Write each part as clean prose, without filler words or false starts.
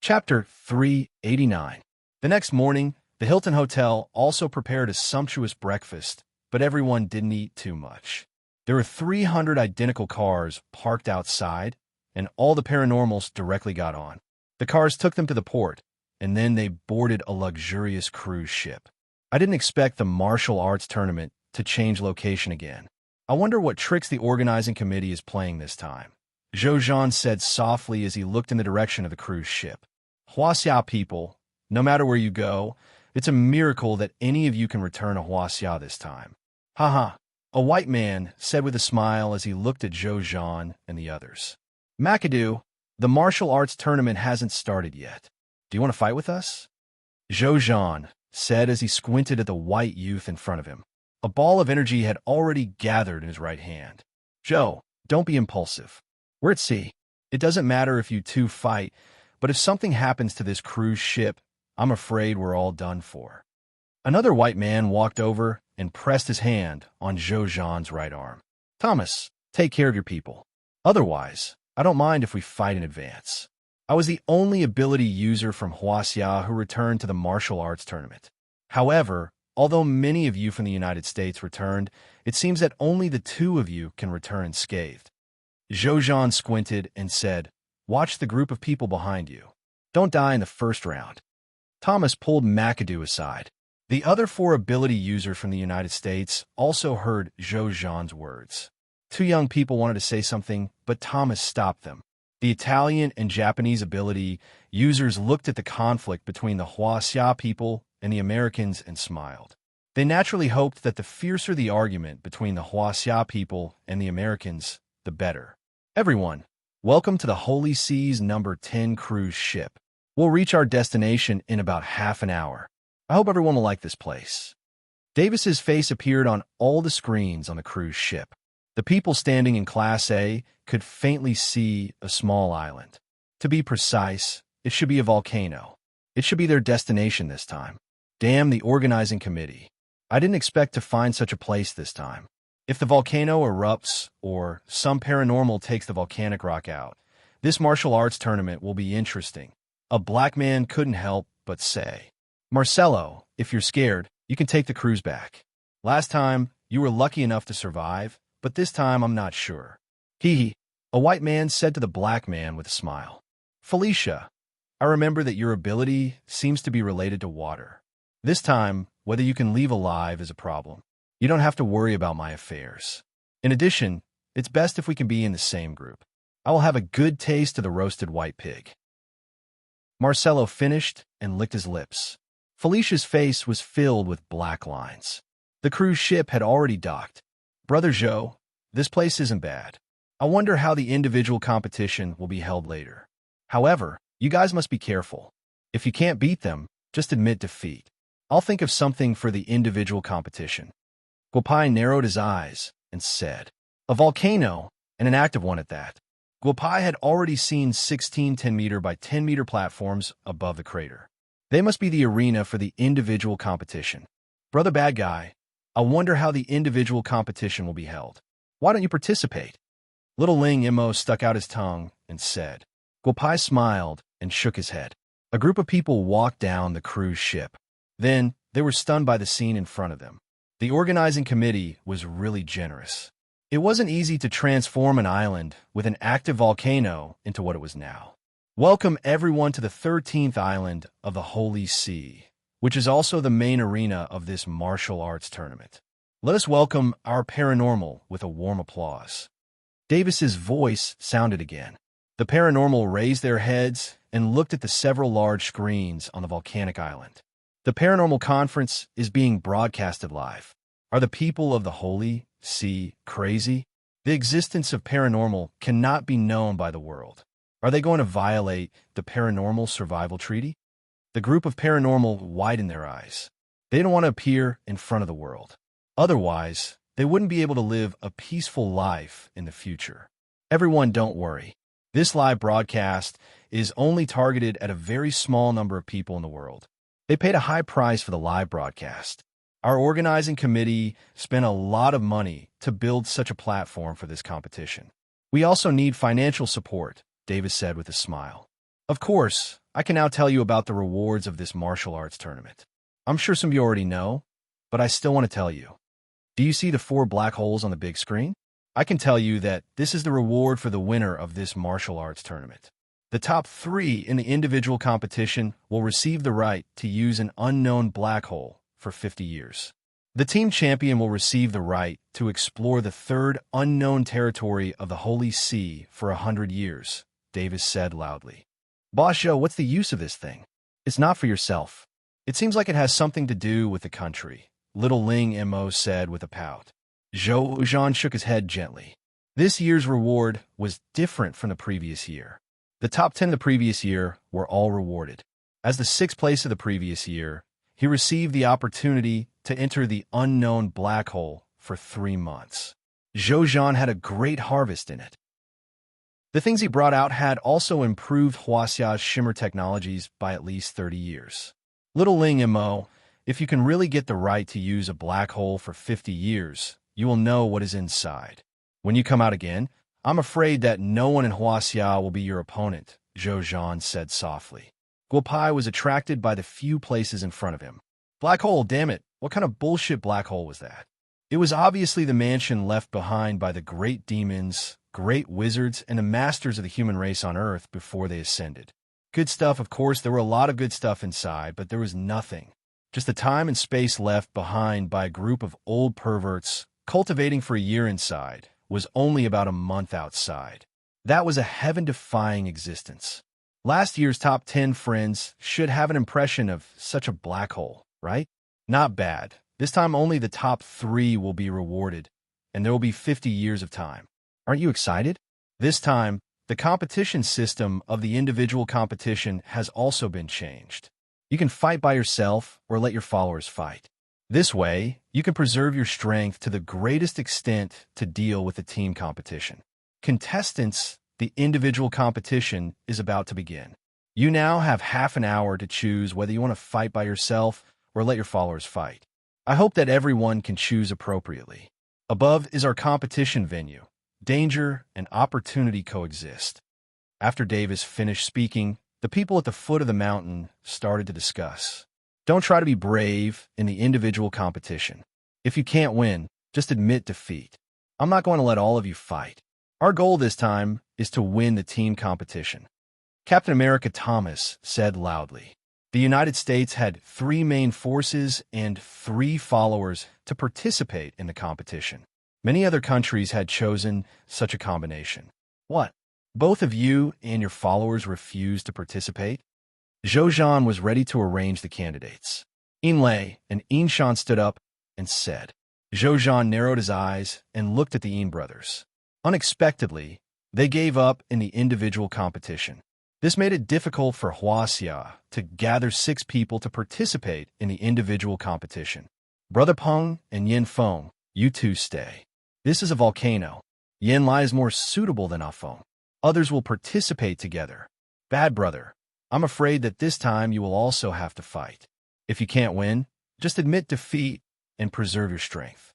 Chapter 389. The next morning, the Hilton Hotel also prepared a sumptuous breakfast, but everyone didn't eat too much. There were 300 identical cars parked outside, and all the paranormals directly got on. The cars took them to the port, and then they boarded a luxurious cruise ship. I didn't expect the martial arts tournament to change location again. I wonder what tricks the organizing committee is playing this time. Zhou Zhan said softly as he looked in the direction of the cruise ship. Huaxia people, no matter where you go, it's a miracle that any of you can return to Huaxia this time. Haha, a white man said with a smile as he looked at Zhou Zhan and the others. McAdoo, the martial arts tournament hasn't started yet. Do you want to fight with us? Zhou Zhan said as he squinted at the white youth in front of him. A ball of energy had already gathered in his right hand. Zhou, don't be impulsive. We're at sea. It doesn't matter if you two fight, but if something happens to this cruise ship, I'm afraid we're all done for. Another white man walked over and pressed his hand on Zhou Zhan's right arm. Thomas, take care of your people. Otherwise, I don't mind if we fight in advance. I was the only ability user from Huaxia who returned to the martial arts tournament. However, although many of you from the United States returned, it seems that only the two of you can return unscathed. Zhou Zhan squinted and said, Watch the group of people behind you. Don't die in the first round. Thomas pulled McAdoo aside. The other four ability users from the United States also heard Zhou Zhan's words. Two young people wanted to say something, but Thomas stopped them. The Italian and Japanese ability users looked at the conflict between the Huaxia people and the Americans and smiled. They naturally hoped that the fiercer the argument between the Huaxia people and the Americans, the better. Everyone, welcome to the Holy Seas number 10 cruise ship. We'll reach our destination in about half an hour. I hope everyone will like this place. Davis's face appeared on all the screens on the cruise ship. The people standing in Class A could faintly see a small island. To be precise, it should be a volcano. It should be their destination this time. Damn the organizing committee. I didn't expect to find such a place this time. If the volcano erupts or some paranormal takes the volcanic rock out, this martial arts tournament will be interesting. A black man couldn't help but say. Marcelo, if you're scared, you can take the cruise back. Last time, you were lucky enough to survive, but this time I'm not sure. Hee, a white man said to the black man with a smile. Felicia, I remember that your ability seems to be related to water. This time, whether you can leave alive is a problem. You don't have to worry about my affairs. In addition, it's best if we can be in the same group. I will have a good taste of the roasted white pig. Marcelo finished and licked his lips. Felicia's face was filled with black lines. The cruise ship had already docked. Brother Zhou, this place isn't bad. I wonder how the individual competition will be held later. However, you guys must be careful. If you can't beat them, just admit defeat. I'll think of something for the individual competition. Guopai narrowed his eyes and said, A volcano, and an active one at that. Guopai had already seen 16 10-meter by 10-meter platforms above the crater. They must be the arena for the individual competition. Brother Bad Guy, I wonder how the individual competition will be held. Why don't you participate? Little Ling Imo stuck out his tongue and said. Guopai smiled and shook his head. A group of people walked down the cruise ship. Then, they were stunned by the scene in front of them. The organizing committee was really generous. It wasn't easy to transform an island with an active volcano into what it was now. Welcome everyone to the 13th island of the Holy Sea, which is also the main arena of this martial arts tournament. Let us welcome our paranormal with a warm applause. Davis's voice sounded again. The paranormal raised their heads and looked at the several large screens on the volcanic island. The paranormal conference is being broadcasted live. Are the people of the Holy Sea crazy? The existence of paranormal cannot be known by the world. Are they going to violate the Paranormal Survival Treaty? The group of paranormal widened their eyes. They don't want to appear in front of the world. Otherwise, they wouldn't be able to live a peaceful life in the future. Everyone, don't worry. This live broadcast is only targeted at a very small number of people in the world. They paid a high price for the live broadcast. Our organizing committee spent a lot of money to build such a platform for this competition. We also need financial support, Davis said with a smile. Of course, I can now tell you about the rewards of this martial arts tournament. I'm sure some of you already know, but I still want to tell you. Do you see the 4 black holes on the big screen? I can tell you that this is the reward for the winner of this martial arts tournament. The top 3 in the individual competition will receive the right to use an unknown black hole for 50 years. The team champion will receive the right to explore the 3rd unknown territory of the Holy See for 100 years, Davis said loudly. Boss Joe, what's the use of this thing? It's not for yourself. It seems like it has something to do with the country, Little Ling Mo said with a pout. Zhou Zhan shook his head gently. This year's reward was different from the previous year. The top 10 the previous year were all rewarded. As the 6th place of the previous year, he received the opportunity to enter the unknown black hole for 3 months. Zhou Zhan had a great harvest in it. The things he brought out had also improved Huaxia's shimmer technologies by at least 30 years. Little Ling Mo, if you can really get the right to use a black hole for 50 years, you will know what is inside. When you come out again, I'm afraid that no one in Huaxia will be your opponent, Zhou Zhan said softly. Guopai was attracted by the few places in front of him. Black hole, damn it, what kind of bullshit black hole was that? It was obviously the mansion left behind by the great demons, great wizards, and the masters of the human race on Earth before they ascended. Good stuff, of course, there were a lot of good stuff inside, but there was nothing. Just the time and space left behind by a group of old perverts cultivating for a year inside was only about a month outside. That was a heaven-defying existence. Last year's top 10 friends should have an impression of such a black hole, right? Not bad. This time only the top 3 will be rewarded, and there will be 50 years of time. Aren't you excited? This time, the competition system of the individual competition has also been changed. You can fight by yourself or let your followers fight. This way, you can preserve your strength to the greatest extent to deal with the team competition. Contestants, the individual competition is about to begin. You now have half an hour to choose whether you want to fight by yourself or let your followers fight. I hope that everyone can choose appropriately. Above is our competition venue. Danger and opportunity coexist. After Davis finished speaking, the people at the foot of the mountain started to discuss. Don't try to be brave in the individual competition. If you can't win, just admit defeat. I'm not going to let all of you fight. Our goal this time is to win the team competition. Captain America Thomas said loudly. The United States had 3 main forces and 3 followers to participate in the competition. Many other countries had chosen such a combination. What? Both of you and your followers refused to participate? Zhou Zhan was ready to arrange the candidates. Lei and Shan stood up and said. Zhou Zhan narrowed his eyes and looked at the Yin brothers. Unexpectedly, they gave up in the individual competition. This made it difficult for Huaxia to gather 6 people to participate in the individual competition. Brother Peng and Yin Feng, you 2 stay. This is a volcano. Yin Lai is more suitable than Afeng. Others will participate together. Bad brother, I'm afraid that this time you will also have to fight. If you can't win, just admit defeat and preserve your strength.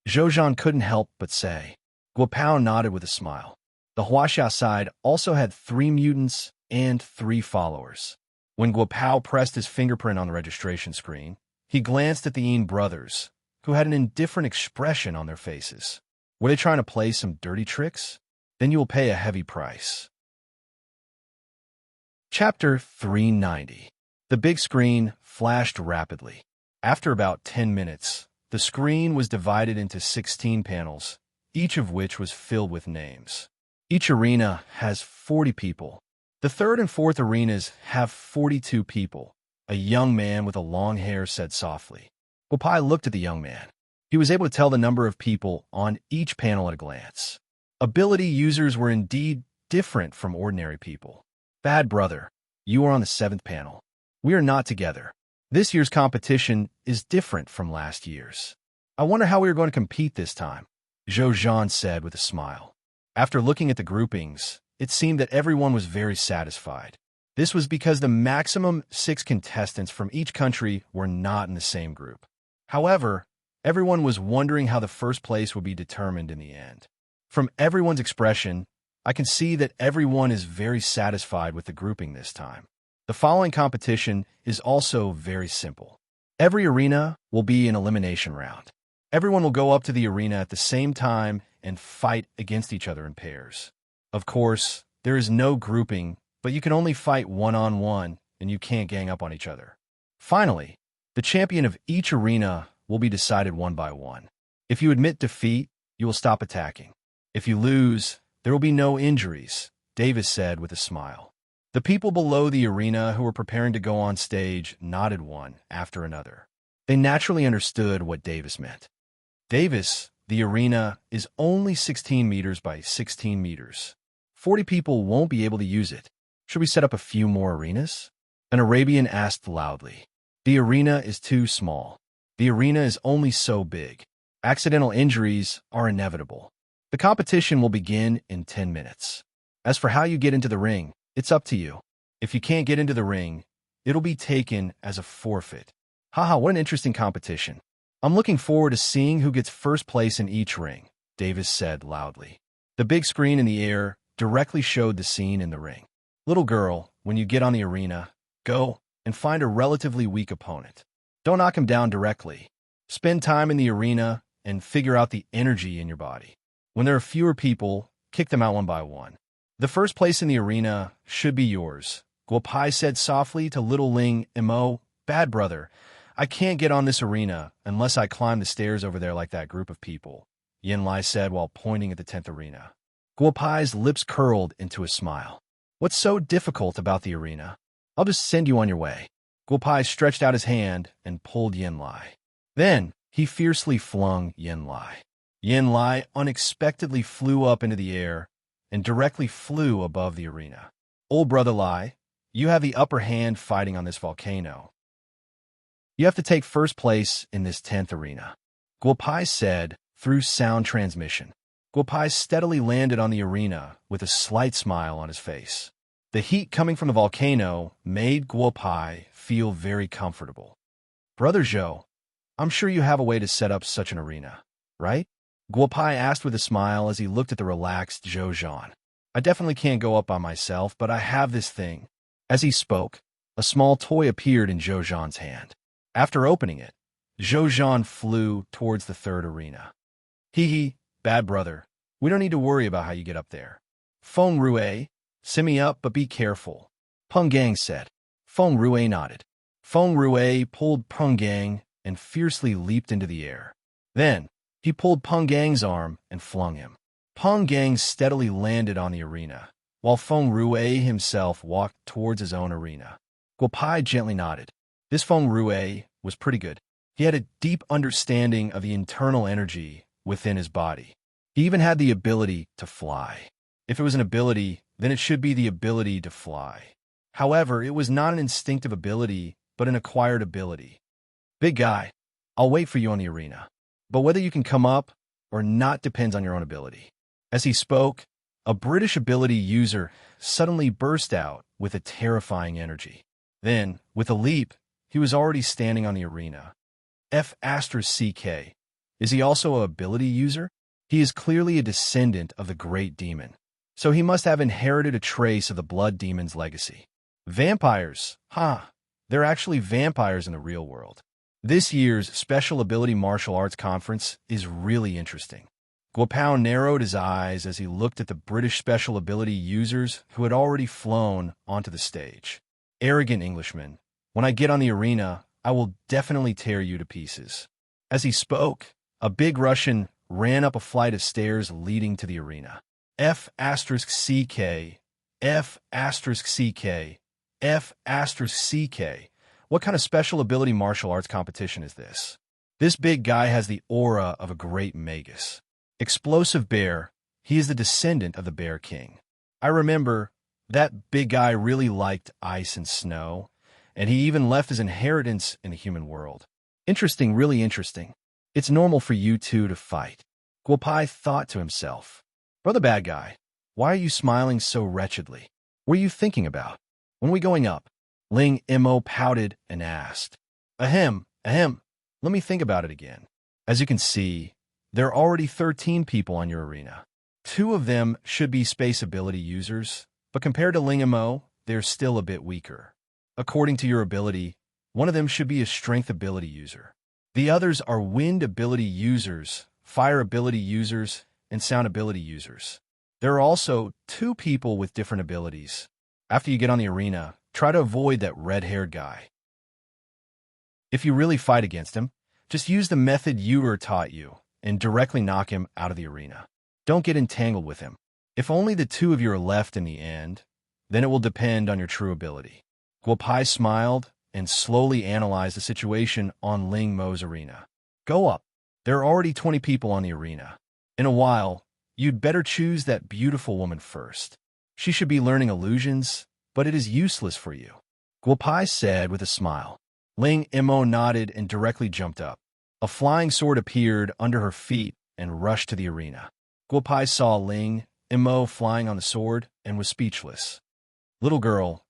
Zhou Zhan couldn't help but say. Guopao nodded with a smile. The Huaxia side also had 3 mutants and 3 followers. When Guopao pressed his fingerprint on the registration screen, he glanced at the Yin brothers, who had an indifferent expression on their faces. Were they trying to play some dirty tricks? Then you will pay a heavy price. Chapter 390. The big screen flashed rapidly. After about 10 minutes, the screen was divided into 16 panels, each of which was filled with names. Each arena has 40 people. The 3rd and 4th arenas have 42 people. A young man with a long hair said softly. Guopai looked at the young man. He was able to tell the number of people on each panel at a glance. Ability users were indeed different from ordinary people. Bad brother, you are on the 7th panel. We are not together. This year's competition is different from last year's. I wonder how we are going to compete this time, Zhou Zhan said with a smile. After looking at the groupings, it seemed that everyone was very satisfied. This was because the maximum 6 contestants from each country were not in the same group. However, everyone was wondering how the first place would be determined in the end. From everyone's expression, I can see that everyone is very satisfied with the grouping this time. The following competition is also very simple. Every arena will be an elimination round. Everyone will go up to the arena at the same time and fight against each other in pairs. Of course, there is no grouping, but you can only fight one-on-one, and you can't gang up on each other. Finally, the champion of each arena will be decided one by one. If you admit defeat, you will stop attacking. If you lose, there will be no injuries, Davis said with a smile. The people below the arena who were preparing to go on stage nodded one after another. They naturally understood what Davis meant. Davis, the arena is only 16 meters by 16 meters. 40 people won't be able to use it. Should we set up a few more arenas? An Arabian asked loudly. The arena is too small. The arena is only so big. Accidental injuries are inevitable. The competition will begin in 10 minutes. As for how you get into the ring, it's up to you. If you can't get into the ring, it'll be taken as a forfeit. Haha, what an interesting competition. I'm looking forward to seeing who gets first place in each ring, Davis said loudly. The big screen in the air directly showed the scene in the ring. Little girl, when you get on the arena, go and find a relatively weak opponent. Don't knock him down directly. Spend time in the arena and figure out the energy in your body. When there are fewer people, kick them out one by one. The first place in the arena should be yours, Guopai said softly to little Ling Mo. Bad brother, I can't get on this arena unless I climb the stairs over there like that group of people, Yin Lai said while pointing at the 10th arena. Guopai's lips curled into a smile. What's so difficult about the arena? I'll just send you on your way. Guopai stretched out his hand and pulled Yin Lai. Then he fiercely flung Yin Lai. Yin Lai unexpectedly flew up into the air and directly flew above the arena. Old brother Lai, you have the upper hand fighting on this volcano. You have to take first place in this 10th arena, Guopai said through sound transmission. Guopai steadily landed on the arena with a slight smile on his face. The heat coming from the volcano made Guopai feel very comfortable. Brother Zhou, I'm sure you have a way to set up such an arena, right? Guopai asked with a smile as he looked at the relaxed Zhou Zhan. I definitely can't go up by myself, but I have this thing. As he spoke, a small toy appeared in Zhou Zhan's hand. After opening it, Zhou Zhan flew towards the 3rd arena. Hee, bad brother. We don't need to worry about how you get up there. Feng Rue, send me up, but be careful, Peng Gang said. Feng Rue nodded. Feng Rue pulled Peng Gang and fiercely leaped into the air. Then, he pulled Peng Gang's arm and flung him. Peng Gang steadily landed on the arena, while Feng Rue himself walked towards his own arena. Guopai gently nodded. This Feng Rue was pretty good. He had a deep understanding of the internal energy within his body. He even had the ability to fly. If it was an ability, then it should be the ability to fly. However, it was not an instinctive ability, but an acquired ability. Big guy, I'll wait for you on the arena. But whether you can come up or not depends on your own ability. As he spoke, a British ability user suddenly burst out with a terrifying energy. Then, with a leap, he was already standing on the arena. F***CK. Is he also an ability user? He is clearly a descendant of the Great Demon, so he must have inherited a trace of the Blood Demon's legacy. Vampires, they're actually vampires in the real world. This year's Special Ability Martial Arts Conference is really interesting. Guopao narrowed his eyes as he looked at the British Special Ability users who had already flown onto the stage. Arrogant Englishman, when I get on the arena, I will definitely tear you to pieces. As he spoke, a big Russian ran up a flight of stairs leading to the arena. F***CK, F***CK, F***CK. What kind of special ability martial arts competition is this? This big guy has the aura of a great magus. Explosive Bear, he is the descendant of the Bear King. I remember that big guy really liked ice and snow, and he even left his inheritance in the human world. Interesting, really interesting. It's normal for you two to fight. Guopai thought to himself. Brother bad guy, why are you smiling so wretchedly? What are you thinking about? When are we going up? Ling Mo pouted and asked. Ahem. Let me think about it again. As you can see, there are already 13 people on your arena. 2 of them should be space ability users, but compared to Ling Mo, they're still a bit weaker. According to your ability, one of them should be a strength ability user. The others are wind ability users, fire ability users, and sound ability users. There are also 2 people with different abilities. After you get on the arena, try to avoid that red-haired guy. If you really fight against him, just use the method Euler taught you and directly knock him out of the arena. Don't get entangled with him. If only the 2 of you are left in the end, then it will depend on your true ability. Guopai smiled and slowly analyzed the situation on Ling Mo's arena. Go up. There are already 20 people on the arena. In a while, you'd better choose that beautiful woman first. She should be learning illusions, but it is useless for you, Guopai said with a smile. Ling Mo nodded and directly jumped up. A flying sword appeared under her feet and rushed to the arena. Guopai saw Ling Mo flying on the sword and was speechless. Little girl,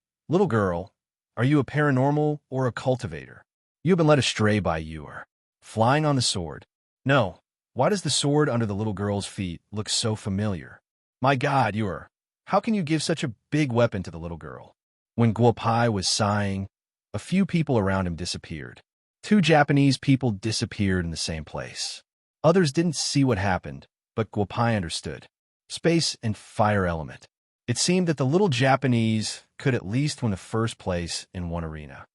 are you a paranormal or a cultivator? You have been led astray by Euler. Flying on the sword. No, why does the sword under the little girl's feet look so familiar? My God, Euler, how can you give such a big weapon to the little girl? When Guopai was sighing, a few people around him disappeared. 2 Japanese people disappeared in the same place. Others didn't see what happened, but Guopai understood. Space and fire element. It seemed that the little Japanese could at least win the first place in one arena.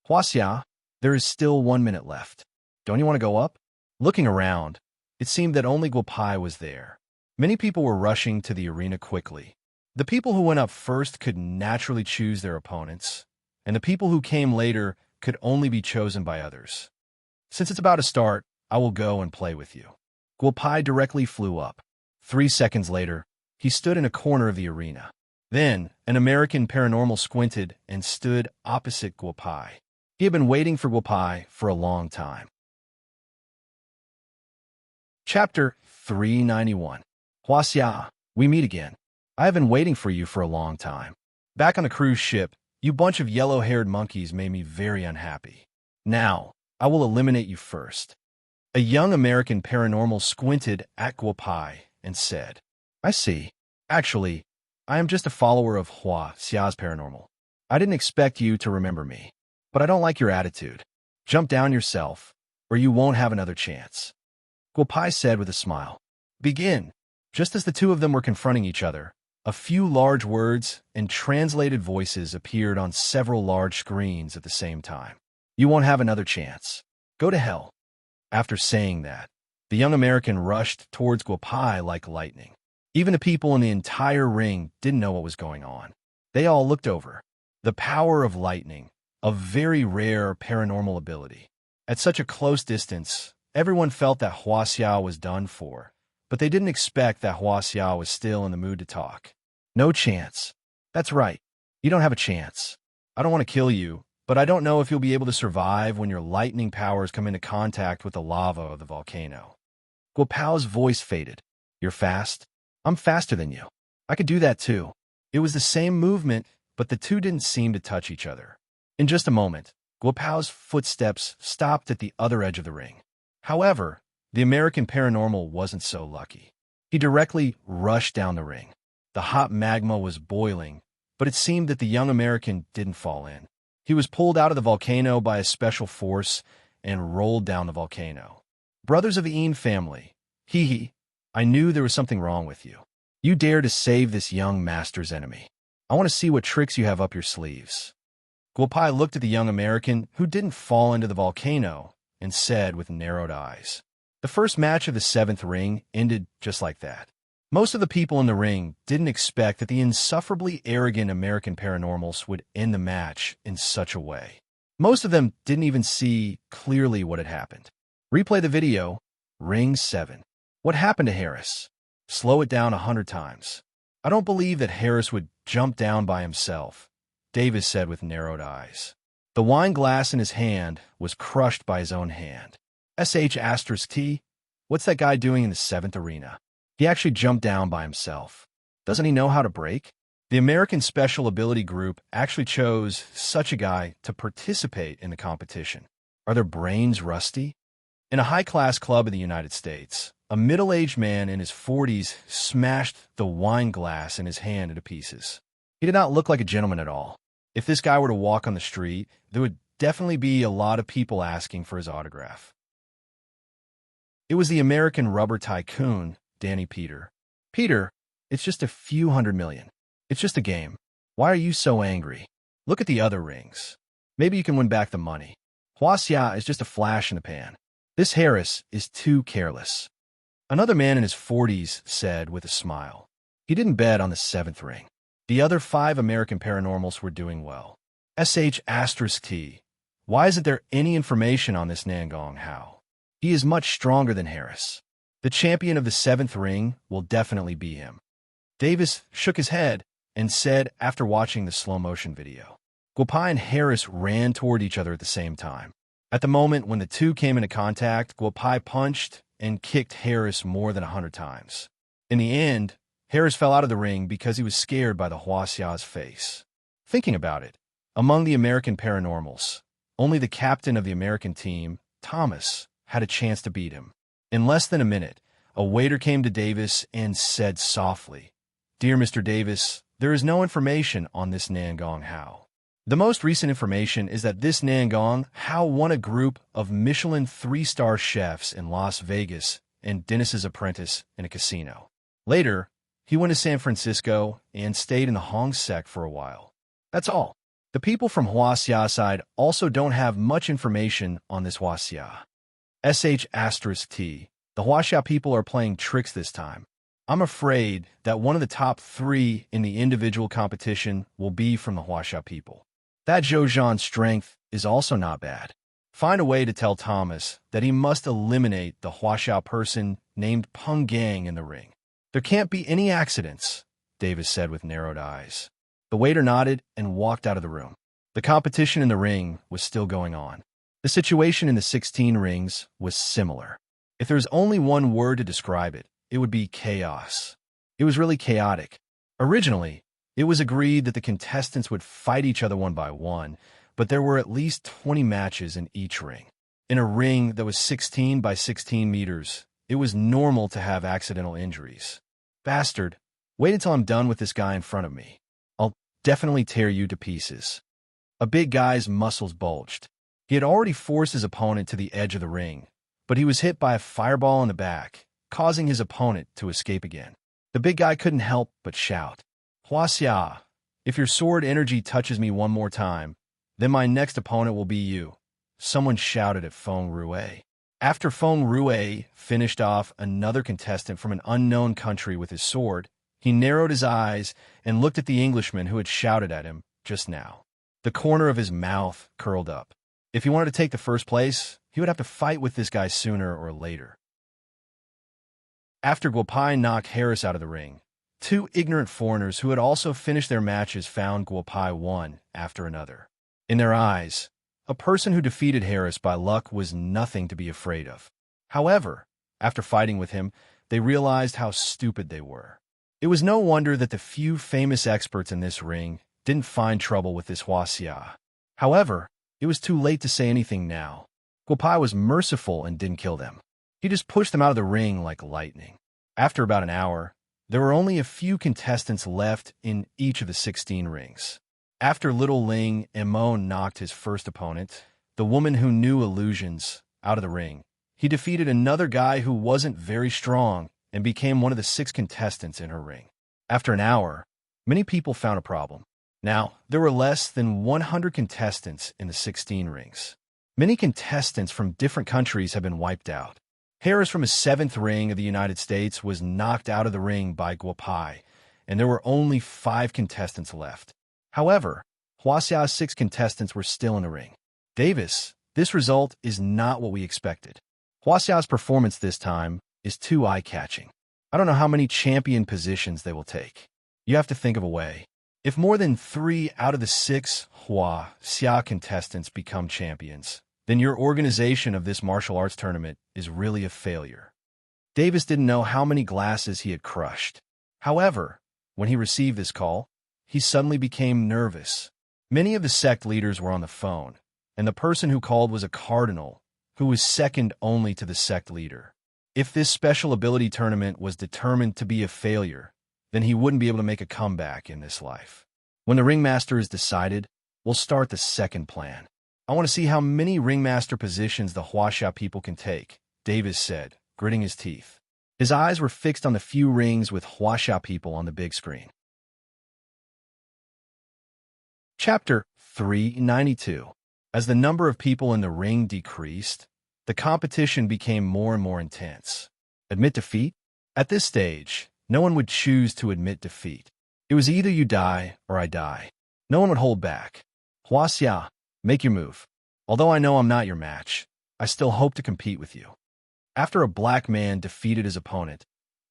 Huaxia, there is still 1 minute left. Don't you want to go up? Looking around, it seemed that only Guopai was there. Many people were rushing to the arena quickly. The people who went up first could naturally choose their opponents, and the people who came later could only be chosen by others. Since it's about to start, I will go and play with you. Guopai directly flew up. 3 seconds later, he stood in a corner of the arena. Then, an American paranormal squinted and stood opposite Guopai. He had been waiting for Guopai for a long time. Chapter 391. Huaxia, we meet again. I have been waiting for you for a long time. Back on the cruise ship, you bunch of yellow-haired monkeys made me very unhappy. Now, I will eliminate you first. A young American paranormal squinted at Guopai and said, I see. Actually, I am just a follower of Huaxia's paranormal. I didn't expect you to remember me, but I don't like your attitude. Jump down yourself, or you won't have another chance. Guopai said with a smile. Begin. Just as the 2 of them were confronting each other, a few large words and translated voices appeared on several large screens at the same time. You won't have another chance. Go to hell. After saying that, the young American rushed towards Guopai like lightning. Even the people in the entire ring didn't know what was going on. They all looked over. The power of lightning, a very rare paranormal ability. At such a close distance, everyone felt that Huaxia was done for, but they didn't expect that Huaxia was still in the mood to talk. No chance. That's right. You don't have a chance. I don't want to kill you, but I don't know if you'll be able to survive when your lightning powers come into contact with the lava of the volcano. Guopai's voice faded. You're fast? I'm faster than you. I could do that too. It was the same movement, but the 2 didn't seem to touch each other. In just a moment, Guopai's footsteps stopped at the other edge of the ring. However, the American paranormal wasn't so lucky. He directly rushed down the ring. The hot magma was boiling, but it seemed that the young American didn't fall in. He was pulled out of the volcano by a special force and rolled down the volcano. Brothers of the Een family, I knew there was something wrong with you. You dare to save this young master's enemy. I want to see what tricks you have up your sleeves. Guopai looked at the young American who didn't fall into the volcano and said with narrowed eyes. The first match of the 7th ring ended just like that. Most of the people in the ring didn't expect that the insufferably arrogant American paranormals would end the match in such a way. Most of them didn't even see clearly what had happened. Replay the video. Ring 7. What happened to Harris? Slow it down 100 times. I don't believe that Harris would jump down by himself, Davis said with narrowed eyes. The wine glass in his hand was crushed by his own hand. *T. What's that guy doing in the 7th arena? He actually jumped down by himself. Doesn't he know how to break? The American Special Ability Group actually chose such a guy to participate in the competition. Are their brains rusty? In a high-class club in the United States, a middle-aged man in his 40s smashed the wine glass in his hand into pieces. He did not look like a gentleman at all. If this guy were to walk on the street, there would definitely be a lot of people asking for his autograph. It was the American rubber tycoon, Danny Peter. Peter, it's just a few $100 million. It's just a game. Why are you so angry? Look at the other rings. Maybe you can win back the money. Huaxia is just a flash in the pan. This Harris is too careless. Another man in his 40s said with a smile. He didn't bet on the 7th ring. The other 5 American paranormals were doing well. *T. Why isn't there any information on this Nangong Hao? He is much stronger than Harris. The champion of the 7th ring will definitely be him. Davis shook his head and said after watching the slow-motion video. Guopai and Harris ran toward each other at the same time. At the moment when the two came into contact, Guopai punched and kicked Harris more than 100 times. In the end, Harris fell out of the ring because he was scared by the Huaxia's face. Thinking about it, among the American paranormals, only the captain of the American team, Thomas, had a chance to beat him. In less than a minute, a waiter came to Davis and said softly, "Dear Mr. Davis, there is no information on this Nangong Hao. The most recent information is that this Nangong Hao won a group of Michelin 3-star chefs in Las Vegas and Dennis's apprentice in a casino. Later, he went to San Francisco and stayed in the Hong Sek for a while. That's all. The people from Huaxia side also don't have much information on this Huaxia. *T. The Huaxia people are playing tricks this time. I'm afraid that one of the top 3 in the individual competition will be from the Huaxia people. That Zhou Zhan's strength is also not bad. Find a way to tell Thomas that he must eliminate the Huaxia person named Peng Gang in the ring. There can't be any accidents," Davis said with narrowed eyes. The waiter nodded and walked out of the room. The competition in the ring was still going on. The situation in the 16 rings was similar. If there was only one word to describe it, it would be chaos. It was really chaotic. Originally, it was agreed that the contestants would fight each other one by one, but there were at least 20 matches in each ring. In a ring that was 16 by 16 meters, it was normal to have accidental injuries. "Bastard, wait until I'm done with this guy in front of me. I'll definitely tear you to pieces." A big guy's muscles bulged. He had already forced his opponent to the edge of the ring, but he was hit by a fireball in the back, causing his opponent to escape again. The big guy couldn't help but shout, "Huaxia, if your sword energy touches me one more time, then my next opponent will be you," someone shouted at Feng Rue. After Feng Rue finished off another contestant from an unknown country with his sword, he narrowed his eyes and looked at the Englishman who had shouted at him just now. The corner of his mouth curled up. If he wanted to take the first place, he would have to fight with this guy sooner or later. After Guopai knocked Harris out of the ring, 2 ignorant foreigners who had also finished their matches found Guopai one after another. In their eyes, a person who defeated Harris by luck was nothing to be afraid of. However, after fighting with him, they realized how stupid they were. It was no wonder that the few famous experts in this ring didn't find trouble with this Huaxia. However, it was too late to say anything now. Guopai was merciful and didn't kill them. He just pushed them out of the ring like lightning. After about an hour, there were only a few contestants left in each of the 16 rings. After Little Ling Emon knocked his first opponent, the woman who knew illusions, out of the ring, he defeated another guy who wasn't very strong and became one of the 6 contestants in her ring. After an hour, many people found a problem. Now, there were less than 100 contestants in the 16 rings. Many contestants from different countries have been wiped out. Harris from his 7th ring of the United States was knocked out of the ring by Guopai, and there were only 5 contestants left. However, Huaxia's 6 contestants were still in the ring. Davis, this result is not what we expected. Huaxia's performance this time is too eye-catching. I don't know how many champion positions they will take. You have to think of a way. If more than 3 out of the 6 Huaxia contestants become champions, then your organization of this martial arts tournament is really a failure. Davis didn't know how many glasses he had crushed. However, when he received this call, he suddenly became nervous. Many of the sect leaders were on the phone, and the person who called was a cardinal, who was second only to the sect leader. If this special ability tournament was determined to be a failure, then he wouldn't be able to make a comeback in this life. When the ringmaster is decided, we'll start the second plan. I want to see how many ringmaster positions the Huaxia people can take, Davis said, gritting his teeth. His eyes were fixed on the few rings with Huaxia people on the big screen. Chapter 392. As the number of people in the ring decreased, the competition became more and more intense. Admit defeat? At this stage, no one would choose to admit defeat. It was either you die or I die. No one would hold back. Huaxia, make your move. Although I know I'm not your match, I still hope to compete with you. After a black man defeated his opponent,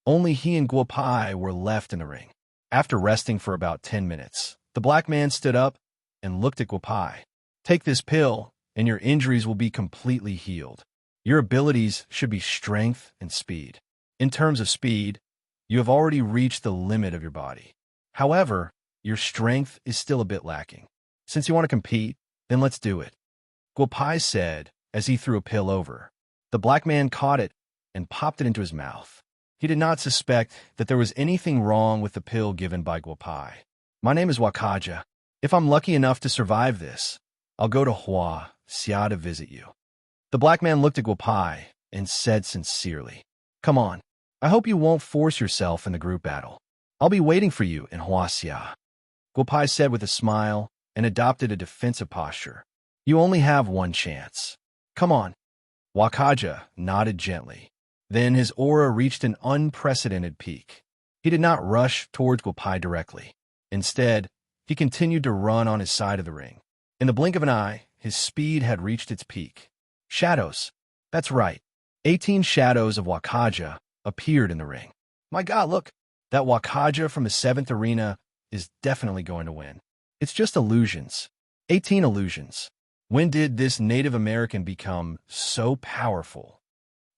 only he and Guo Pai were left in the ring. After resting for about 10 minutes, the black man stood up and looked at Guo Pai. Take this pill, and your injuries will be completely healed. Your abilities should be strength and speed. In terms of speed, you have already reached the limit of your body. However, your strength is still a bit lacking. Since you want to compete, then let's do it, Guo Pai said as he threw a pill over. The black man caught it and popped it into his mouth. He did not suspect that there was anything wrong with the pill given by Guo Pai. My name is Wakaja. If I'm lucky enough to survive this, I'll go to Huaxia to visit you. The black man looked at Guo Pai and said sincerely, Come on, I hope you won't force yourself in the group battle. I'll be waiting for you in Huaxia. Guo Pai said with a smile and adopted a defensive posture. You only have one chance. Come on. Wakaja nodded gently. Then his aura reached an unprecedented peak. He did not rush towards Guo Pai directly. Instead, he continued to run on his side of the ring. In the blink of an eye, his speed had reached its peak. Shadows. That's right. 18 shadows of Wakaja appeared in the ring. My God, look. That Wakaja from the 7th arena is definitely going to win. It's just illusions. 18 illusions. When did this Native American become so powerful?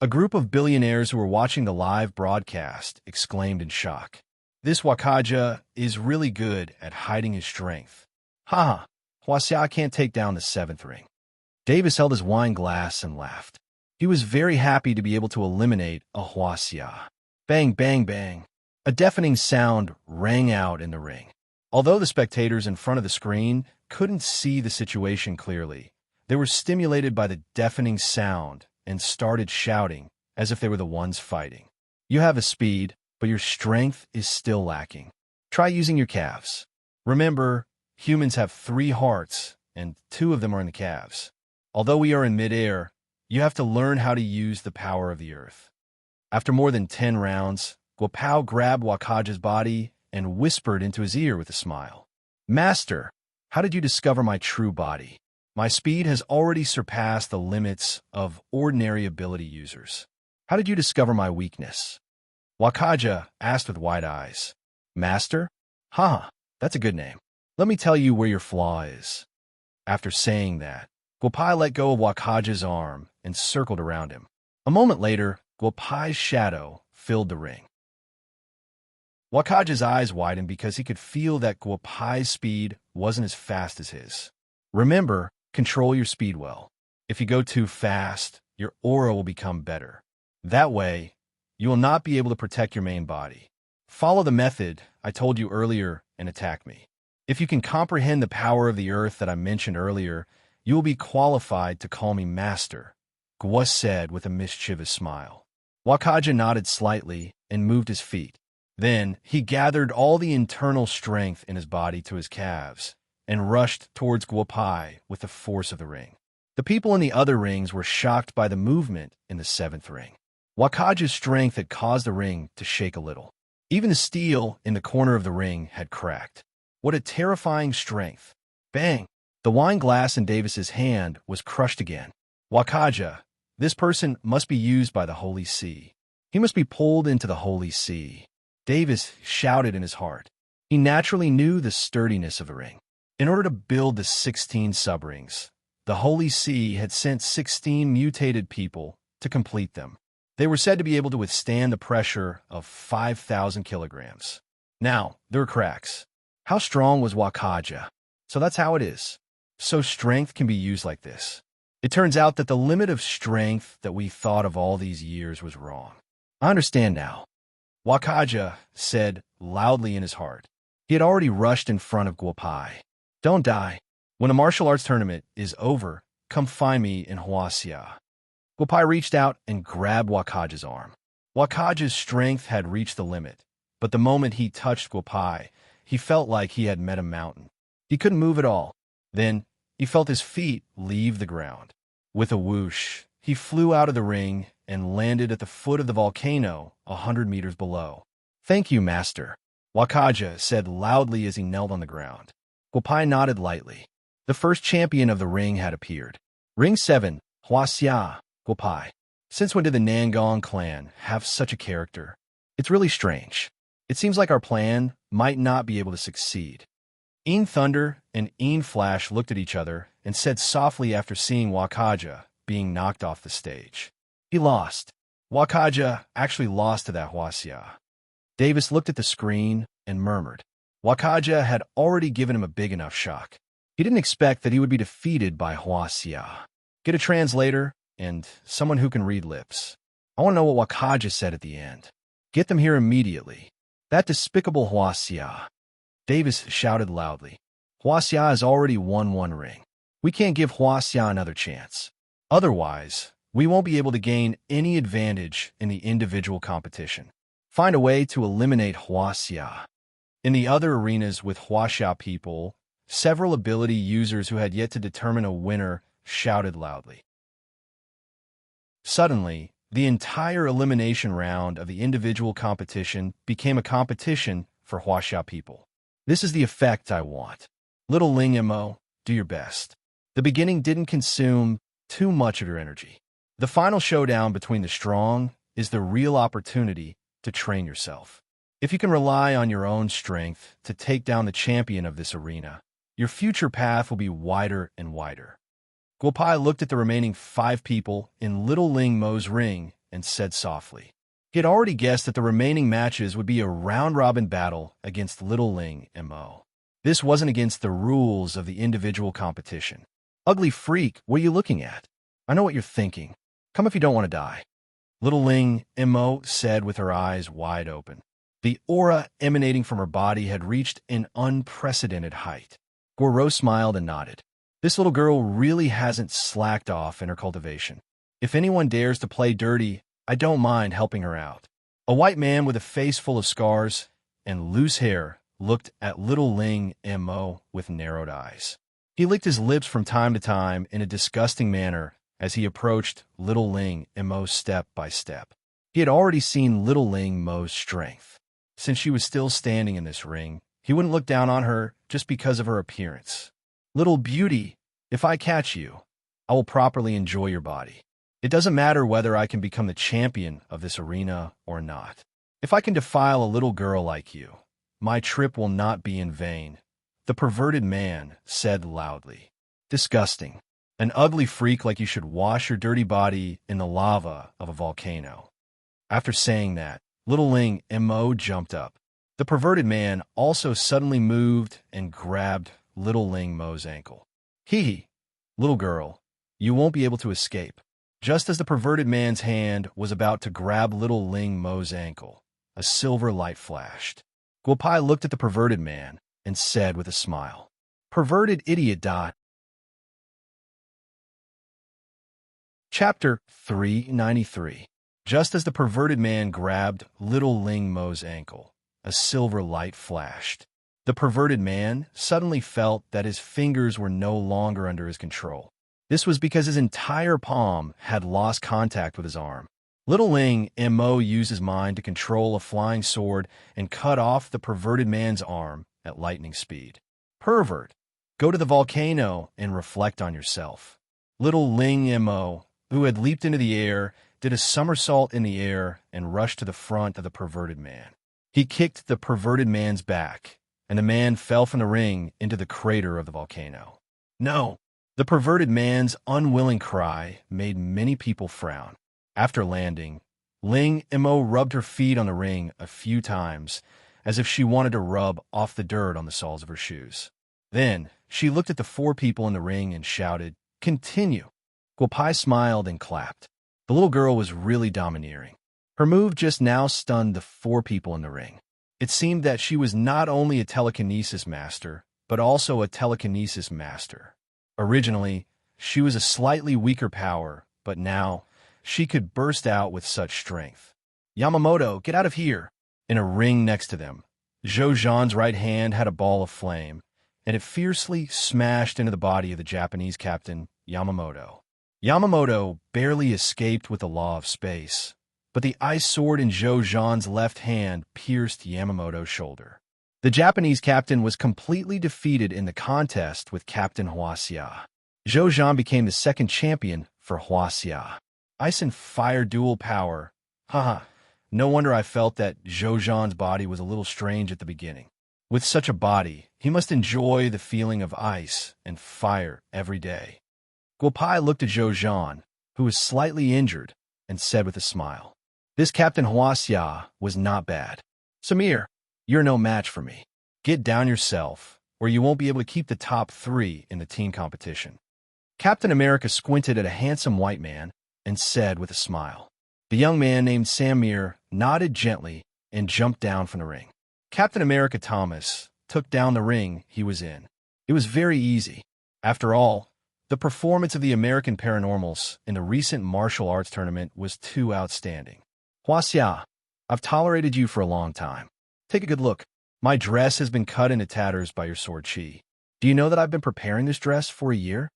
A group of billionaires who were watching the live broadcast exclaimed in shock. This Wakaja is really good at hiding his strength. Ha! Huaxia can't take down the 7th ring. Davis held his wine glass and laughed. He was very happy to be able to eliminate a Huaxia. Bang, bang, bang. A deafening sound rang out in the ring. Although the spectators in front of the screen couldn't see the situation clearly, they were stimulated by the deafening sound and started shouting as if they were the ones fighting. You have a speed, but your strength is still lacking. Try using your calves. Remember, humans have 3 hearts, and 2 of them are in the calves. Although we are in midair, you have to learn how to use the power of the earth. After more than 10 rounds, Guo Pai grabbed Wakaja's body and whispered into his ear with a smile. Master, how did you discover my true body? My speed has already surpassed the limits of ordinary ability users. How did you discover my weakness? Wakaja asked with wide eyes. Master? That's a good name. Let me tell you where your flaw is. After saying that, Guo Pai let go of Wakaja's arm and circled around him. A moment later, Guo Pai's shadow filled the ring. Wakaja's eyes widened because he could feel that Guo Pai's speed wasn't as fast as his. Remember, control your speed well. If you go too fast, your aura will become better. That way, you will not be able to protect your main body. Follow the method I told you earlier and attack me. If you can comprehend the power of the earth that I mentioned earlier, you will be qualified to call me master, Guo said with a mischievous smile. Wakaja nodded slightly and moved his feet. Then he gathered all the internal strength in his body to his calves and rushed towards Guo Pai with the force of the ring. The people in the other rings were shocked by the movement in the 7th ring. Wakaja's strength had caused the ring to shake a little. Even the steel in the corner of the ring had cracked. What a terrifying strength. Bang! The wine glass in Davis's hand was crushed again. Wakaja, this person must be used by the Holy Sea. He must be pulled into the Holy Sea. Davis shouted in his heart. He naturally knew the sturdiness of the ring. In order to build the 16 subrings, the Holy Sea had sent 16 mutated people to complete them. They were said to be able to withstand the pressure of 5,000 kilograms. Now, there were cracks. How strong was Wakaja? So that's how it is. So strength can be used like this. It turns out that the limit of strength that we thought of all these years was wrong. I understand now, Wakaja said loudly in his heart. He had already rushed in front of Guo Pai. Don't die. When a martial arts tournament is over, come find me in Huaxia. Guopai reached out and grabbed Wakaja's arm. Wakaja's strength had reached the limit, but the moment he touched Guopai, he felt like he had met a mountain. He couldn't move at all. Then, he felt his feet leave the ground. With a whoosh, he flew out of the ring and landed at the foot of the volcano 100 meters below. "Thank you, master," Wakaja said loudly as he knelt on the ground. Guopai nodded lightly. The first champion of the ring had appeared. Ring 7, Huaxia, Guopai. Since when did the Nangong clan have such a character? It's really strange. It seems like our plan might not be able to succeed. Een Thunder and Een Flash looked at each other and said softly after seeing Wakaja being knocked off the stage. He lost. Wakaja actually lost to that Huaxia. Davis looked at the screen and murmured. Wakaja had already given him a big enough shock. He didn't expect that he would be defeated by Huaxia. Get a translator and someone who can read lips. I want to know what Wakaja said at the end. Get them here immediately. That despicable Huaxia. Davis shouted loudly. Huaxia has already won one ring. We can't give Huaxia another chance. Otherwise, we won't be able to gain any advantage in the individual competition. Find a way to eliminate Huaxia. In the other arenas with Huaxia people, several ability users who had yet to determine a winner shouted loudly. Suddenly, the entire elimination round of the individual competition became a competition for Huaxia people. This is the effect I want. Little Ling Mo, do your best. The beginning didn't consume too much of your energy. The final showdown between the strong is the real opportunity to train yourself. If you can rely on your own strength to take down the champion of this arena, your future path will be wider and wider. Guopai looked at the remaining 5 people in Little Ling Mo's ring and said softly. He had already guessed that the remaining matches would be a round-robin battle against Little Ling Mo. This wasn't against the rules of the individual competition. Ugly freak, what are you looking at? I know what you're thinking. Come if you don't want to die. Little Ling Mo said with her eyes wide open. The aura emanating from her body had reached an unprecedented height. Goro smiled and nodded. This little girl really hasn't slacked off in her cultivation. If anyone dares to play dirty, I don't mind helping her out. A white man with a face full of scars and loose hair looked at Little Ling Mo with narrowed eyes. He licked his lips from time to time in a disgusting manner as he approached Little Ling Mo step by step. He had already seen Little Ling Mo's strength. Since she was still standing in this ring, he wouldn't look down on her just because of her appearance. Little beauty, if I catch you, I will properly enjoy your body. It doesn't matter whether I can become the champion of this arena or not. If I can defile a little girl like you, my trip will not be in vain, the perverted man said loudly. Disgusting. An ugly freak like you should wash your dirty body in the lava of a volcano. After saying that, Little Ling Mo jumped up. The perverted man also suddenly moved and grabbed Little Ling Mo's ankle. Hee, little girl, you won't be able to escape. Just as the perverted man's hand was about to grab Little Ling Mo's ankle, a silver light flashed. Guopai looked at the perverted man and said with a smile, Perverted idiot dot. Chapter 393. Just as the perverted man grabbed Little Ling Mo's ankle, a silver light flashed. The perverted man suddenly felt that his fingers were no longer under his control. This was because his entire palm had lost contact with his arm. Little Ling Mo used his mind to control a flying sword and cut off the perverted man's arm at lightning speed. Pervert, go to the volcano and reflect on yourself. Little Ling Mo, who had leaped into the air, did a somersault in the air and rushed to the front of the perverted man. He kicked the perverted man's back, and the man fell from the ring into the crater of the volcano. No! The perverted man's unwilling cry made many people frown. After landing, Ling Mo rubbed her feet on the ring a few times, as if she wanted to rub off the dirt on the soles of her shoes. Then, she looked at the 4 people in the ring and shouted, Continue! Guopai smiled and clapped. The little girl was really domineering. Her move just now stunned the 4 people in the ring. It seemed that she was not only a telekinesis master, but also a telekinesis master. Originally, she was a slightly weaker power, but now she could burst out with such strength. Yamamoto, get out of here! In a ring next to them, Zhou Zhan's right hand had a ball of flame, and it fiercely smashed into the body of the Japanese captain, Yamamoto. Yamamoto barely escaped with the law of space, but the ice sword in Zhou Zhan's left hand pierced Yamamoto's shoulder. The Japanese captain was completely defeated in the contest with Captain Huaxia. Zhou Zhan became the second champion for Huaxia. Ice and fire dual power. Haha, no wonder I felt that Zhou Zhan's body was a little strange at the beginning. With such a body, he must enjoy the feeling of ice and fire every day. Guopai looked at Zhou Zhan, who was slightly injured, and said with a smile, "This Captain Huaxia was not bad. Samir, you're no match for me. Get down yourself, or you won't be able to keep the top 3 in the team competition." Captain America squinted at a handsome white man and said with a smile. The young man named Samir nodded gently and jumped down from the ring. Captain America Thomas took down the ring he was in. It was very easy. After all, the performance of the American Paranormals in the recent martial arts tournament was too outstanding. Huaxia, I've tolerated you for a long time. Take a good look. My dress has been cut into tatters by your sword chi. Do you know that I've been preparing this dress for a year?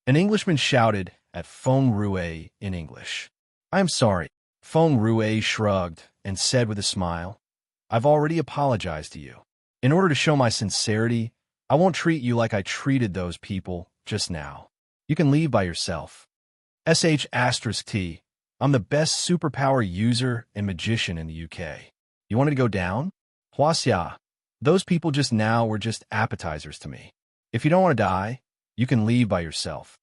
An Englishman shouted at Feng Rue in English. I am sorry. Feng Rue shrugged and said with a smile, I've already apologized to you. In order to show my sincerity, I won't treat you like I treated those people just now. You can leave by yourself. *T. I'm the best superpower user and magician in the UK. You wanted to go down? Huaxia, those people just now were just appetizers to me. If you don't want to die, you can leave by yourself.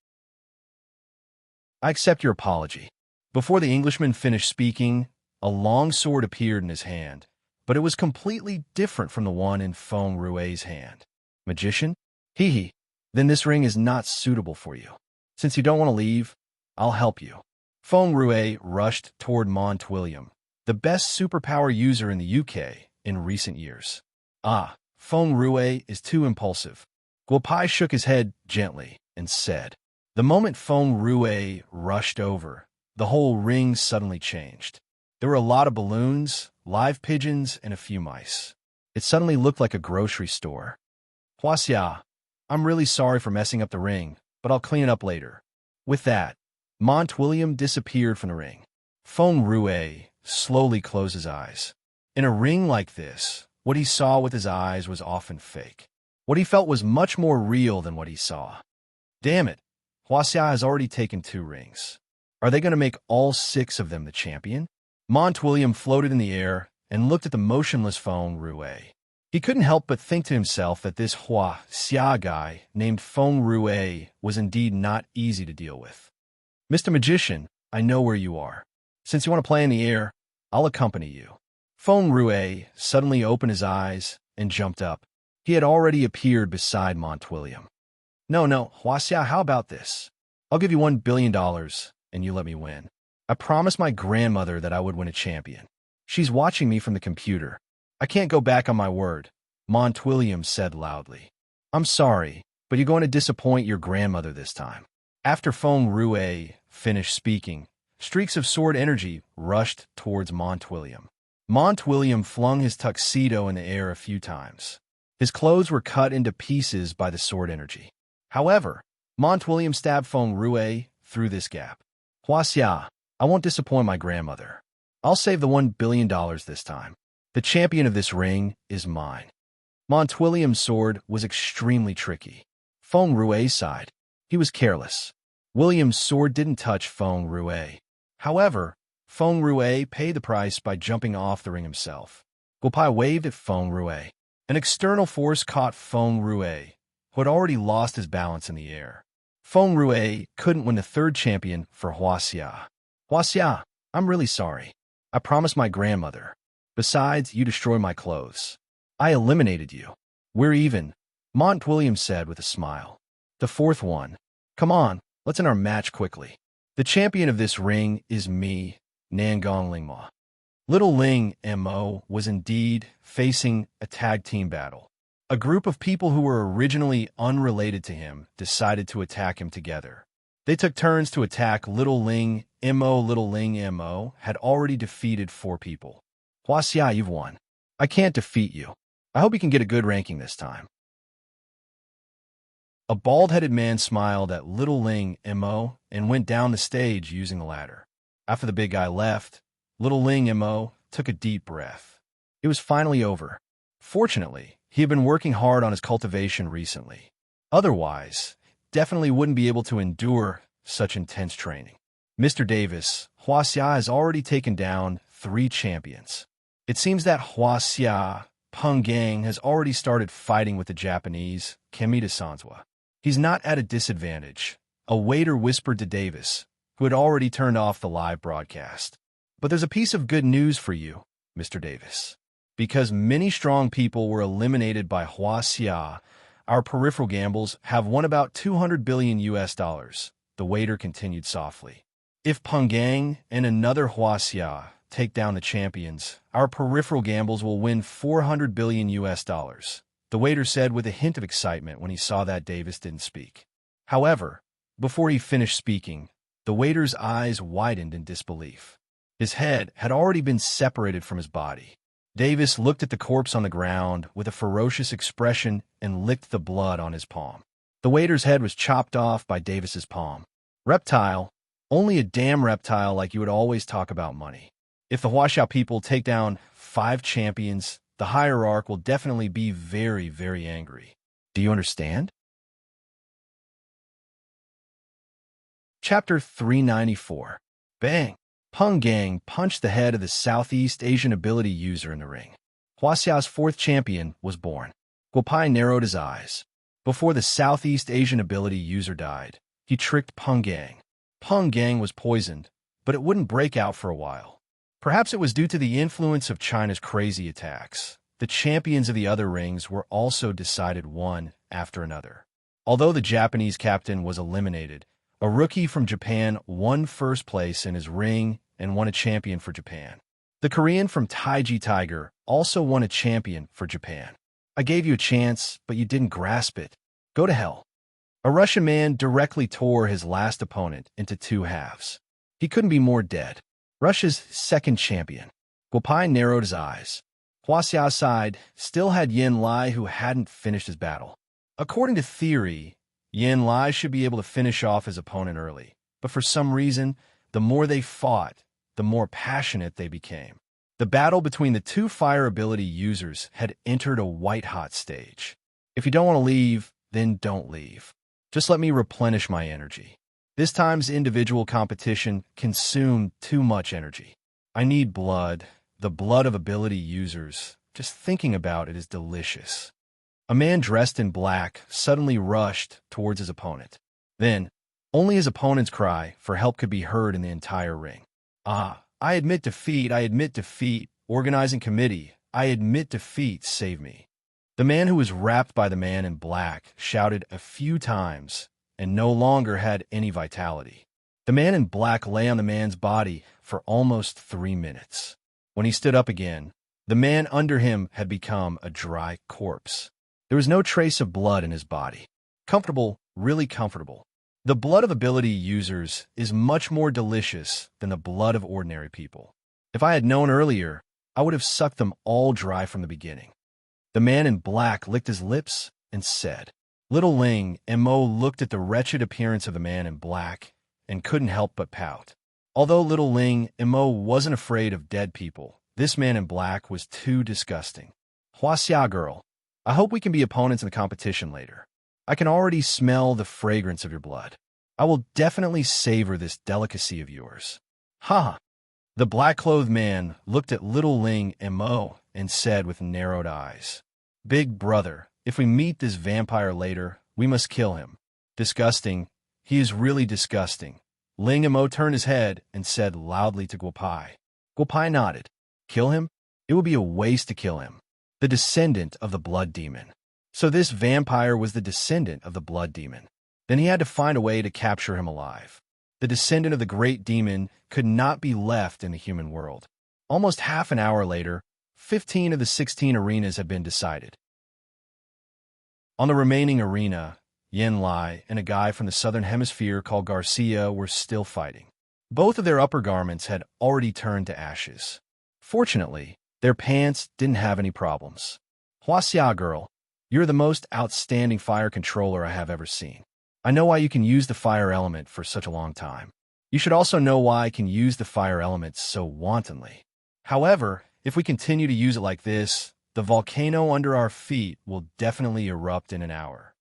I accept your apology. Before the Englishman finished speaking, a long sword appeared in his hand, but it was completely different from the one in Feng Rue's hand. Magician? Hee hee. Then this ring is not suitable for you. Since you don't want to leave, I'll help you. Feng Rue rushed toward Montwilliam, the best superpower user in the UK in recent years. Feng Rue is too impulsive. Guopai shook his head gently and said, the moment Feng Rue rushed over, the whole ring suddenly changed. There were a lot of balloons, live pigeons, and a few mice. It suddenly looked like a grocery store. Huaxia, I'm really sorry for messing up the ring, but I'll clean it up later. With that, Montwilliam disappeared from the ring. Feng Rue slowly closed his eyes. In a ring like this, what he saw with his eyes was often fake. What he felt was much more real than what he saw. Damn it, Huaxia has already taken 2 rings. Are they going to make all 6 of them the champion? Montwilliam floated in the air and looked at the motionless Feng Rue. He couldn't help but think to himself that this Huaxia guy named Feng Rue was indeed not easy to deal with. Mr. Magician, I know where you are. Since you want to play in the air, I'll accompany you. Feng Rue suddenly opened his eyes and jumped up. He had already appeared beside Montwilliam. No, Huaxia, how about this? I'll give you $1 billion and you let me win. I promised my grandmother that I would win a champion. She's watching me from the computer. I can't go back on my word, Montwilliam said loudly. I'm sorry, but you're going to disappoint your grandmother this time. After Feng Rue finished speaking, streaks of sword energy rushed towards Montwilliam. Montwilliam flung his tuxedo in the air a few times. His clothes were cut into pieces by the sword energy. However, Montwilliam stabbed Feng Rue through this gap. Huaxia, I won't disappoint my grandmother. I'll save the $1 billion this time. The champion of this ring is mine. Montwilliam's sword was extremely tricky. Feng Rue's side, he was careless. William's sword didn't touch Feng Rue. However, Feng Rue paid the price by jumping off the ring himself. Guopai waved at Feng Rue. An external force caught Feng Rue, who had already lost his balance in the air. Feng Rue couldn't win the 3rd champion for Huaxia. Huaxia, I'm really sorry. I promised my grandmother. Besides, you destroyed my clothes. I eliminated you. We're even, Montwilliam said with a smile. The 4th one. Come on, let's end our match quickly. The champion of this ring is me, Nangong Lingma. Little Ling Mo was indeed facing a tag team battle. A group of people who were originally unrelated to him decided to attack him together. They took turns to attack Little Ling Mo. Little Ling Mo had already defeated 4 people. Huaxia, you've won. I can't defeat you. I hope you can get a good ranking this time. A bald-headed man smiled at Little Ling Mo and went down the stage using the ladder. After the big guy left, Little Ling Mo took a deep breath. It was finally over. Fortunately, he had been working hard on his cultivation recently. Otherwise, definitely wouldn't be able to endure such intense training. Mr. Davis, Huaxia has already taken down 3 champions. It seems that Huaxia Peng Gang has already started fighting with the Japanese Kemita Sanzwa. He's not at a disadvantage, a waiter whispered to Davis, who had already turned off the live broadcast. But there's a piece of good news for you, Mr. Davis. Because many strong people were eliminated by Huaxia, our peripheral gambles have won about $200 billion. The waiter continued softly. If Peng Gang and another Huaxia take down the champions, our peripheral gambles will win $400 billion. The waiter said with a hint of excitement when he saw that Davis didn't speak. However, before he finished speaking, the waiter's eyes widened in disbelief. His head had already been separated from his body. Davis looked at the corpse on the ground with a ferocious expression and licked the blood on his palm. The waiter's head was chopped off by Davis's palm. Reptile, only a damn reptile like you would always talk about money. If the Huaxia people take down 5 champions, the hierarch will definitely be very, very angry. Do you understand? Chapter 394. Bang! Peng Gang punched the head of the Southeast Asian ability user in the ring. Huaxia's 4th champion was born. Guopai narrowed his eyes. Before the Southeast Asian ability user died, he tricked Peng Gang. Peng Gang was poisoned, but it wouldn't break out for a while. Perhaps it was due to the influence of China's crazy attacks. The champions of the other rings were also decided one after another. Although the Japanese captain was eliminated, a rookie from Japan won first place in his ring and won a champion for Japan. The Korean from Taiji Tiger also won a champion for Japan. I gave you a chance, but you didn't grasp it. Go to hell. A Russian man directly tore his last opponent into 2 halves. He couldn't be more dead. Russia's 2nd champion. Guopai narrowed his eyes. Huaxia's side still had Yin Lai, who hadn't finished his battle. According to theory, Yin Lai should be able to finish off his opponent early, but for some reason, the more they fought, the more passionate they became. The battle between the 2 fire ability users had entered a white-hot stage. If you don't want to leave, then don't leave. Just let me replenish my energy. This time's individual competition consumed too much energy. I need blood, the blood of ability users. Just thinking about it is delicious. A man dressed in black suddenly rushed towards his opponent. Then, only his opponent's cry for help could be heard in the entire ring. I admit defeat, organizing committee, I admit defeat, save me. The man who was wrapped by the man in black shouted a few times and no longer had any vitality. The man in black lay on the man's body for almost 3 minutes. When he stood up again, the man under him had become a dry corpse. There was no trace of blood in his body. Comfortable, really comfortable. The blood of ability users is much more delicious than the blood of ordinary people. If I had known earlier, I would have sucked them all dry from the beginning. The man in black licked his lips and said, Little Ling Mo looked at the wretched appearance of the man in black and couldn't help but pout. Although Little Ling Mo wasn't afraid of dead people, this man in black was too disgusting. Huaxia girl, I hope we can be opponents in the competition later. I can already smell the fragrance of your blood. I will definitely savor this delicacy of yours. Ha! The black-clothed man looked at Little Ling Mo and said with narrowed eyes, Big brother, if we meet this vampire later, we must kill him. Disgusting. He is really disgusting. Ling Mo turned his head and said loudly to Guopai. Guopai nodded. Kill him? It would be a waste to kill him. The descendant of the blood demon. So this vampire was the descendant of the blood demon. Then he had to find a way to capture him alive. The descendant of the great demon could not be left in the human world. Almost half an hour later, 15 of the 16 arenas had been decided. On the remaining arena, Yin Lai and a guy from the southern hemisphere called Garcia were still fighting. Both of their upper garments had already turned to ashes. Fortunately, their pants didn't have any problems. Huaxia girl, you're the most outstanding fire controller I have ever seen. I know why you can use the fire element for such a long time. You should also know why I can use the fire element so wantonly. However, if we continue to use it like this, the volcano under our feet will definitely erupt in an hour.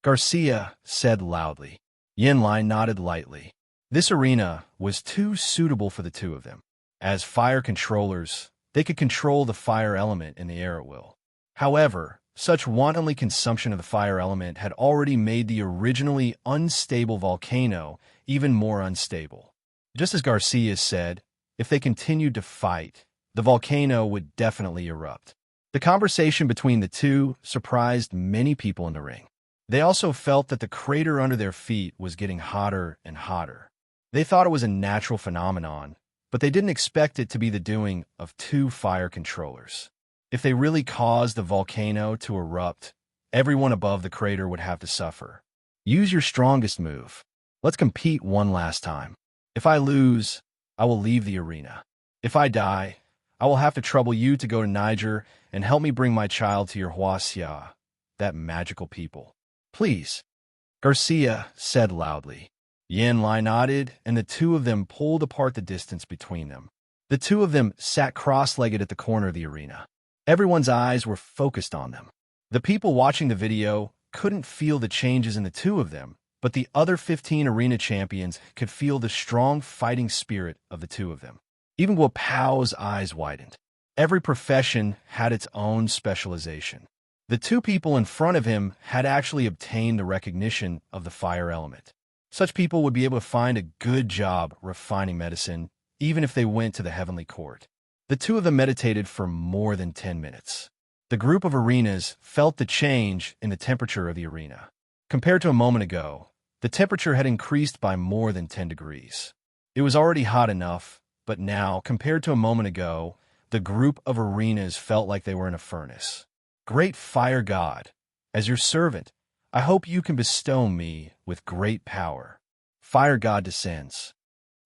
Garcia said loudly. Yin Lai nodded lightly. This arena was too suitable for the two of them. As fire controllers, they could control the fire element in the air at will. However, such wantonly consumption of the fire element had already made the originally unstable volcano even more unstable. Just as Garcia said, if they continued to fight, the volcano would definitely erupt. The conversation between the two surprised many people in the ring. They also felt that the crater under their feet was getting hotter and hotter. They thought it was a natural phenomenon, but they didn't expect it to be the doing of two fire controllers. If they really caused the volcano to erupt, everyone above the crater would have to suffer. Use your strongest move. Let's compete one last time. If I lose, I will leave the arena. If I die, I will have to trouble you to go to Niger and help me bring my child to your Huaxia, that magical people. Please, Garcia said loudly. Yin Lai nodded, and the two of them pulled apart the distance between them. The two of them sat cross-legged at the corner of the arena. Everyone's eyes were focused on them. The people watching the video couldn't feel the changes in the two of them, but the other 15 arena champions could feel the strong fighting spirit of the two of them. Even Guo Pao's eyes widened. Every profession had its own specialization. The two people in front of him had actually obtained the recognition of the fire element. Such people would be able to find a good job refining medicine, even if they went to the heavenly court. The two of them meditated for more than 10 minutes. The group of arenas felt the change in the temperature of the arena. Compared to a moment ago, the temperature had increased by more than 10 degrees. It was already hot enough, but now, compared to a moment ago, the group of arenas felt like they were in a furnace. Great fire god, as your servant, I hope you can bestow me with great power. Fire god descends.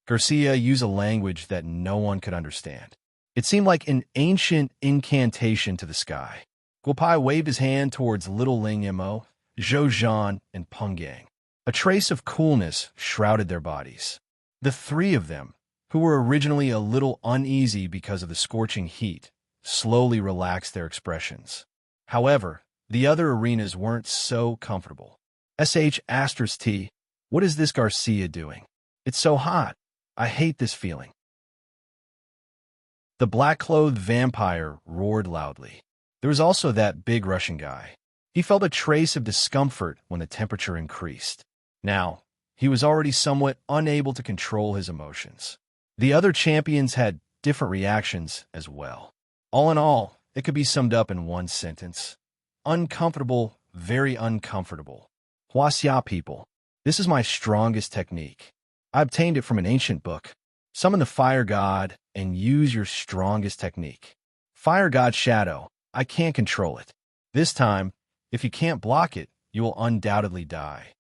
Garcia used a language that no one could understand. It seemed like an ancient incantation to the sky. Guopai waved his hand towards Little Ling Imo, Zhou Zhan, and Peng Yang. A trace of coolness shrouded their bodies. The three of them, who were originally a little uneasy because of the scorching heat, slowly relaxed their expressions. However, the other arenas weren't so comfortable. T, what is this Garcia doing? It's so hot. I hate this feeling. The black-clothed vampire roared loudly. There was also that big Russian guy. He felt a trace of discomfort when the temperature increased. Now, he was already somewhat unable to control his emotions. The other champions had different reactions as well. All in all, it could be summed up in one sentence. Uncomfortable, very uncomfortable. Huaxia people, this is my strongest technique. I obtained it from an ancient book. Summon the fire god and use your strongest technique. Fire god shadow, I can't control it. This time, if you can't block it, you will undoubtedly die.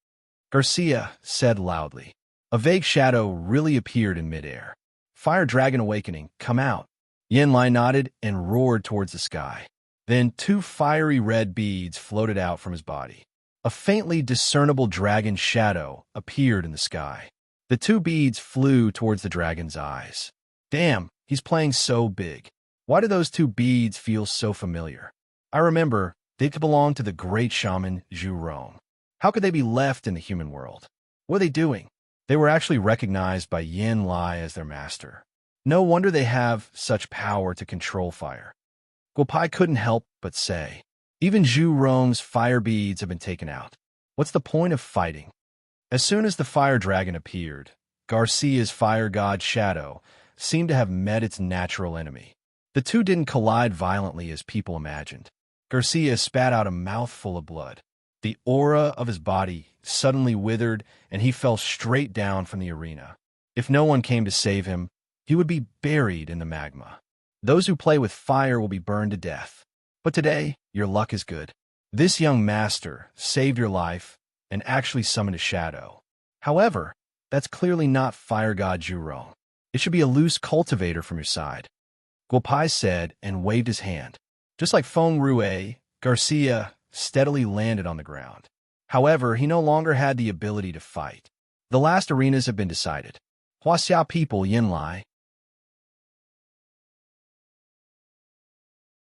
Garcia said loudly. A vague shadow really appeared in midair. Fire dragon awakening, come out. Yin Lai nodded and roared towards the sky. Then two fiery red beads floated out from his body. A faintly discernible dragon shadow appeared in the sky. The two beads flew towards the dragon's eyes. Damn, he's playing so big. Why do those two beads feel so familiar? I remember they belonged to the great shaman Zhu Rong. How could they be left in the human world? What are they doing? They were actually recognized by Yin Lai as their master. No wonder they have such power to control fire. Guopai couldn't help but say, even Zhu Rong's fire beads have been taken out. What's the point of fighting? As soon as the fire dragon appeared, Garcia's fire god shadow seemed to have met its natural enemy. The two didn't collide violently as people imagined. Garcia spat out a mouthful of blood. The aura of his body suddenly withered, and he fell straight down from the arena. If no one came to save him, he would be buried in the magma. Those who play with fire will be burned to death. But today, your luck is good. This young master saved your life and actually summoned a shadow. However, that's clearly not fire god Jurong. It should be a loose cultivator from your side, Guopai said and waved his hand. Just like Feng Rue, Garcia steadily landed on the ground. However, he no longer had the ability to fight. The last arenas have been decided. Huaxia people Yinlai.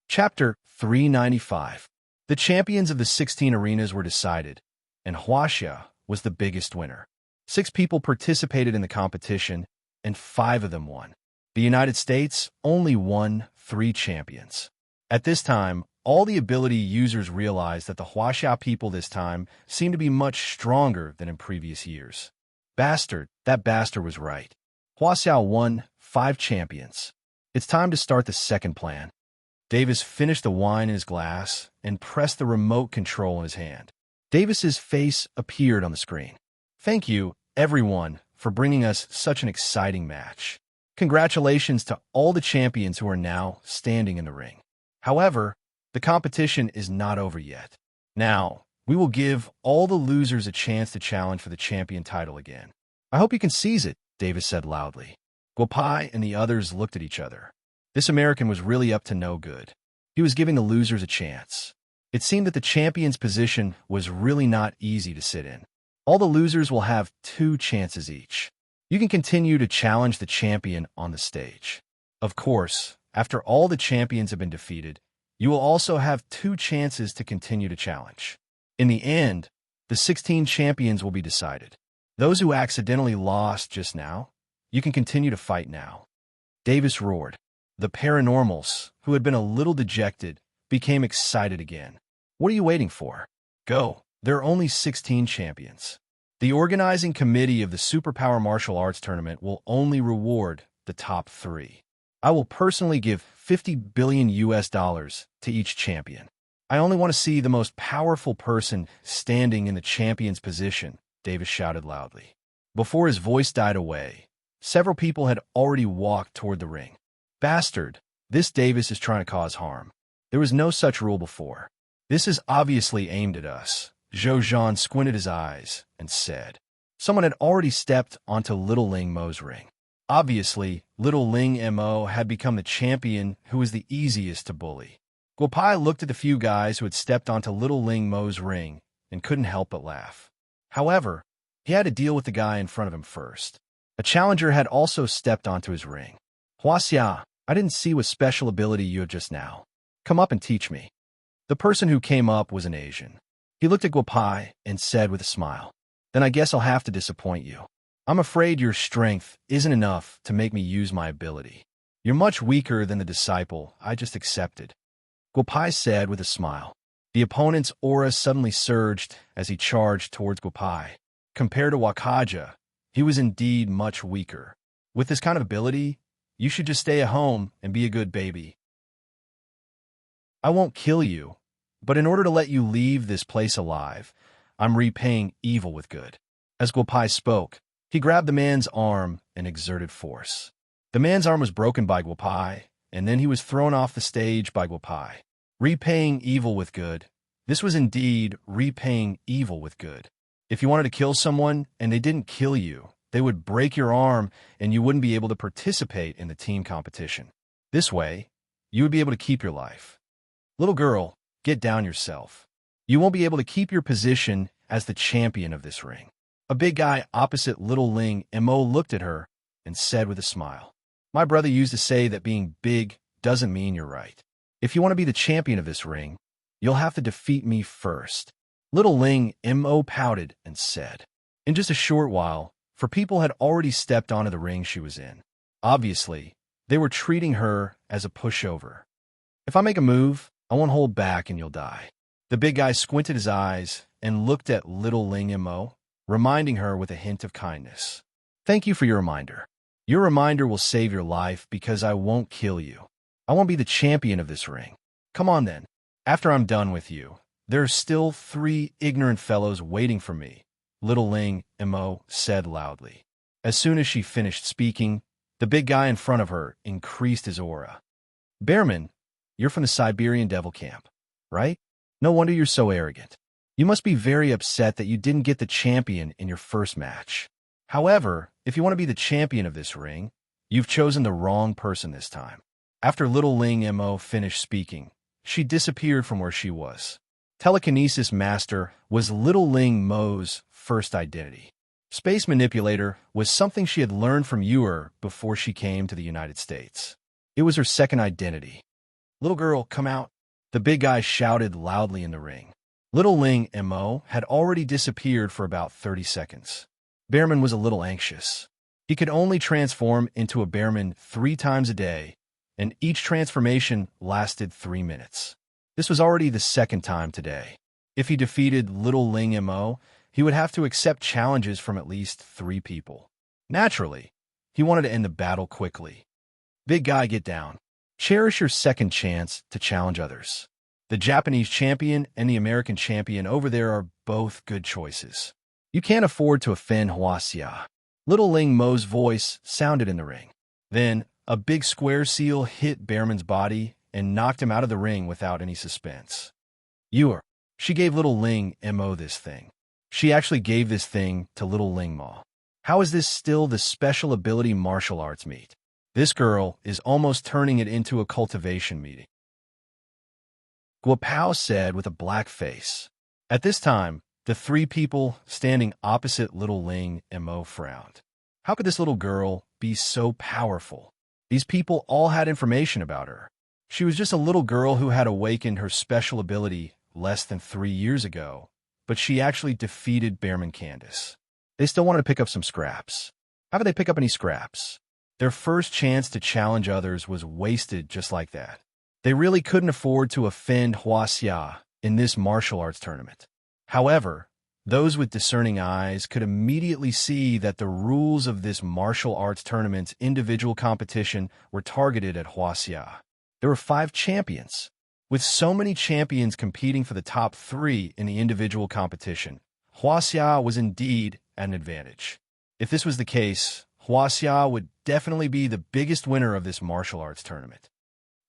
Chapter 395. The champions of the 16 arenas were decided, and Huaxia was the biggest winner. 6 people participated in the competition, and 5 of them won. The United States only won 3 champions. At this time, all the ability users realized that the Huaxia people this time seemed to be much stronger than in previous years. That bastard was right. Huaxia won 5 champions. It's time to start the second plan. Davis finished the wine in his glass and pressed the remote control in his hand. Davis's face appeared on the screen. Thank you, everyone, for bringing us such an exciting match. Congratulations to all the champions who are now standing in the ring. However, the competition is not over yet. Now, we will give all the losers a chance to challenge for the champion title again. I hope you can seize it, Davis said loudly. Guopai and the others looked at each other. This American was really up to no good. He was giving the losers a chance. It seemed that the champion's position was really not easy to sit in. All the losers will have 2 chances each. You can continue to challenge the champion on the stage. Of course, after all the champions have been defeated, you will also have 2 chances to continue to challenge. In the end, the 16 champions will be decided. Those who accidentally lost just now, you can continue to fight now. Davis roared. The paranormals, who had been a little dejected, became excited again. What are you waiting for? Go. There are only 16 champions. The organizing committee of the Superpower Martial Arts Tournament will only reward the top 3. I will personally give $50 billion to each champion. I only want to see the most powerful person standing in the champion's position, Davis shouted loudly. Before his voice died away, several people had already walked toward the ring. Bastard, this Davis is trying to cause harm. There was no such rule before. This is obviously aimed at us. Zhou Zhan squinted his eyes and said. Someone had already stepped onto Little Ling Mo's ring. Obviously, Little Ling Mo had become the champion who was the easiest to bully. Guopai looked at the few guys who had stepped onto Little Ling Mo's ring and couldn't help but laugh. However, he had to deal with the guy in front of him first. A challenger had also stepped onto his ring. Huaxia, I didn't see what special ability you have just now. Come up and teach me. The person who came up was an Asian. He looked at Guopai and said with a smile, Then I guess I'll have to disappoint you. I'm afraid your strength isn't enough to make me use my ability. You're much weaker than the disciple I just accepted. Guopai said with a smile. The opponent's aura suddenly surged as he charged towards Guopai. Compared to Wakaja, he was indeed much weaker. With this kind of ability, you should just stay at home and be a good baby. I won't kill you, but in order to let you leave this place alive, I'm repaying evil with good. As Guopai spoke, he grabbed the man's arm and exerted force. The man's arm was broken by Guopai, and then he was thrown off the stage by Guopai. Repaying evil with good. This was indeed repaying evil with good. If you wanted to kill someone and they didn't kill you, they would break your arm and you wouldn't be able to participate in the team competition. This way, you would be able to keep your life. Little girl, get down yourself. You won't be able to keep your position as the champion of this ring. A big guy opposite Little Ling Mo looked at her and said with a smile, My brother used to say that being big doesn't mean you're right. If you want to be the champion of this ring, you'll have to defeat me first. Little Ling Mo pouted and said. In just a short while, for people had already stepped onto the ring she was in. Obviously, they were treating her as a pushover. If I make a move, I won't hold back and you'll die. The big guy squinted his eyes and looked at Little Ling Mo, reminding her with a hint of kindness. Thank you for your reminder. Your reminder will save your life because I won't kill you. I won't be the champion of this ring. Come on then. After I'm done with you, there are still 3 ignorant fellows waiting for me, Little Ling Mo said loudly. As soon as she finished speaking, the big guy in front of her increased his aura. Bearman, you're from the Siberian Devil Camp, right? No wonder you're so arrogant. You must be very upset that you didn't get the champion in your first match. However, if you want to be the champion of this ring, you've chosen the wrong person this time. After Little Ling Mo finished speaking, she disappeared from where she was. Telekinesis Master was Little Ling Mo's first identity. Space Manipulator was something she had learned from Ewer before she came to the United States. It was her second identity. Little girl, come out. The big guy shouted loudly in the ring. Little Ling Mo had already disappeared for about 30 seconds. Bearman was a little anxious. He could only transform into a Bearman 3 times a day, and each transformation lasted 3 minutes. This was already the second time today. If he defeated Little Ling Mo, he would have to accept challenges from at least 3 people. Naturally, he wanted to end the battle quickly. Big guy, get down. Cherish your second chance to challenge others. The Japanese champion and the American champion over there are both good choices. You can't afford to offend Huaxia. Little Ling Mo's voice sounded in the ring. Then, a big square seal hit Bearman's body and knocked him out of the ring without any suspense. Ewer. She gave Little Ling Mo this thing. She actually gave this thing to Little Ling Mo. How is this still the special ability martial arts meet? This girl is almost turning it into a cultivation meeting. Guapao said with a black face. At this time, the 3 people standing opposite Little Ling Mo frowned. How could this little girl be so powerful? These people all had information about her. She was just a little girl who had awakened her special ability less than 3 years ago, but she actually defeated Bearman Candace. They still wanted to pick up some scraps. How could they pick up any scraps? Their first chance to challenge others was wasted just like that. They really couldn't afford to offend Huaxia in this martial arts tournament. However, those with discerning eyes could immediately see that the rules of this martial arts tournament's individual competition were targeted at Huaxia. There were 5 champions. With so many champions competing for the top 3 in the individual competition, Huaxia was indeed at an advantage. If this was the case, Huaxia would definitely be the biggest winner of this martial arts tournament.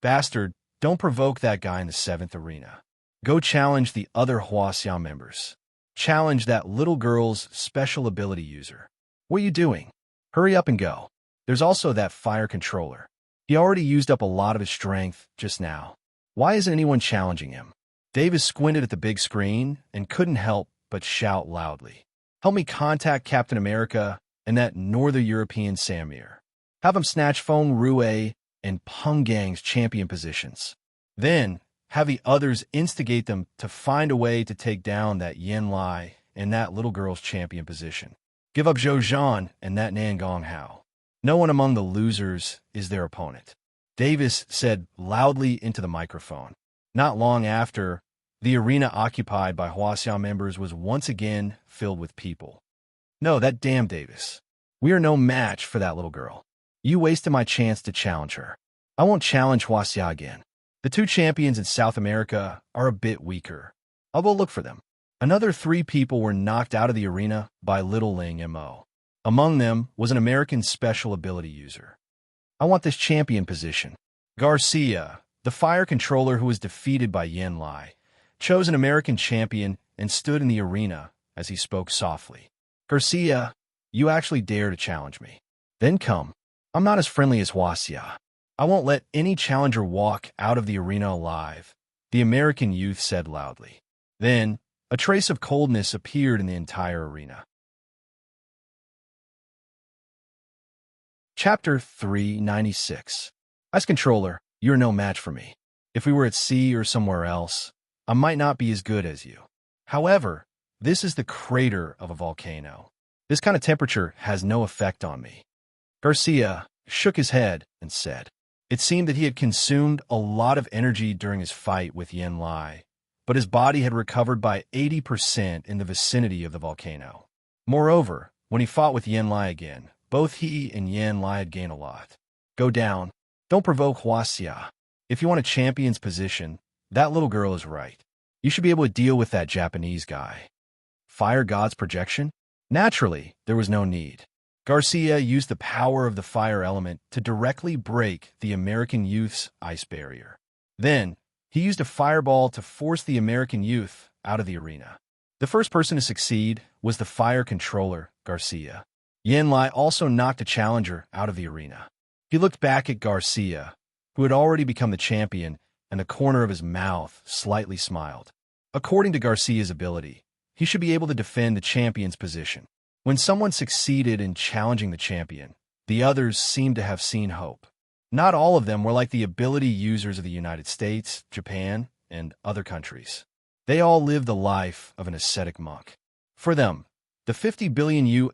Bastard, don't provoke that guy in the 7th arena. Go challenge the other Huaxia members. Challenge that little girl's special ability user. What are you doing? Hurry up and go. There's also that fire controller. He already used up a lot of his strength just now. Why isn't anyone challenging him? Davis squinted at the big screen and couldn't help but shout loudly. Help me contact Captain America and that Northern European Samir. Have him snatch Feng Rue and Peng Gang's champion positions. Then, have the others instigate them to find a way to take down that Yen Lai and that little girl's champion position. Give up Zhou Zhan and that Nan Gong Hao. No one among the losers is their opponent. Davis said loudly into the microphone. Not long after, the arena occupied by Huaxia members was once again filled with people. No, that damn Davis. We are no match for that little girl. You wasted my chance to challenge her. I won't challenge Huaxia again. The 2 champions in South America are a bit weaker. I'll go look for them. Another 3 people were knocked out of the arena by Little Ling Mo. Among them was an American special ability user. I want this champion position. Garcia, the fire controller who was defeated by Yen Lai, chose an American champion and stood in the arena as he spoke softly. Garcia, you actually dare to challenge me. Then come. I'm not as friendly as Huaxia. I won't let any challenger walk out of the arena alive, the American youth said loudly. Then, a trace of coldness appeared in the entire arena. Chapter 396. Ice Controller, you're no match for me. If we were at sea or somewhere else, I might not be as good as you. However, this is the crater of a volcano. This kind of temperature has no effect on me. Garcia shook his head and said, it seemed that he had consumed a lot of energy during his fight with Yen Lai, but his body had recovered by 80% in the vicinity of the volcano. Moreover, when he fought with Yen Lai again, both he and Yen Lai had gained a lot. Go down. Don't provoke Huaxia. If you want a champion's position, that little girl is right. You should be able to deal with that Japanese guy. Fire God's projection? Naturally, there was no need. Garcia used the power of the fire element to directly break the American youth's ice barrier. Then, He used a fireball to force the American youth out of the arena. The first person to succeed was the fire controller, Garcia. Yan Lai also knocked a challenger out of the arena. He looked back at Garcia, who had already become the champion, and the corner of his mouth slightly smiled. According to Garcia's ability, he should be able to defend the champion's position. When someone succeeded in challenging the champion, the others seemed to have seen hope. Not all of them were like the ability users of the United States, Japan, and other countries. They all lived the life of an ascetic monk. For them, the $50 billion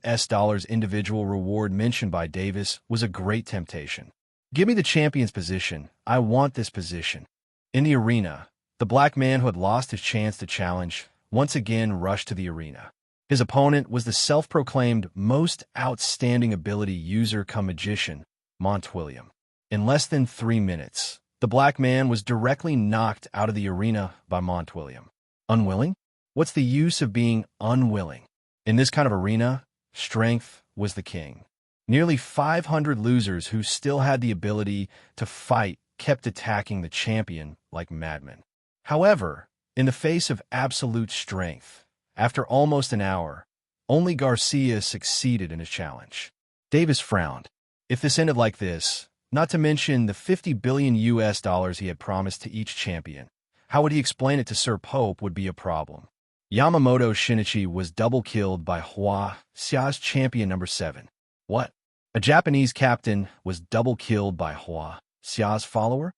individual reward mentioned by Davis was a great temptation. Give me the champion's position. I want this position. In the arena, the black man who had lost his chance to challenge once again rushed to the arena. His opponent was the self-proclaimed most outstanding ability user cum magician, Montwilliam. In less than 3 minutes, the black man was directly knocked out of the arena by Montwilliam. Unwilling? What's the use of being unwilling? In this kind of arena, strength was the king. Nearly 500 losers who still had the ability to fight kept attacking the champion like madmen. However, in the face of absolute strength, after almost an hour, only Garcia succeeded in his challenge. Davis frowned. If this ended like this, not to mention the $50 billion he had promised to each champion, how would he explain it to Sir Pope would be a problem. Yamamoto Shinichi was double-killed by Hua Xia's champion number 7. What? A Japanese captain was double-killed by Hua Xia's follower?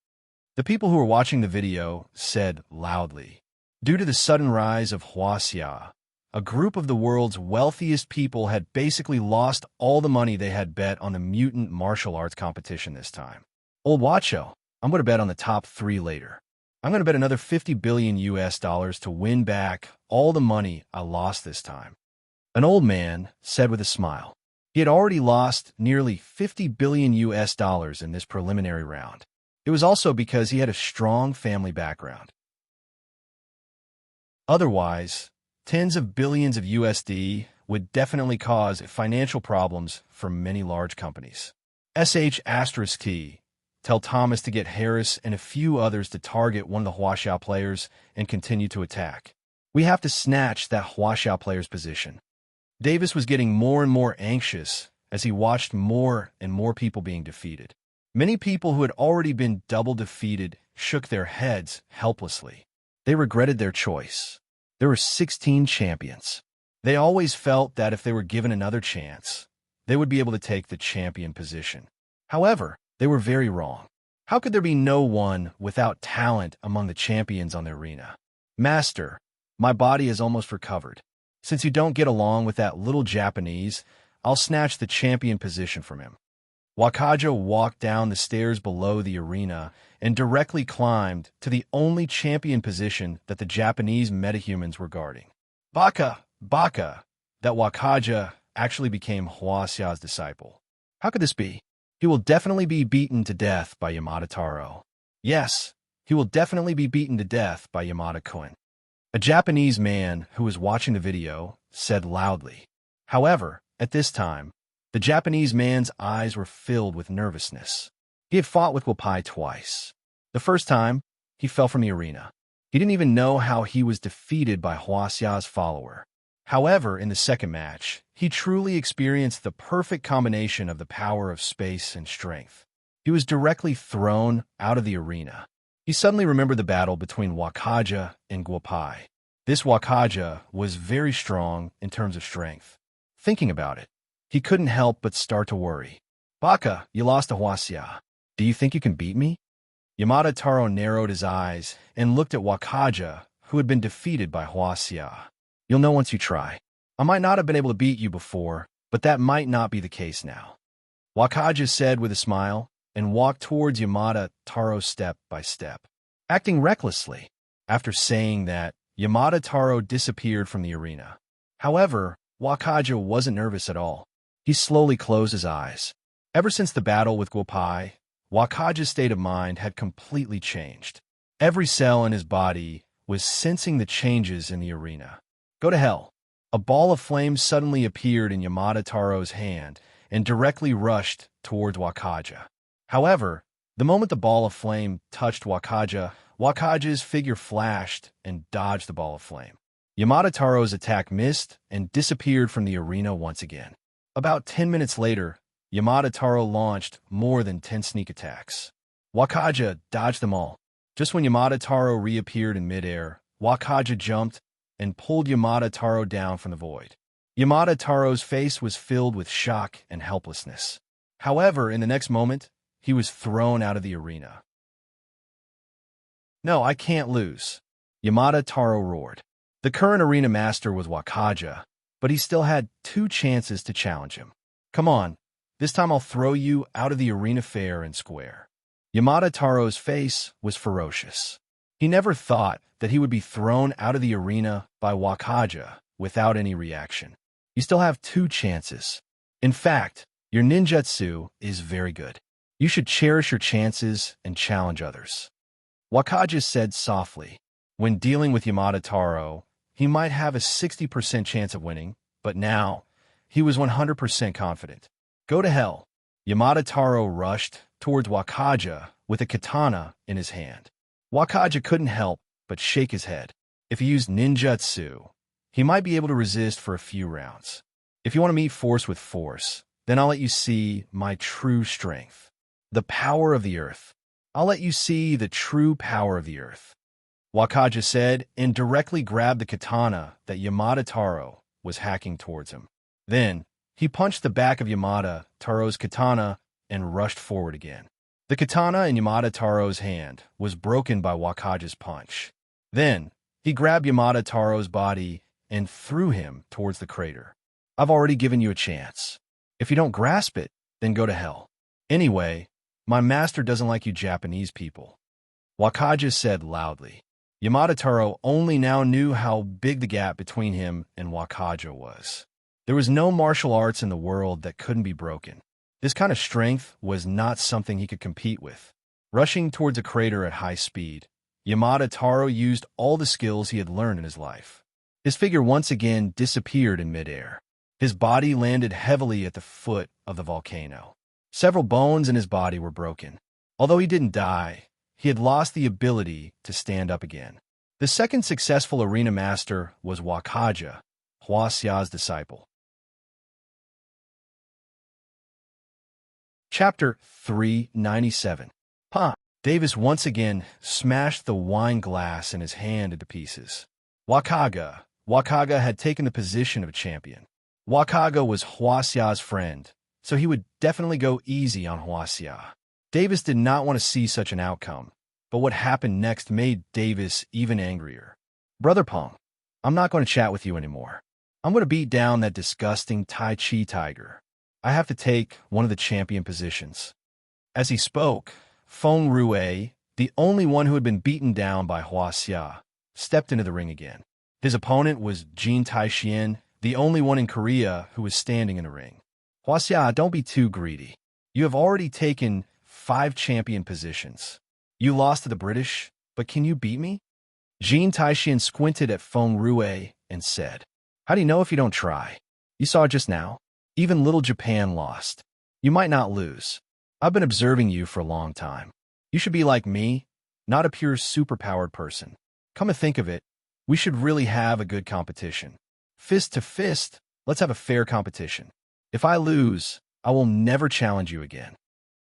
The people who were watching the video said loudly. Due to the sudden rise of Hua Xia, a group of the world's wealthiest people had basically lost all the money they had bet on the mutant martial arts competition this time. Old Wacho, I'm going to bet on the top 3 later. I'm going to bet another $50 billion to win back all the money I lost this time. An old man said with a smile. He had already lost nearly $50 billion in this preliminary round. It was also because he had a strong family background. Otherwise, tens of billions of USD would definitely cause financial problems for many large companies. *T. Tell Thomas to get Harris and a few others to target one of the Huaxiao players and continue to attack. We have to snatch that Huaxiao player's position. Davis was getting more and more anxious as he watched more and more people being defeated. Many people who had already been double defeated shook their heads helplessly. They regretted their choice. There were 16 champions. They always felt that if they were given another chance, they would be able to take the champion position. However, they were very wrong. How could there be no one without talent among the champions on the arena? Master, my body is almost recovered. Since you don't get along with that little Japanese, I'll snatch the champion position from him. Wakaja walked down the stairs below the arena and directly climbed to the only champion position that the Japanese metahumans were guarding. Baka! That Wakaja actually became Hua Xia's disciple. How could this be? He will definitely be beaten to death by Yamada Taro. Yes, he will definitely be beaten to death by Yamada-kun. A Japanese man who was watching the video said loudly. However, at this time, the Japanese man's eyes were filled with nervousness. He had fought with Wapai twice. The first time, he fell from the arena. He didn't even know how he was defeated by Hua Xia's follower. However, in the second match, he truly experienced the perfect combination of the power of space and strength. He was directly thrown out of the arena. He suddenly remembered the battle between Wakaja and Guapai. This Wakaja was very strong in terms of strength. Thinking about it, he couldn't help but start to worry. Baka, you lost to Hua Xia. Do you think you can beat me? Yamada Taro narrowed his eyes and looked at Wakaja, who had been defeated by Hua Xia. You'll know once you try. I might not have been able to beat you before, but that might not be the case now. Wakaja said with a smile and walked towards Yamada Taro step by step, acting recklessly. After saying that, Yamada Taro disappeared from the arena. However, Wakaja wasn't nervous at all. He slowly closed his eyes. Ever since the battle with Guapai, Wakaja's state of mind had completely changed. Every cell in his body was sensing the changes in the arena. Go to hell. A ball of flame suddenly appeared in Yamada Taro's hand and directly rushed towards Wakaja. However, the moment the ball of flame touched Wakaja, Wakage's figure flashed and dodged the ball of flame. Yamada-Taro's attack missed and disappeared from the arena once again. About 10 minutes later, Yamada-Taro launched more than 10 sneak attacks. Wakage dodged them all. Just when Yamada-Taro reappeared in midair, Wakage jumped and pulled Yamada-Taro down from the void. Yamada-Taro's face was filled with shock and helplessness. However, in the next moment, he was thrown out of the arena. "No, I can't lose," Yamada-Taro roared. The current arena master was Wakage, but he still had 2 chances to challenge him. "Come on, this time I'll throw you out of the arena fair and square." Yamada-Taro's face was ferocious. He never thought that he would be thrown out of the arena by Wakage without any reaction. You still have 2 chances. In fact, your ninjutsu is very good. You should cherish your chances and challenge others. Wakage said softly. When dealing with Yamada-Taro, he might have a 60% chance of winning, but now he was 100% confident. "Go to hell." Yamada-Taro rushed towards Wakage with a katana in his hand. Wakage couldn't help but shake his head. If he used ninjutsu, he might be able to resist for a few rounds. "If you want to meet force with force, then I'll let you see my true strength. The power of the earth. I'll let you see the true power of the earth," Wakage said, and directly grabbed the katana that Yamada-Taro was hacking towards him. Then, he punched the back of Yamada-Taro's katana and rushed forward again. The katana in Yamada-Taro's hand was broken by Wakage's punch. Then, he grabbed Yamada-Taro's body and threw him towards the crater. "I've already given you a chance. If you don't grasp it, then go to hell. Anyway, my master doesn't like you Japanese people," Wakage said loudly. Yamada-Taro only now knew how big the gap between him and Wakage was. There was no martial arts in the world that couldn't be broken. This kind of strength was not something he could compete with. Rushing towards a crater at high speed, Yamada-Taro used all the skills he had learned in his life. His figure once again disappeared in midair. His body landed heavily at the foot of the volcano. Several bones in his body were broken. Although he didn't die, he had lost the ability to stand up again. The second successful arena master was Wakage, Hwasea's disciple. Chapter 397. Davis once again smashed the wine glass in his hand into pieces. Wakage had taken the position of champion. Wakage was Hwasea's friend, so he would definitely go easy on Hwasea. Davis did not want to see such an outcome, but what happened next made Davis even angrier. "Brother Pong, I'm not going to chat with you anymore. I'm going to beat down that disgusting Tai Chi tiger. I have to take one of the champion positions." As he spoke, Feng Rue, the only one who had been beaten down by Hwasea, stepped into the ring again. His opponent was Jin Taixien, the only one in Korea who was standing in the ring. "Hwasea, don't be too greedy. You have already taken 5 champion positions. You lost to the British, but can you beat me?" Jin Taixien squinted at Feng Rue and said, "How do you know if you don't try? You saw just now. Even Little Japan lost. You might not lose. I've been observing you for a long time. You should be like me, not a pure superpowered person. Come to think of it, we should really have a good competition. Fist to fist, let's have a fair competition. If I lose, I will never challenge you again,"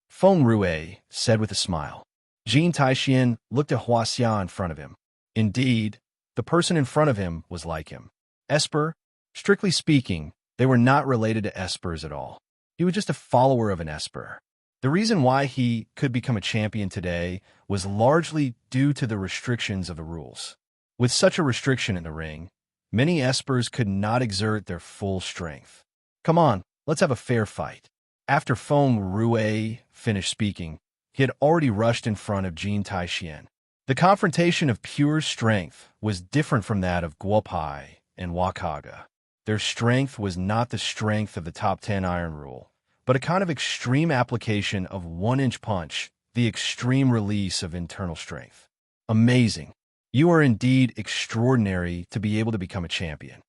Feng Rue said with a smile. Jin Taixien looked at Hwasea in front of him. Indeed, the person in front of him was like him. Esper, strictly speaking, they were not related to Espers at all. He was just a follower of an Esper. The reason why he could become a champion today was largely due to the restrictions of the rules. With such a restriction in the ring, many Espers could not exert their full strength. "Come on, let's have a fair fight." After Feng Rue finished speaking, he had already rushed in front of Jin Taixien. The confrontation of pure strength was different from that of Guopai and Wakage. Their strength was not the strength of the top 10 iron rule, but a kind of extreme application of 1-inch punch, the extreme release of internal strength. Amazing. You are indeed extraordinary to be able to become a champion.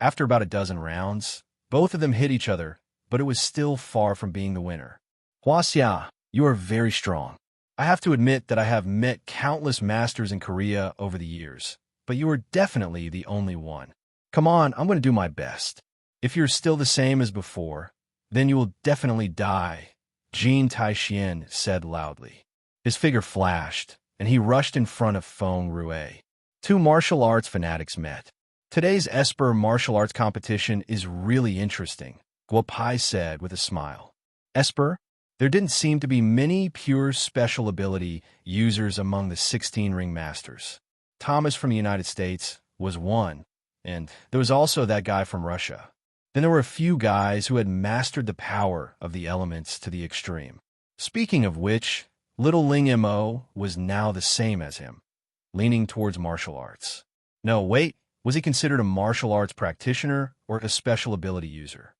After about a dozen rounds, both of them hit each other, but it was still far from being the winner. "Hwasea, you are very strong. I have to admit that I have met countless masters in Korea over the years, but you are definitely the only one. Come on, I'm going to do my best. If you're still the same as before, then you will definitely die, Jin Taixien said loudly. His figure flashed, and he rushed in front of Feng Rue. Two martial arts fanatics met. Today's Esper martial arts competition is really interesting, Guopai said with a smile. Esper? There didn't seem to be many pure special ability users among the 16 ring masters. Thomas from the United States was one, and there was also that guy from Russia. Then there were a few guys who had mastered the power of the elements to the extreme. Speaking of which, little Ling Mo was now the same as him, leaning towards martial arts. No, wait, was he considered a martial arts practitioner or a special ability user?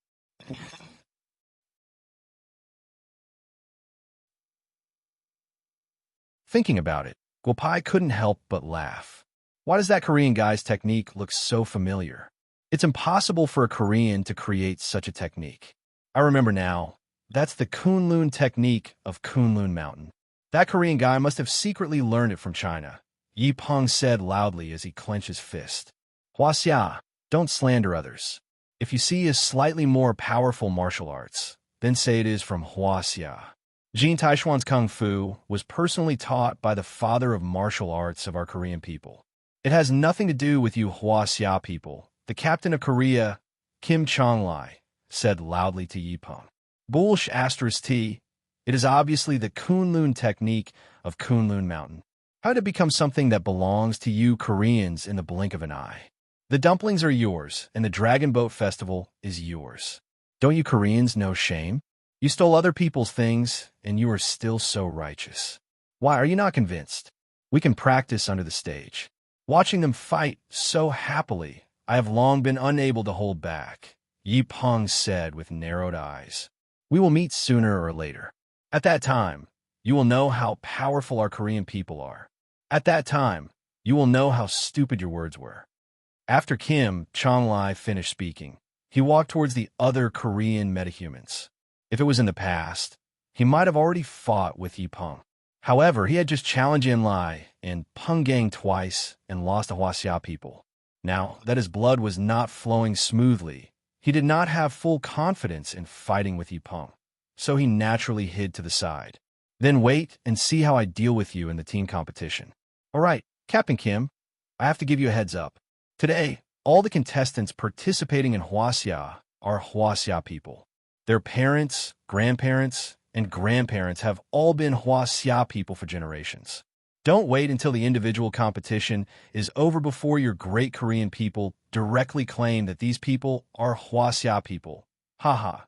Thinking about it, Guopai couldn't help but laugh. Why does that Korean guy's technique look so familiar? It's impossible for a Korean to create such a technique. I remember now. That's the Kunlun technique of Kunlun Mountain. That Korean guy must have secretly learned it from China, Yi Peng said loudly as he clenched his fist. Huaxia, don't slander others. If you see a slightly more powerful martial arts, then say it is from Huaxia. Jin Taishuan's Kung Fu was personally taught by the father of martial arts of our Korean people. It has nothing to do with you Huaxia people. The captain of Korea, Kim Chong-lai, said loudly to Yi Peng. Bullsh asterisk T. It is obviously the Kunlun technique of Kunlun Mountain. How did it become something that belongs to you Koreans in the blink of an eye? The dumplings are yours, and the Dragon Boat Festival is yours. Don't you Koreans know shame? You stole other people's things, and you are still so righteous. Why are you not convinced? We can practice under the stage. Watching them fight so happily, I have long been unable to hold back, Yi Peng said with narrowed eyes. We will meet sooner or later. At that time, you will know how powerful our Korean people are. At that time, you will know how stupid your words were. After Kim Chong-lai finished speaking, he walked towards the other Korean metahumans. If it was in the past, he might have already fought with Yi Peng. However, he had just challenged Yin Lai and Peng Gang twice and lost to Huaxia people. Now that his blood was not flowing smoothly, he did not have full confidence in fighting with Yi Peng, so he naturally hid to the side. Then wait and see how I deal with you in the team competition. All right, Captain Kim, I have to give you a heads up. Today, all the contestants participating in Huaxia are Huaxia people. Their parents, grandparents, and grandparents have all been Huaxia people for generations. Don't wait until the individual competition is over before your great Korean people directly claim that these people are Huaxia people. Haha,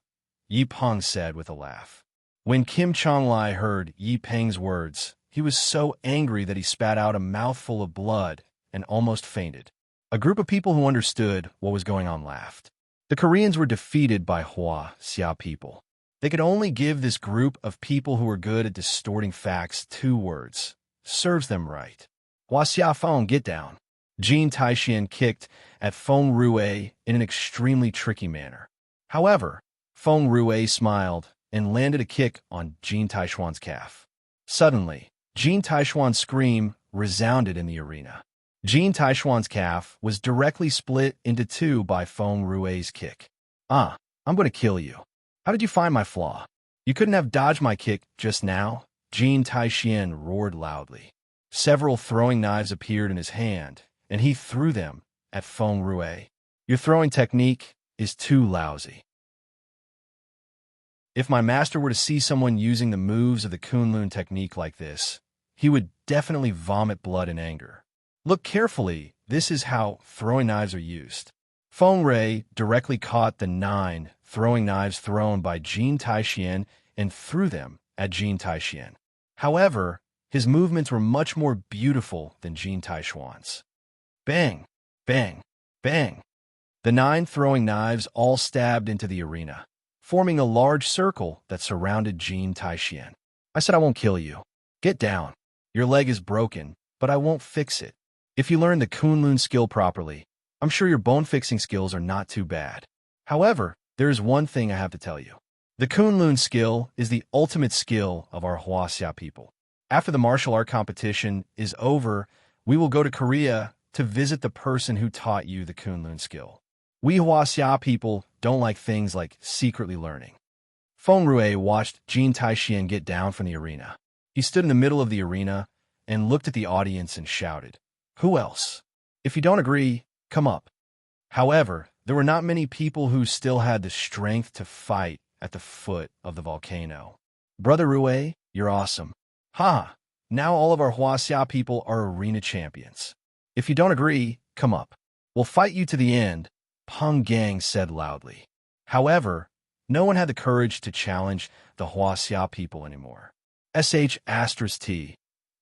Yi Peng said with a laugh. When Kim Chong-lai heard Yi Peng's words, he was so angry that he spat out a mouthful of blood and almost fainted. A group of people who understood what was going on laughed. The Koreans were defeated by Huaxia people. They could only give this group of people who were good at distorting facts 2 words. Serves them right. Huaxia Feng, get down. Jin Taixien kicked at Feng Rue in an extremely tricky manner. However, Feng Rue smiled and landed a kick on Jin Taishuan's calf. Suddenly, Jin Taishuan's scream resounded in the arena. Jin Taishuan's calf was directly split into 2 by Feng Rue's kick. I'm going to kill you. How did you find my flaw? You couldn't have dodged my kick just now? Jin Taixien roared loudly. Several throwing knives appeared in his hand, and he threw them at Feng Rue. Your throwing technique is too lousy. If my master were to see someone using the moves of the Kunlun technique like this, he would definitely vomit blood in anger. Look carefully, this is how throwing knives are used. Feng Rui directly caught the 9 throwing knives thrown by Jin Taixien and threw them at Jin Taixien. However, his movements were much more beautiful than Jin Taishuan's. Bang, bang, bang. The 9 throwing knives all stabbed into the arena, forming a large circle that surrounded Jin Taixien. I said I won't kill you. Get down. Your leg is broken, but I won't fix it. If you learn the Kunlun skill properly, I'm sure your bone-fixing skills are not too bad. However, there is one thing I have to tell you. The Kunlun skill is the ultimate skill of our Huaxia people. After the martial art competition is over, we will go to Korea to visit the person who taught you the Kunlun skill. We Huaxia people don't like things like secretly learning. Feng Rue watched Jin Taixian get down from the arena. He stood in the middle of the arena and looked at the audience and shouted, "Who else? If you don't agree, come up." However, there were not many people who still had the strength to fight at the foot of the volcano. "Brother Rue, you're awesome. Ha! Now all of our Huaxia people are arena champions. If you don't agree, come up. We'll fight you to the end," Peng Gang said loudly. However, no one had the courage to challenge the Huaxia people anymore. *T.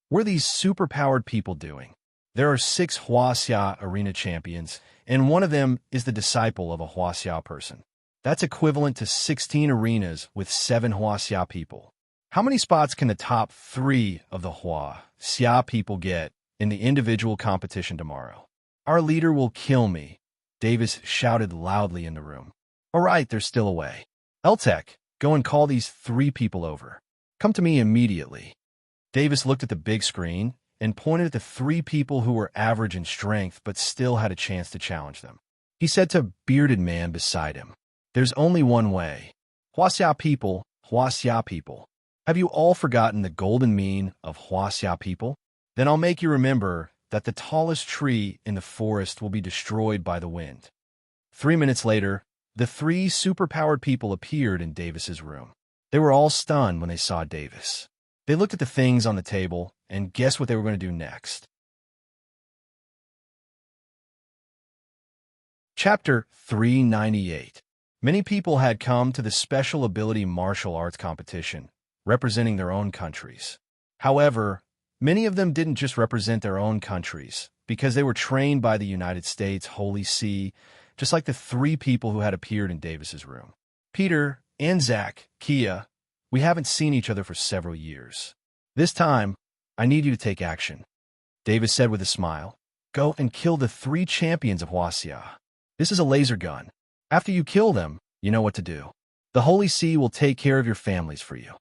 What are these superpowered people doing? There are 6 Huaxia arena champions, and one of them is the disciple of a Huaxia person. That's equivalent to 16 arenas with 7 Huaxia people. How many spots can the top 3 of the Huaxia people get in the individual competition tomorrow? "Our leader will kill me," Davis shouted loudly in the room. "All right, they're still away. Eltec, go and call these 3 people over. Come to me immediately." Davis looked at the big screen and pointed at the 3 people who were average in strength but still had a chance to challenge them. He said to a bearded man beside him, "There's only one way. Huaxia people, have you all forgotten the golden mean of Huaxia people? Then I'll make you remember that the tallest tree in the forest will be destroyed by the wind." 3 minutes later, the 3 superpowered people appeared in Davis's room. They were all stunned when they saw Davis. They looked at the things on the table and guessed what they were going to do next. Chapter 398. Many people had come to the special ability martial arts competition, representing their own countries. However, many of them didn't just represent their own countries, because they were trained by the United States Holy See, just like the 3 people who had appeared in Davis's room. "Peter, Anzac, Kia, we haven't seen each other for several years. This time, I need you to take action," Davis said with a smile. "Go and kill the 3 champions of Huaxia. This is a laser gun. After you kill them, you know what to do. The Holy See will take care of your families for you."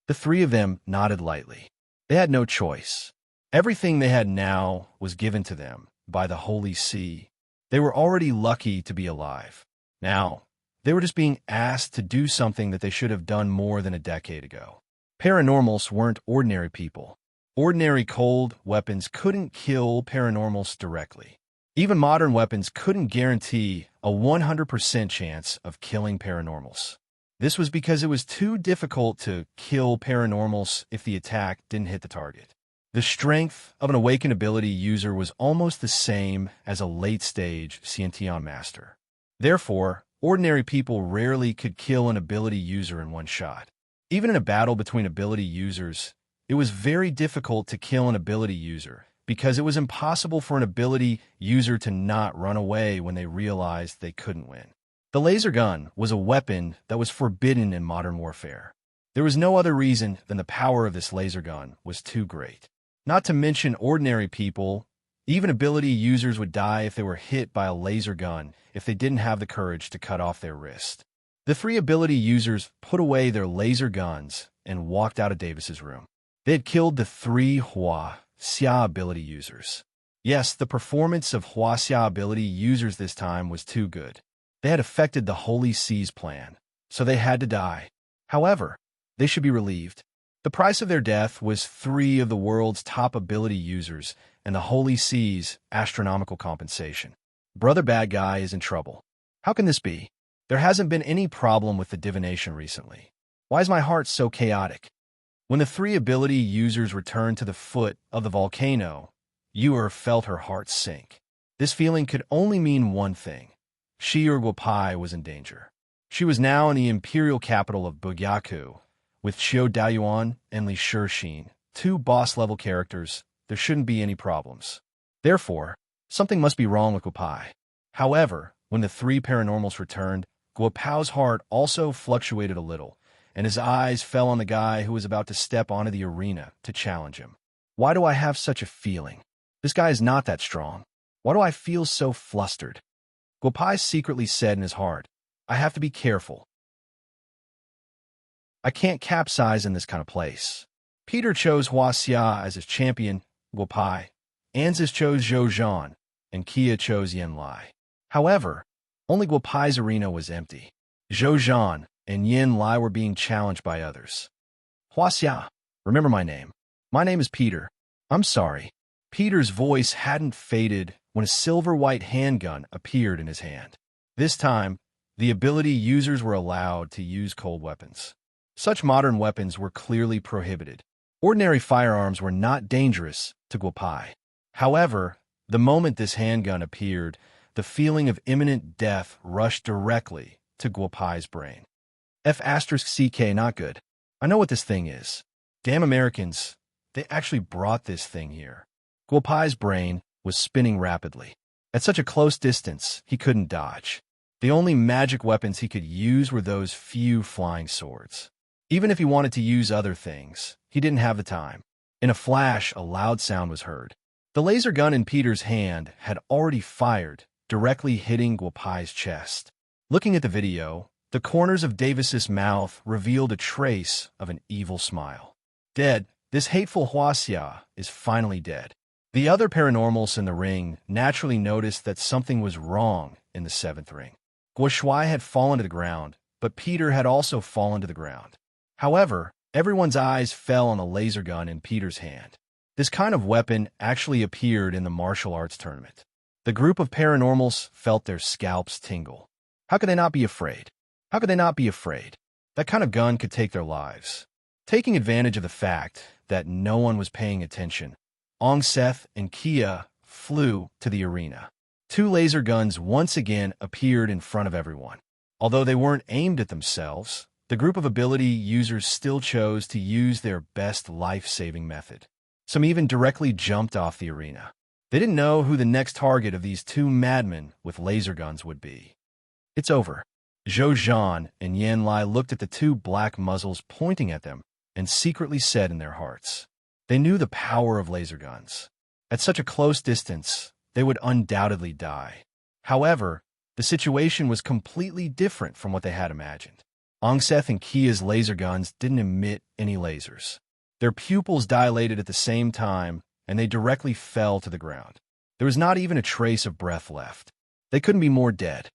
The 3 of them nodded lightly. They had no choice. Everything they had now was given to them by the Holy See. They were already lucky to be alive. Now, they were just being asked to do something that they should have done more than a decade ago. Paranormals weren't ordinary people. Ordinary cold weapons couldn't kill paranormals directly. Even modern weapons couldn't guarantee a 100% chance of killing paranormals. This was because it was too difficult to kill paranormals if the attack didn't hit the target. The strength of an awakened ability user was almost the same as a late-stage Xiantian master. Therefore, ordinary people rarely could kill an ability user in one shot. Even in a battle between ability users, it was very difficult to kill an ability user because it was impossible for an ability user to not run away when they realized they couldn't win. The laser gun was a weapon that was forbidden in modern warfare. There was no other reason than the power of this laser gun was too great. Not to mention ordinary people, even ability users would die if they were hit by a laser gun if they didn't have the courage to cut off their wrist. The 3 ability users put away their laser guns and walked out of Davis's room. They had killed the 3 Huaxia ability users. Yes, the performance of Huaxia ability users this time was too good. They had affected the Holy See's plan, so they had to die. However, they should be relieved. The price of their death was 3 of the world's top ability users and the Holy See's astronomical compensation. Brother Bad Guy is in trouble. How can this be? There hasn't been any problem with the divination recently. Why is my heart so chaotic? When the 3 ability users returned to the foot of the volcano, Yuer felt her heart sink. This feeling could only mean one thing. She or Guopai was in danger. She was now in the imperial capital of Bugyaku, with Xiao Daoyuan and Li Shixin, 2 boss-level characters. There shouldn't be any problems. Therefore, something must be wrong with Guopai. However, when the 3 paranormals returned, Guopau's heart also fluctuated a little, and his eyes fell on the guy who was about to step onto the arena to challenge him. Why do I have such a feeling? This guy is not that strong. Why do I feel so flustered? Guopai secretly said in his heart, I have to be careful. I can't capsize in this kind of place. Peter chose Huaxia as his champion, Guopai. Anzis chose Zhou Zhan, and Kia chose Yan Lai. However, only Guopai's arena was empty. Zhou Zhan and Yan Lai were being challenged by others. Huaxia, remember my name. My name is Peter. I'm sorry. Peter's voice hadn't faded when a silver-white handgun appeared in his hand. This time, the ability users were allowed to use cold weapons. Such modern weapons were clearly prohibited. Ordinary firearms were not dangerous to Guopai. However, the moment this handgun appeared, the feeling of imminent death rushed directly to Guopai's brain. F*CK not good. I know what this thing is. Damn Americans, they actually brought this thing here. Guopai's brain was spinning rapidly. At such a close distance, he couldn't dodge. The only magic weapons he could use were those few flying swords. Even if he wanted to use other things, he didn't have the time. In a flash, a loud sound was heard. The laser gun in Peter's hand had already fired, directly hitting Guopai's chest. Looking at the video, the corners of Davis's mouth revealed a trace of an evil smile. Dead, this hateful Huaxia is finally dead. The other paranormals in the ring naturally noticed that something was wrong in the seventh ring. Guo Shuai had fallen to the ground, but Peter had also fallen to the ground. However, everyone's eyes fell on the laser gun in Peter's hand. This kind of weapon actually appeared in the martial arts tournament. The group of paranormals felt their scalps tingle. How could they not be afraid? How could they not be afraid? That kind of gun could take their lives. Taking advantage of the fact that no one was paying attention, Ong Seth and Kia flew to the arena. Two laser guns once again appeared in front of everyone. Although they weren't aimed at themselves, the group of ability users still chose to use their best life-saving method. Some even directly jumped off the arena. They didn't know who the next target of these two madmen with laser guns would be. It's over. Zhou Zhan and Yan Lai looked at the two black muzzles pointing at them and secretly said in their hearts, they knew the power of laser guns. At such a close distance, they would undoubtedly die. However, the situation was completely different from what they had imagined. Ong Seth and Kia's laser guns didn't emit any lasers. Their pupils dilated at the same time, and they directly fell to the ground. There was not even a trace of breath left. They couldn't be more dead.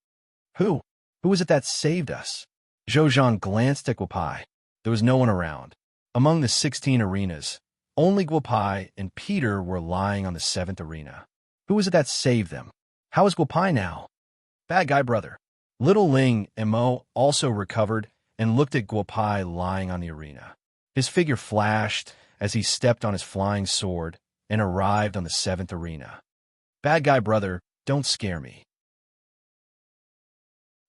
Who? Who was it that saved us? Zhou Zhan glanced at Guopai. There was no one around. Among the 16 arenas, only Guopai and Peter were lying on the 7th arena. Who was it that saved them? How is Guopai now? Bad guy brother. Little Ling Mo also recovered and looked at Guopai lying on the arena. His figure flashed as he stepped on his flying sword and arrived on the 7th arena. Bad guy brother, don't scare me.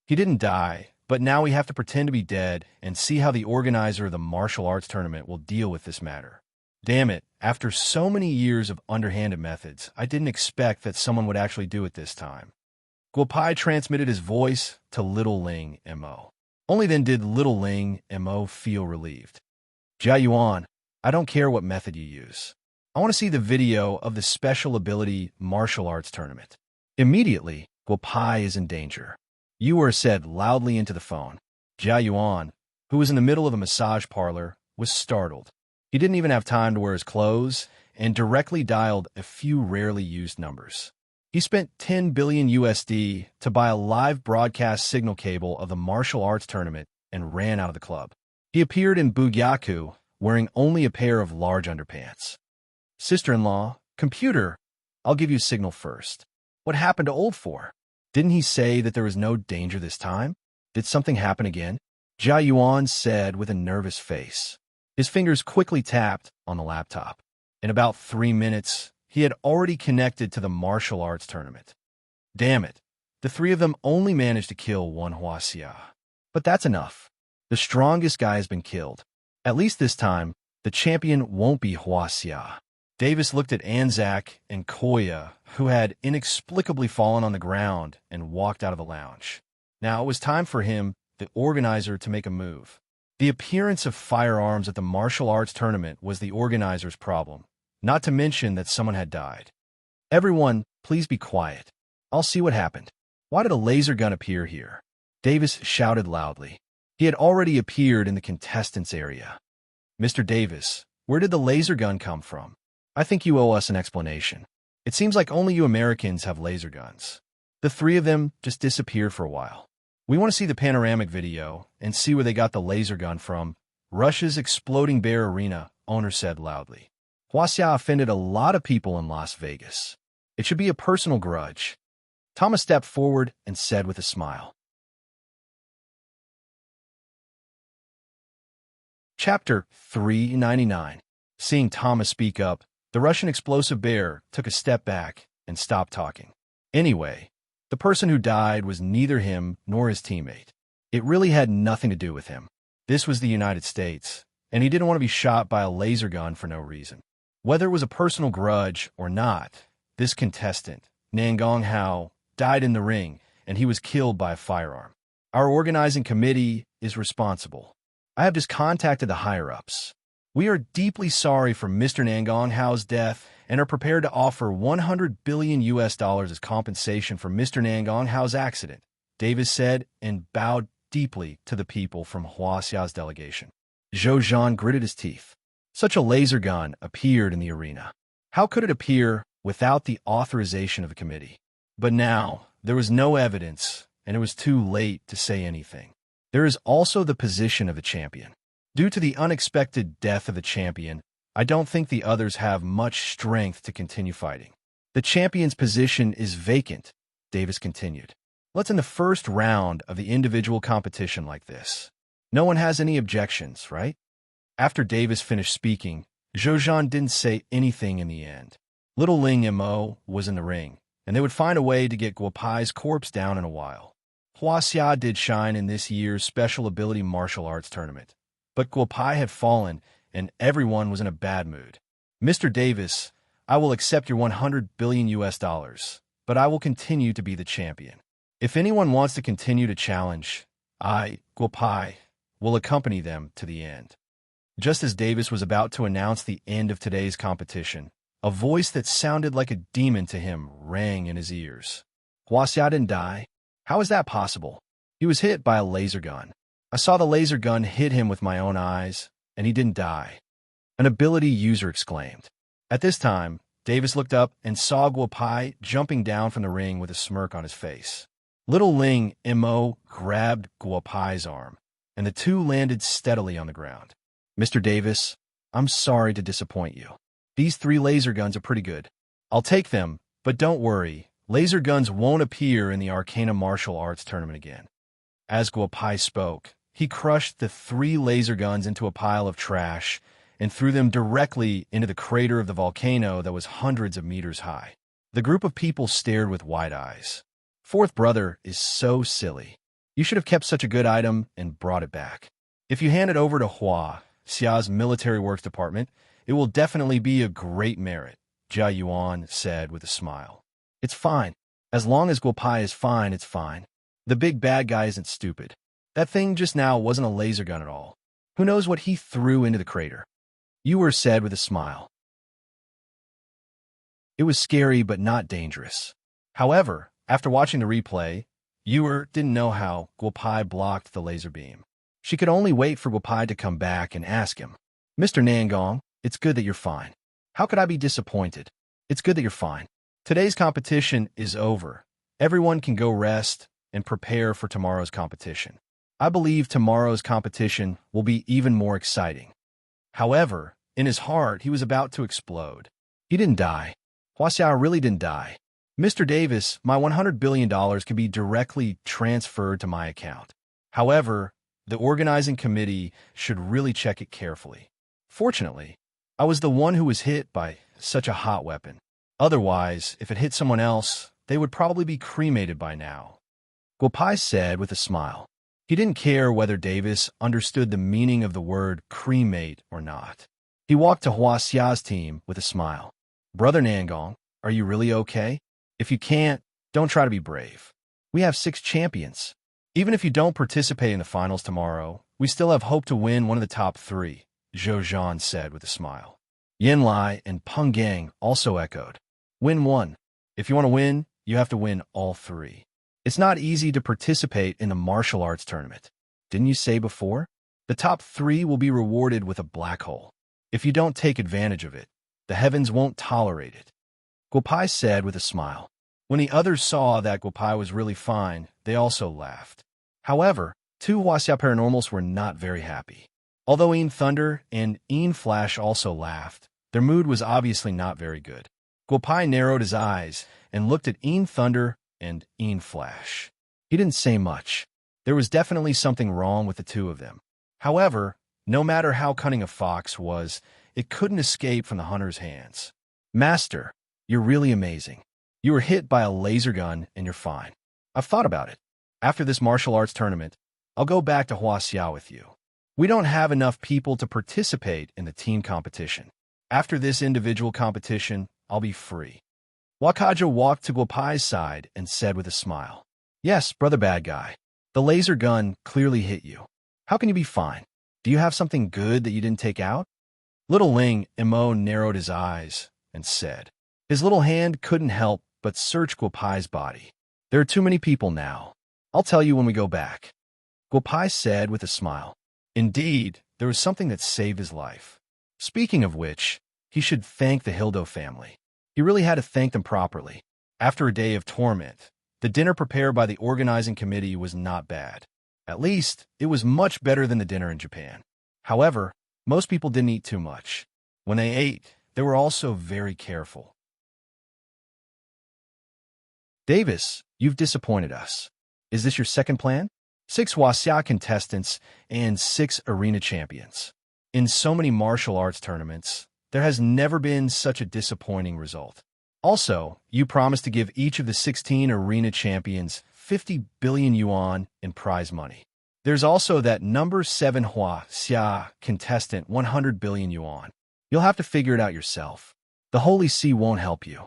He didn't die, but now we have to pretend to be dead and see how the organizer of the martial arts tournament will deal with this matter. Damn it, after so many years of underhanded methods, I didn't expect that someone would actually do it this time. Guopai transmitted his voice to Little Ling Mo. Only then did Little Ling Mo feel relieved. Jia Yuan, I don't care what method you use. I want to see the video of the special ability martial arts tournament. Immediately, Guopai is in danger. Yuer said loudly into the phone. Jia Yuan, who was in the middle of a massage parlor, was startled. He didn't even have time to wear his clothes and directly dialed a few rarely used numbers. He spent 10 billion USD to buy a live broadcast signal cable of the martial arts tournament and ran out of the club. He appeared in Bugyaku wearing only a pair of large underpants. Sister-in-law, computer, I'll give you signal first. What happened to Old Four? Didn't he say that there was no danger this time? Did something happen again? Jia Yuan said with a nervous face. His fingers quickly tapped on the laptop. In about 3 minutes, he had already connected to the martial arts tournament. Damn it, the three of them only managed to kill one Huaxia. But that's enough. The strongest guy has been killed. At least this time, the champion won't be Huaxia. Davis looked at Anzac and Koya, who had inexplicably fallen on the ground and walked out of the lounge. Now it was time for him, the organizer, to make a move. The appearance of firearms at the martial arts tournament was the organizer's problem, not to mention that someone had died. Everyone, please be quiet. I'll see what happened. Why did a laser gun appear here? Davis shouted loudly. He had already appeared in the contestants area. Mr. Davis, Where did the laser gun come from? I think you owe us an explanation. It seems like only you Americans have laser guns. The three of them just disappeared for a while. We want to see the panoramic video and see where they got the laser gun from. Russia's Exploding Bear Arena owner said loudly. Huaxia offended a lot of people in Las Vegas. It should be a personal grudge. Thomas stepped forward and said with a smile. Chapter 399. Seeing Thomas speak up, the Russian explosive bear took a step back and stopped talking. Anyway, the person who died was neither him nor his teammate. It really had nothing to do with him. This was the United States, and he didn't want to be shot by a laser gun for no reason. Whether it was a personal grudge or not, this contestant, Nangong Hao, died in the ring, and he was killed by a firearm. Our organizing committee is responsible. I have just contacted the higher-ups. We are deeply sorry for Mr. Nangong Hao's death and are prepared to offer $100 billion as compensation for Mr. Nangong Hao's accident, Davis said and bowed deeply to the people from Huaxia's delegation. Zhou Zhan gritted his teeth. Such a laser gun appeared in the arena. How could it appear without the authorization of the committee? But now, there was no evidence, and it was too late to say anything. There is also the position of the champion. Due to the unexpected death of the champion, I don't think the others have much strength to continue fighting. The champion's position is vacant, Davis continued. Let's end the first round of the individual competition like this. No one has any objections, right? After Davis finished speaking, Zhou Zhan didn't say anything in the end. Little Ling Mo was in the ring, and they would find a way to get Guopai's corpse down in a while. Huaxia did shine in this year's special ability martial arts tournament, but Guopai had fallen, and everyone was in a bad mood. Mr. Davis, I will accept your $100 billion, but I will continue to be the champion. If anyone wants to continue to challenge, I, Guopai, will accompany them to the end. Just as Davis was about to announce the end of today's competition, a voice that sounded like a demon to him rang in his ears. Huaxia didn't die? How is that possible? He was hit by a laser gun. I saw the laser gun hit him with my own eyes, and he didn't die. An ability user exclaimed. At this time, Davis looked up and saw Guopai jumping down from the ring with a smirk on his face. Little Ling Mo grabbed Guopai's arm, and the two landed steadily on the ground. Mr. Davis, I'm sorry to disappoint you. These 3 laser guns are pretty good. I'll take them, but don't worry, laser guns won't appear in the Arcana Martial Arts Tournament again. As Guopai spoke, he crushed the 3 laser guns into a pile of trash and threw them directly into the crater of the volcano that was hundreds of meters high. The group of people stared with wide eyes. Fourth brother is so silly. You should have kept such a good item and brought it back. If you hand it over to Xia's military works department, it will definitely be a great merit, Jia Yuan said with a smile. It's fine. As long as Guopai is fine, it's fine. The big bad guy isn't stupid. That thing just now wasn't a laser gun at all. Who knows what he threw into the crater? Yuer said with a smile. It was scary but not dangerous. However, after watching the replay, Yuer didn't know how Guopai blocked the laser beam. She could only wait for Guopai to come back and ask him, Mr. Nangong, it's good that you're fine. How could I be disappointed? It's good that you're fine. Today's competition is over. Everyone can go rest and prepare for tomorrow's competition. I believe tomorrow's competition will be even more exciting. However, in his heart, he was about to explode. He didn't die. Huaxia really didn't die. Mr. Davis, my $100 billion can be directly transferred to my account. However, the organizing committee should really check it carefully. Fortunately, I was the one who was hit by such a hot weapon. Otherwise, if it hit someone else, they would probably be cremated by now. Guopai said with a smile. He didn't care whether Davis understood the meaning of the word cremate or not. He walked to Huaxia's team with a smile. Brother Nangong, are you really okay? If you can't, don't try to be brave. We have 6 champions. Even if you don't participate in the finals tomorrow, we still have hope to win one of the top 3, Zhou Zhan said with a smile. Yin Lai and Peng Gang also echoed. Win 1. If you want to win, you have to win all 3. It's not easy to participate in the martial arts tournament. Didn't you say before? The top 3 will be rewarded with a black hole. If you don't take advantage of it, the heavens won't tolerate it. Guopai said with a smile. When the others saw that Guopai was really fine, they also laughed. However, two Huaxia paranormals were not very happy. Although Een Thunder and Een Flash also laughed, their mood was obviously not very good. Guopai narrowed his eyes and looked at Een Thunder and Een Flash. He didn't say much. There was definitely something wrong with the two of them. However, no matter how cunning a fox was, it couldn't escape from the hunter's hands. Master, you're really amazing. You were hit by a laser gun and you're fine. I've thought about it. After this martial arts tournament, I'll go back to Huaxia with you. We don't have enough people to participate in the team competition. After this individual competition, I'll be free. Wakaja walked to Guopai's side and said with a smile, Yes, brother bad guy. The laser gun clearly hit you. How can you be fine? Do you have something good that you didn't take out? Little Ling Imo narrowed his eyes and said. His little hand couldn't help but search Guopai's body. There are too many people now. I'll tell you when we go back. Guopai said with a smile. Indeed, there was something that saved his life. Speaking of which, he should thank the Hildo family. He really had to thank them properly. After a day of torment, the dinner prepared by the organizing committee was not bad. At least, it was much better than the dinner in Japan. However, most people didn't eat too much. When they ate, they were also very careful. Davis, you've disappointed us. Is this your second plan? 6 Huaxia contestants and 6 arena champions. In so many martial arts tournaments, there has never been such a disappointing result. Also, you promised to give each of the 16 arena champions 50 billion yuan in prize money. There's also that number 7 Huaxia contestant 100 billion yuan. You'll have to figure it out yourself. The Holy See won't help you.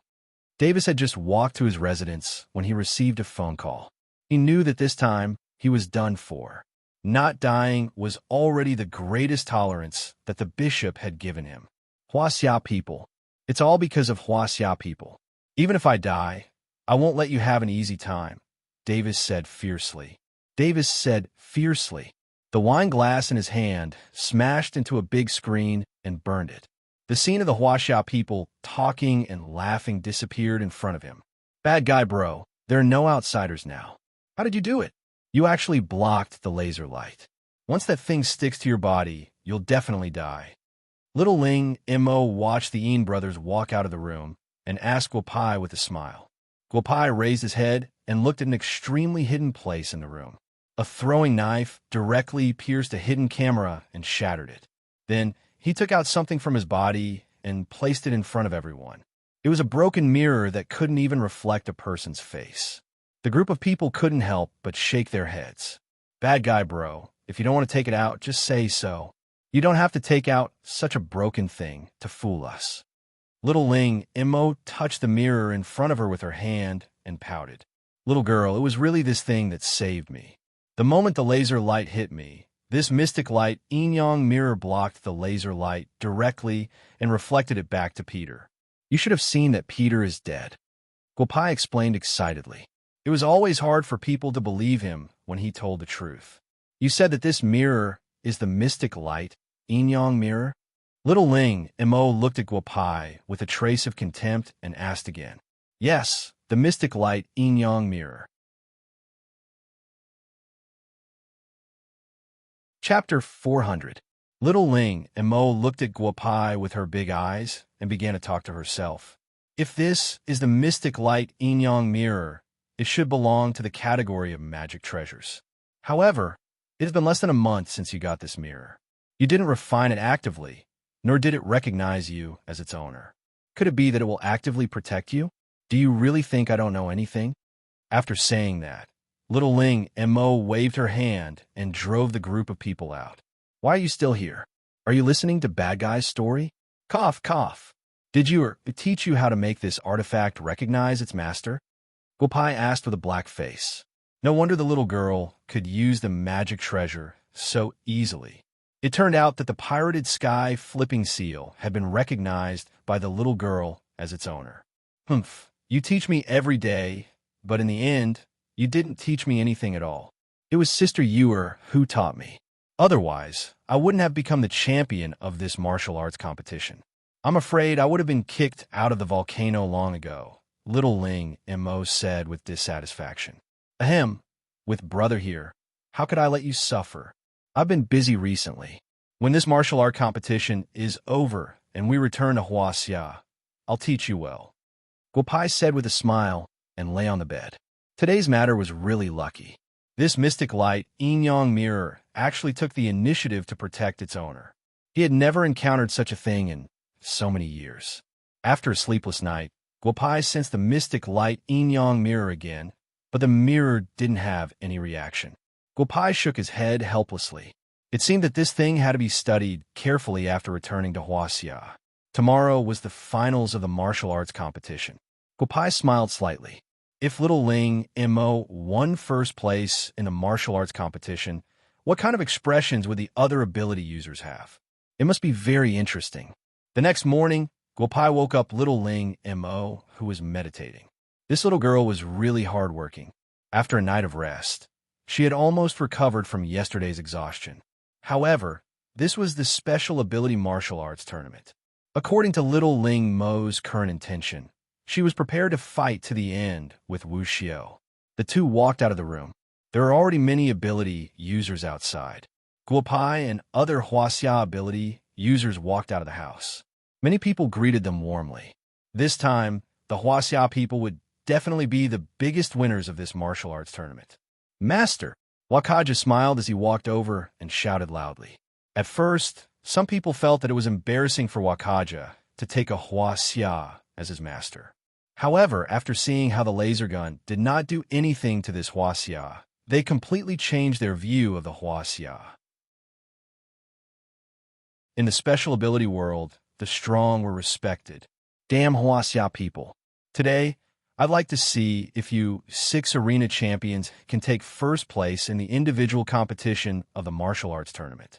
Davis had just walked to his residence when he received a phone call. He knew that this time he was done for. Not dying was already the greatest tolerance that the bishop had given him. Huaxia people. It's all because of Huaxia people. Even if I die, I won't let you have an easy time, Davis said fiercely. Davis said fiercely. The wine glass in his hand smashed into a big screen and burned it. The scene of the Huaxia people talking and laughing disappeared in front of him. Bad guy, bro. There are no outsiders now. How did you do it? You actually blocked the laser light. Once that thing sticks to your body, you'll definitely die. Little Ling Imo watched the Een brothers walk out of the room and asked Guopai with a smile. Guopai raised his head and looked at an extremely hidden place in the room. A throwing knife directly pierced a hidden camera and shattered it. Then he took out something from his body and placed it in front of everyone. It was a broken mirror that couldn't even reflect a person's face. The group of people couldn't help but shake their heads. Bad guy, bro. If you don't want to take it out, just say so. You don't have to take out such a broken thing to fool us. Little Ling Imo touched the mirror in front of her with her hand and pouted. Little girl, it was really this thing that saved me. The moment the laser light hit me, this mystic light yin-yang mirror blocked the laser light directly and reflected it back to Peter. You should have seen that Peter is dead. Guopai explained excitedly. It was always hard for people to believe him when he told the truth. You said that this mirror is the mystic light yin-yang mirror? Little Ling Imo looked at Guopai with a trace of contempt and asked again. Yes, the mystic light yin-yang mirror. Chapter 400. Little Ling Imo looked at Guopai with her big eyes and began to talk to herself. If this is the mystic light yin-yang mirror, it should belong to the category of magic treasures. However, it has been less than a month since you got this mirror. You didn't refine it actively, nor did it recognize you as its owner. Could it be that it will actively protect you? Do you really think I don't know anything? After saying that, Little Ling Imo waved her hand and drove the group of people out. Why are you still here? Are you listening to Bad Guy's story? Cough, cough. Did you teach you how to make this artifact recognize its master? Guopai asked with a black face. No wonder the little girl could use the magic treasure so easily. It turned out that the pirated sky flipping seal had been recognized by the little girl as its owner. Humph, you teach me every day, but in the end, you didn't teach me anything at all. It was Sister Ewer who taught me. Otherwise, I wouldn't have become the champion of this martial arts competition. I'm afraid I would have been kicked out of the volcano long ago, little Ling Mo said with dissatisfaction. Ahem, with brother here, how could I let you suffer? I've been busy recently. When this martial art competition is over and we return to Huaxia, I'll teach you well. Guopai said with a smile and lay on the bed. Today's matter was really lucky. This mystic light, yin-yang mirror, actually took the initiative to protect its owner. He had never encountered such a thing in so many years. After a sleepless night, Guopai sensed the mystic light yin-yang mirror again, but the mirror didn't have any reaction. Guopai shook his head helplessly. It seemed that this thing had to be studied carefully after returning to Huaxia. Tomorrow was the finals of the martial arts competition. Guopai smiled slightly. If little Ling Mo won first place in the martial arts competition, what kind of expressions would the other ability users have? It must be very interesting. The next morning, Guopai woke up little Ling Mo, who was meditating. This little girl was really hardworking. After a night of rest, she had almost recovered from yesterday's exhaustion. However, this was the special ability martial arts tournament. According to little Ling Mo's current intention, she was prepared to fight to the end with Wu Xiao. The two walked out of the room. There are already many ability users outside. Guopai and other Huaxia ability users walked out of the house. Many people greeted them warmly. This time, the Huaxia people would definitely be the biggest winners of this martial arts tournament. Master! Wakaja smiled as he walked over and shouted loudly. At first, some people felt that it was embarrassing for Wakaja to take a Huaxia as his master. However, after seeing how the laser gun did not do anything to this Huaxia, they completely changed their view of the Huaxia. In the special ability world, the strong were respected. Damn Huaxia people. Today, I'd like to see if you 6 arena champions can take first place in the individual competition of the martial arts tournament.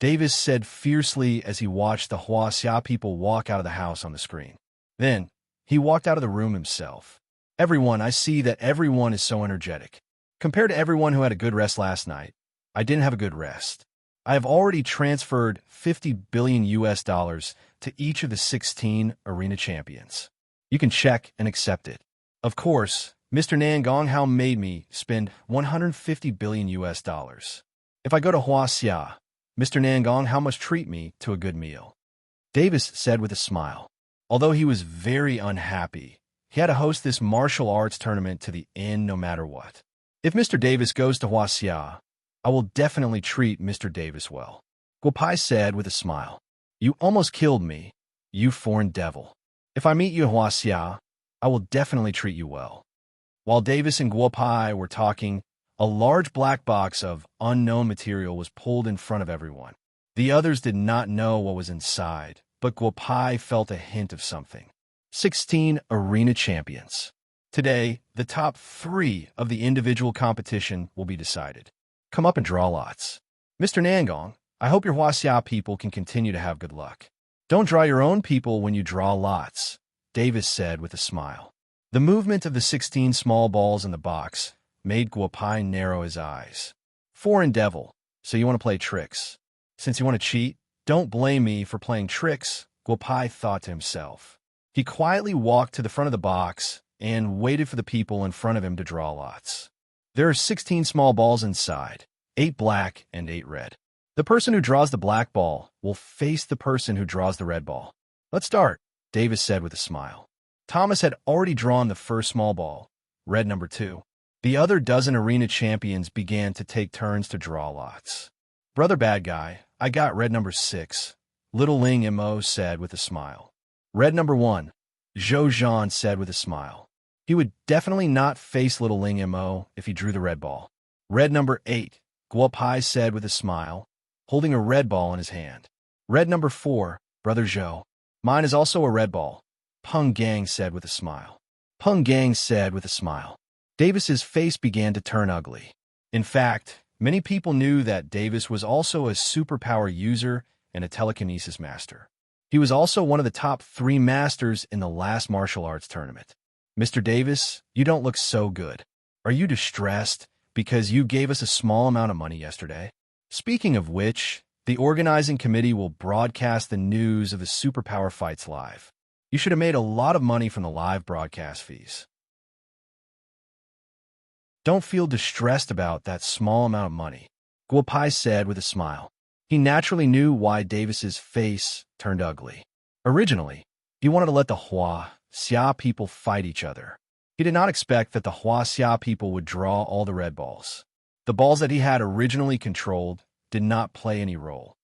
Davis said fiercely as he watched the Huaxia people walk out of the house on the screen. Then, he walked out of the room himself. Everyone, I see that everyone is so energetic. Compared to everyone who had a good rest last night, I didn't have a good rest. I have already transferred $50 billion to each of the 16 arena champions. You can check and accept it. Of course, Mr. Nangonghao made me spend $150 billion. If I go to Huaxia, Mr. Nangonghao must treat me to a good meal. Davis said with a smile. Although he was very unhappy, he had to host this martial arts tournament to the end no matter what. If Mr. Davis goes to Huaxia, I will definitely treat Mr. Davis well. Guopai said with a smile. You almost killed me, you foreign devil. If I meet you in Huaxia, I will definitely treat you well. While Davis and Guopai were talking, a large black box of unknown material was pulled in front of everyone. The others did not know what was inside, but Guopai felt a hint of something. 16 arena champions. Today, the top 3 of the individual competition will be decided. Come up and draw lots. Mr. Nangong, I hope your Huaxia people can continue to have good luck. Don't draw your own people when you draw lots, Davis said with a smile. The movement of the 16 small balls in the box made Guopai narrow his eyes. Foreign devil, so you want to play tricks. Since you want to cheat, don't blame me for playing tricks, Guopai thought to himself. He quietly walked to the front of the box and waited for the people in front of him to draw lots. There are 16 small balls inside, 8 black and 8 red. The person who draws the black ball will face the person who draws the red ball. Let's start, Davis said with a smile. Thomas had already drawn the first small ball, red number 2. The other dozen arena champions began to take turns to draw lots. Brother bad guy, I got red number 6, little Ling Mo said with a smile. Red number 1, Zhou Zhan said with a smile. He would definitely not face little Ling Mo if he drew the red ball. Red number 8, Guopai said with a smile, holding a red ball in his hand. Red number 4, Brother Zhou. Mine is also a red ball, Peng Gang said with a smile. Peng Gang said with a smile. Davis's face began to turn ugly. In fact, many people knew that Davis was also a superpower user and a telekinesis master. He was also one of the top 3 masters in the last martial arts tournament. Mr. Davis, you don't look so good. Are you distressed because you gave us a small amount of money yesterday? Speaking of which, the organizing committee will broadcast the news of the superpower fights live. You should have made a lot of money from the live broadcast fees. Don't feel distressed about that small amount of money, Guopai said with a smile. He naturally knew why Davis's face turned ugly. Originally, he wanted to let the Xia people fight each other. He did not expect that the Xia people would draw all the red balls. The balls that he had originally controlled did not play any role.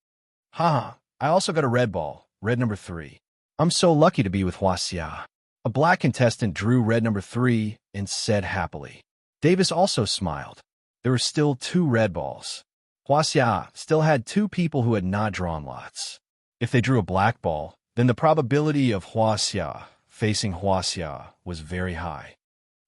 Haha, I also got a red ball, red number 3. I'm so lucky to be with Xia. A black contestant drew red number 3 and said happily. Davis also smiled. There were still 2 red balls. Xia still had 2 people who had not drawn lots. If they drew a black ball, then the probability of Xia facing Xia was very high.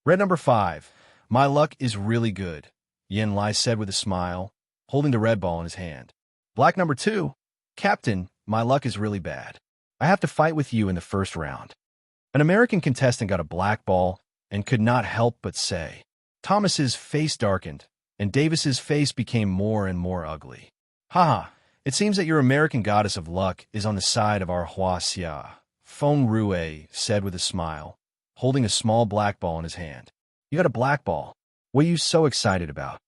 Red number 5. My luck is really good, Yin Lai said with a smile, holding the red ball in his hand. Black number 2. Captain, my luck is really bad. I have to fight with you in the first round. An American contestant got a black ball and could not help but say. Thomas's face darkened, and Davis's face became more and more ugly. Haha, it seems that your American goddess of luck is on the side of our Xia, Feng Rue said with a smile, holding a small black ball in his hand. You got a black ball. What are you so excited about?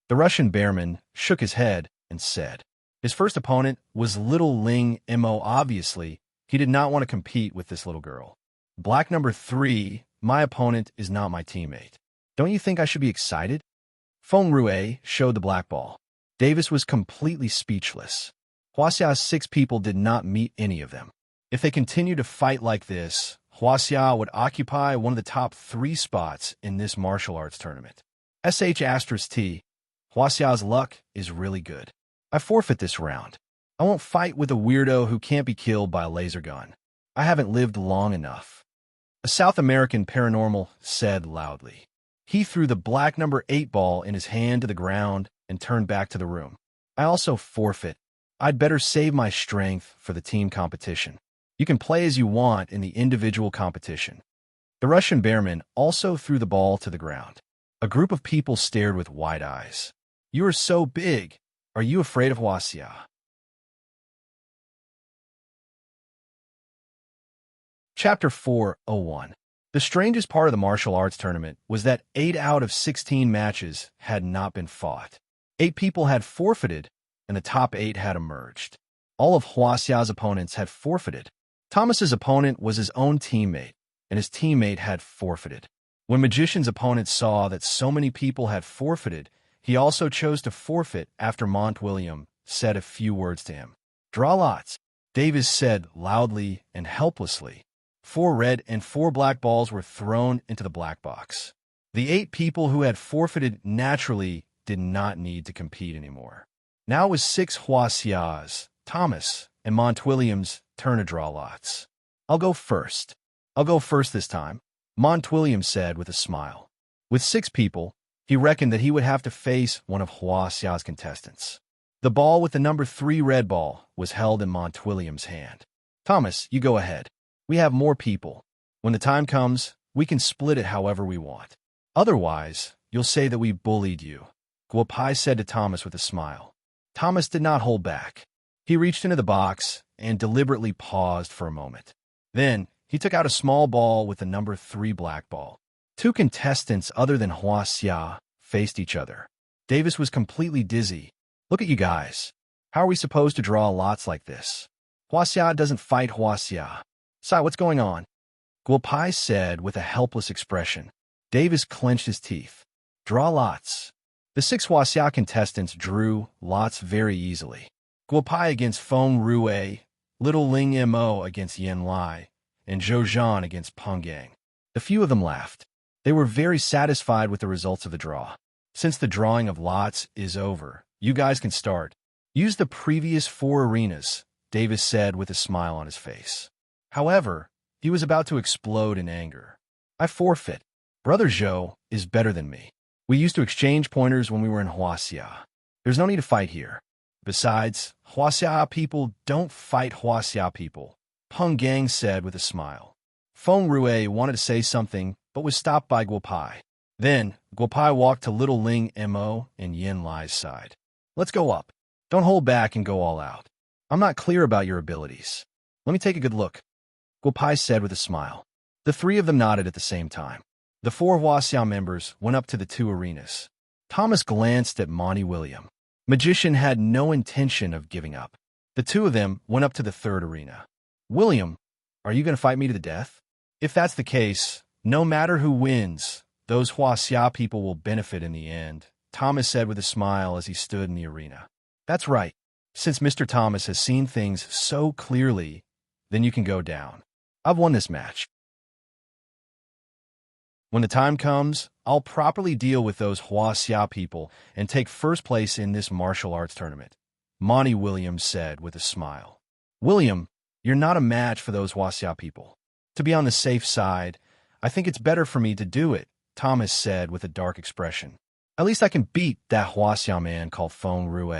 The Russian bearman shook his head and said. His first opponent was little Ling Mo. Obviously, he did not want to compete with this little girl. Black number 3, my opponent is not my teammate. Don't you think I should be excited? Feng Rue showed the black ball. Davis was completely speechless. Xia's 6 people did not meet any of them. If they continued to fight like this, Xia would occupy one of the top 3 spots in this martial arts tournament. *T. Xia's luck is really good. I forfeit this round. I won't fight with a weirdo who can't be killed by a laser gun. I haven't lived long enough. A South American paranormal said loudly. He threw the black number 8 ball in his hand to the ground and turned back to the room. I also forfeit. I'd better save my strength for the team competition. You can play as you want in the individual competition. The Russian bearman also threw the ball to the ground. A group of people stared with wide eyes. You are so big. Are you afraid of Xia? Chapter 4:01. The strangest part of the martial arts tournament was that 8 out of 16 matches had not been fought. 8 people had forfeited, and the top 8 had emerged. All of Xia's opponents had forfeited. Thomas's opponent was his own teammate, and his teammate had forfeited. When Magician's opponent saw that so many people had forfeited, he also chose to forfeit after William said a few words to him. Draw lots, Davis said loudly and helplessly. 4 red and 4 black balls were thrown into the black box. The 8 people who had forfeited naturally did not need to compete anymore. Now it was 6 Xia's, Thomas, and William's turn to draw lots. I'll go first. I'll go first this time, William said with a smile. With 6 people, he reckoned that he would have to face one of Xia's contestants. The ball with the number 3 red ball was held in William's hand. Thomas, you go ahead. We have more people. When the time comes, we can split it however we want. Otherwise, you'll say that we bullied you, Guopai said to Thomas with a smile. Thomas did not hold back. He reached into the box and deliberately paused for a moment. Then, he took out a small ball with the number 3 black ball. 2 contestants other than Xia faced each other. Davis was completely dizzy. Look at you guys. How are we supposed to draw lots like this? Xia doesn't fight Xia. Sai, what's going on? Guopai said with a helpless expression. Davis clenched his teeth. Draw lots. The 6 Xia contestants drew lots very easily. Guopai against Feng Rue, Little Ling Mo against Yin Lai, and Zhou Zhan against Peng Yang. A few of them laughed. They were very satisfied with the results of the draw. Since the drawing of lots is over, you guys can start. Use the previous 4 arenas, Davis said with a smile on his face. However, he was about to explode in anger. I forfeit. Brother Zhou is better than me. We used to exchange pointers when we were in Xia. There's no need to fight here. Besides, Xia people don't fight Xia people, Peng Yang said with a smile. Feng Rue wanted to say something, but was stopped by Guopai. Then, Guopai walked to Little Ling Mo and Yin Lai's side. Let's go up. Don't hold back and go all out. I'm not clear about your abilities. Let me take a good look, Guopai said with a smile. The three of them nodded at the same time. The four Huaxiao members went up to the two arenas. Thomas glanced at Monty William. Magician had no intention of giving up. The two of them went up to the third arena. William, are you going to fight me to the death? If that's the case, no matter who wins, those Huaxia people will benefit in the end, Thomas said with a smile as he stood in the arena. That's right. Since Mr. Thomas has seen things so clearly, then you can go down. I've won this match. When the time comes, I'll properly deal with those Huaxia people and take first place in this martial arts tournament, Monty Williams said with a smile. William, you're not a match for those Huaxia people. To be on the safe side, I think it's better for me to do it, Thomas said with a dark expression. At least I can beat that Huaxia man called Feng Rue.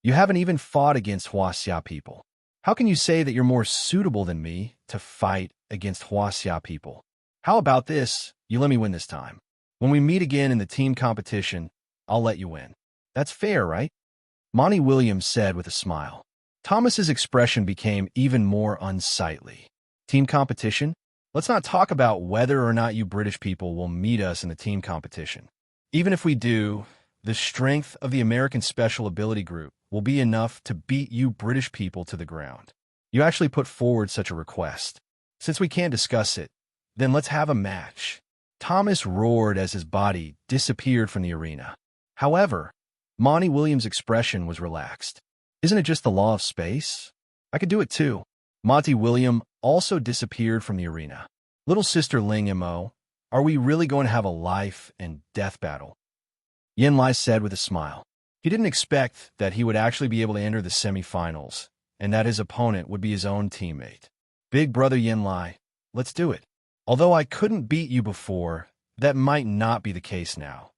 You haven't even fought against Huaxia people. How can you say that you're more suitable than me to fight against Huaxia people? How about this? You let me win this time. When we meet again in the team competition, I'll let you win. That's fair, right? Monty Williams said with a smile. Thomas's expression became even more unsightly. Team competition? Let's not talk about whether or not you British people will meet us in the team competition. Even if we do, the strength of the American Special Ability Group will be enough to beat you British people to the ground. You actually put forward such a request. Since we can't discuss it, then let's have a match. Thomas roared as his body disappeared from the arena. However, Monty Williams' expression was relaxed. Isn't it just the law of space? I could do it too. Monty William also disappeared from the arena. Little sister Ling Mo, are we really going to have a life and death battle? Yin Lai said with a smile. He didn't expect that he would actually be able to enter the semifinals, and that his opponent would be his own teammate. Big brother Yin Lai, let's do it. Although I couldn't beat you before, that might not be the case now,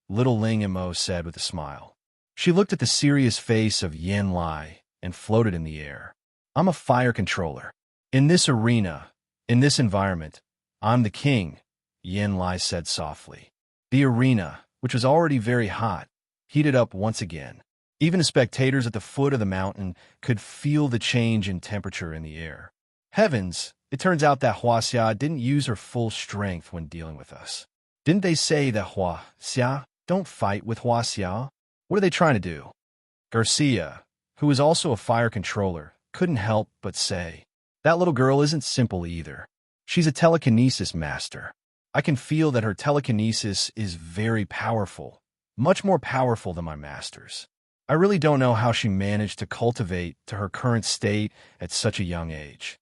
little Ling Mo said with a smile. She looked at the serious face of Yin Lai and floated in the air. I'm a fire controller. In this arena, in this environment, I'm the king, Yin Lai said softly. The arena, which was already very hot, heated up once again. Even the spectators at the foot of the mountain could feel the change in temperature in the air. Heavens, it turns out that Huaxia didn't use her full strength when dealing with us. Didn't they say that Huaxia don't fight with Huaxia? What are they trying to do? Garcia, who was also a fire controller, couldn't help but say, that little girl isn't simple either. She's a telekinesis master. I can feel that her telekinesis is very powerful, much more powerful than my master's. I really don't know how she managed to cultivate to her current state at such a young age.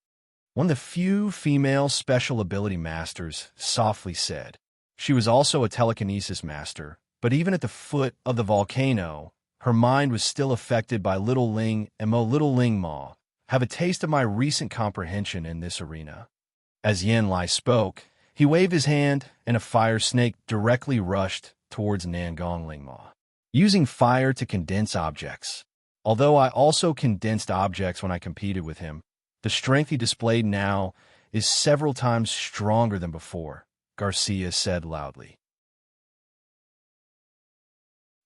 One of the few female special ability masters softly said. She was also a telekinesis master, but even at the foot of the volcano, her mind was still affected by Little Ling and Little Ling Ma. Have a taste of my recent comprehension in this arena. As Yin Lai spoke, he waved his hand and a fire snake directly rushed towards Nangong Lingma, using fire to condense objects. Although I also condensed objects when I competed with him, the strength he displayed now is several times stronger than before, Garcia said loudly.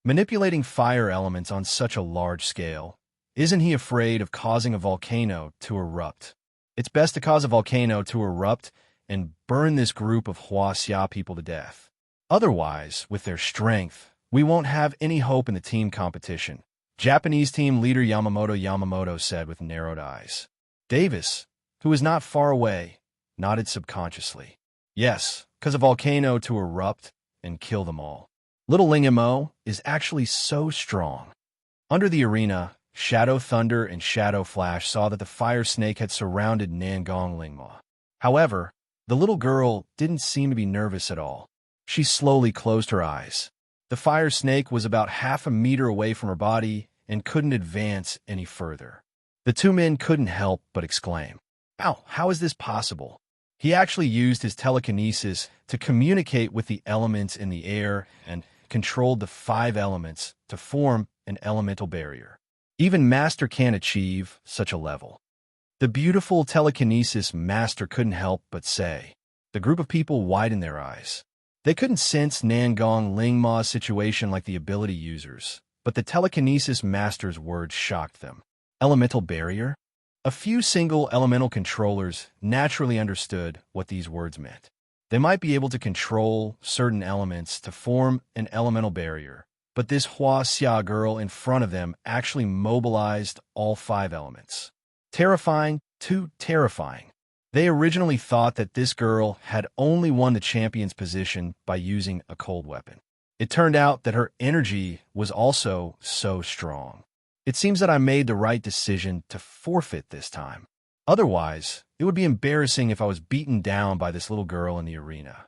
Manipulating fire elements on such a large scale, isn't he afraid of causing a volcano to erupt? It's best to cause a volcano to erupt and burn this group of Huaxia people to death. Otherwise, with their strength, we won't have any hope in the team competition, Japanese team leader Yamamoto said with narrowed eyes. Davis, who was not far away, nodded subconsciously. Yes, cause a volcano to erupt and kill them all. Little Ling Mo is actually so strong. Under the arena, Shadow Thunder and Shadow Flash saw that the fire snake had surrounded Nangong Lingma. However, the little girl didn't seem to be nervous at all. She slowly closed her eyes. The fire snake was about half a meter away from her body and couldn't advance any further. The two men couldn't help but exclaim, "Ow, how is this possible?" He actually used his telekinesis to communicate with the elements in the air and controlled the 5 elements to form an elemental barrier. Even Master can't achieve such a level. The beautiful telekinesis master couldn't help but say. The group of people widened their eyes. They couldn't sense Nangong Lingma's situation like the ability users. but the telekinesis master's words shocked them. Elemental barrier? A few single elemental controllers naturally understood what these words meant. They might be able to control certain elements to form an elemental barrier, but this Huaxia girl in front of them actually mobilized all 5 elements. Terrifying, too terrifying. They originally thought that this girl had only won the champion's position by using a cold weapon. It turned out that her energy was also so strong. It seems that I made the right decision to forfeit this time. Otherwise, it would be embarrassing if I was beaten down by this little girl in the arena.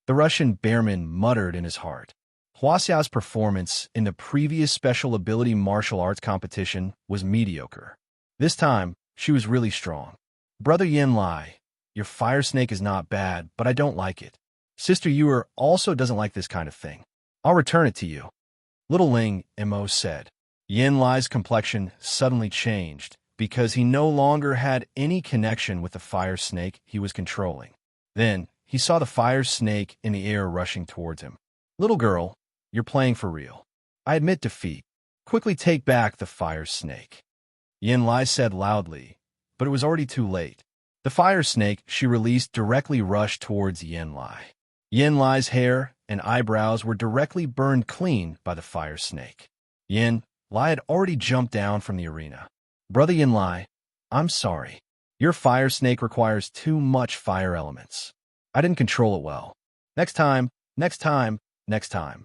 The Russian bearman muttered in his heart. Huaxia's performance in the previous special ability martial arts competition was mediocre. This time, she was really strong. Brother Yin Lai, your fire snake is not bad, but I don't like it. Sister Yuer also doesn't like this kind of thing. I'll return it to you. Little Ling Mo said. Yin Lai's complexion suddenly changed because he no longer had any connection with the fire snake he was controlling. Then, he saw the fire snake in the air rushing towards him. Little girl, you're playing for real. I admit defeat. Quickly take back the fire snake. Yin Lai said loudly, but it was already too late. The fire snake she released directly rushed towards Yin Lai. Yin Lai's hair and eyebrows were directly burned clean by the fire snake. Yin Lai had already jumped down from the arena. Brother Yin Lai, I'm sorry. Your fire snake requires too much fire elements. I didn't control it well. Next time, next time, next time.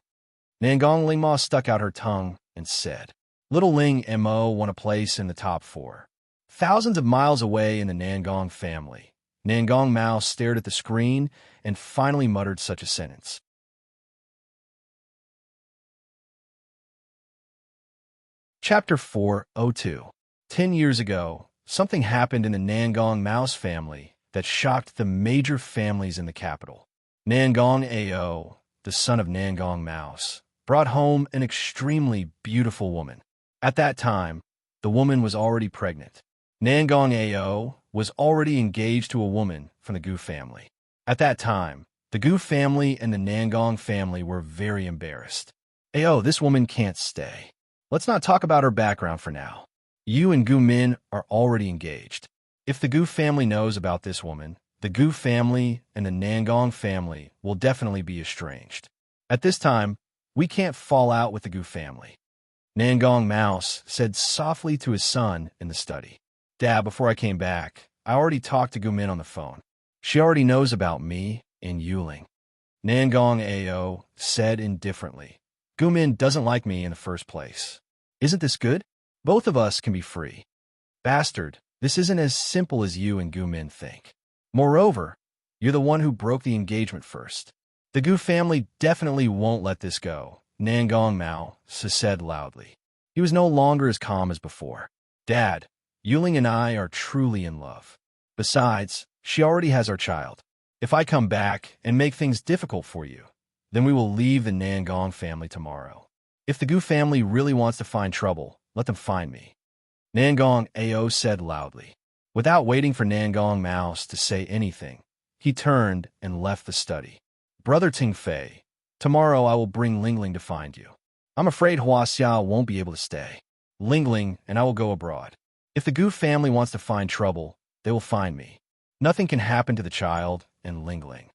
Nangong Lingma stuck out her tongue and said, Little Ling Mo won a place in the top 4. Thousands of miles away in the Nangong family, Nangong Mao stared at the screen and finally muttered such a sentence. Chapter 402. 10 years ago, something happened in the Nangong Mouse family that shocked the major families in the capital. Nangong Ao, the son of Nangong Mouse, brought home an extremely beautiful woman. At that time, the woman was already pregnant. Nangong Ao was already engaged to a woman from the Gu family. At that time, the Gu family and the Nangong family were very embarrassed. Ao, this woman can't stay. Let's not talk about her background for now. You and Gu Min are already engaged. If the Gu family knows about this woman, the Gu family and the Nangong family will definitely be estranged. At this time, we can't fall out with the Gu family. Nangong Mouse said softly to his son in the study. Dad, before I came back, I already talked to Gu Min on the phone. She already knows about me and Yuling. Nangong Ao said indifferently. Gu Min doesn't like me in the first place. Isn't this good? Both of us can be free. Bastard, this isn't as simple as you and Gu Min think. Moreover, you're the one who broke the engagement first. The Gu family definitely won't let this go, Nangong Mao said loudly. He was no longer as calm as before. Dad, Yuling and I are truly in love. Besides, she already has our child. If I come back and make things difficult for you, then we will leave the Nangong family tomorrow. If the Gu family really wants to find trouble, let them find me. Nangong Ao said loudly. Without waiting for Nangong Mouse to say anything, he turned and left the study. Brother Ting Fei, tomorrow I will bring Lingling to find you. I'm afraid Huaxia won't be able to stay. Lingling and I will go abroad. If the Gu family wants to find trouble, they will find me. Nothing can happen to the child and Lingling.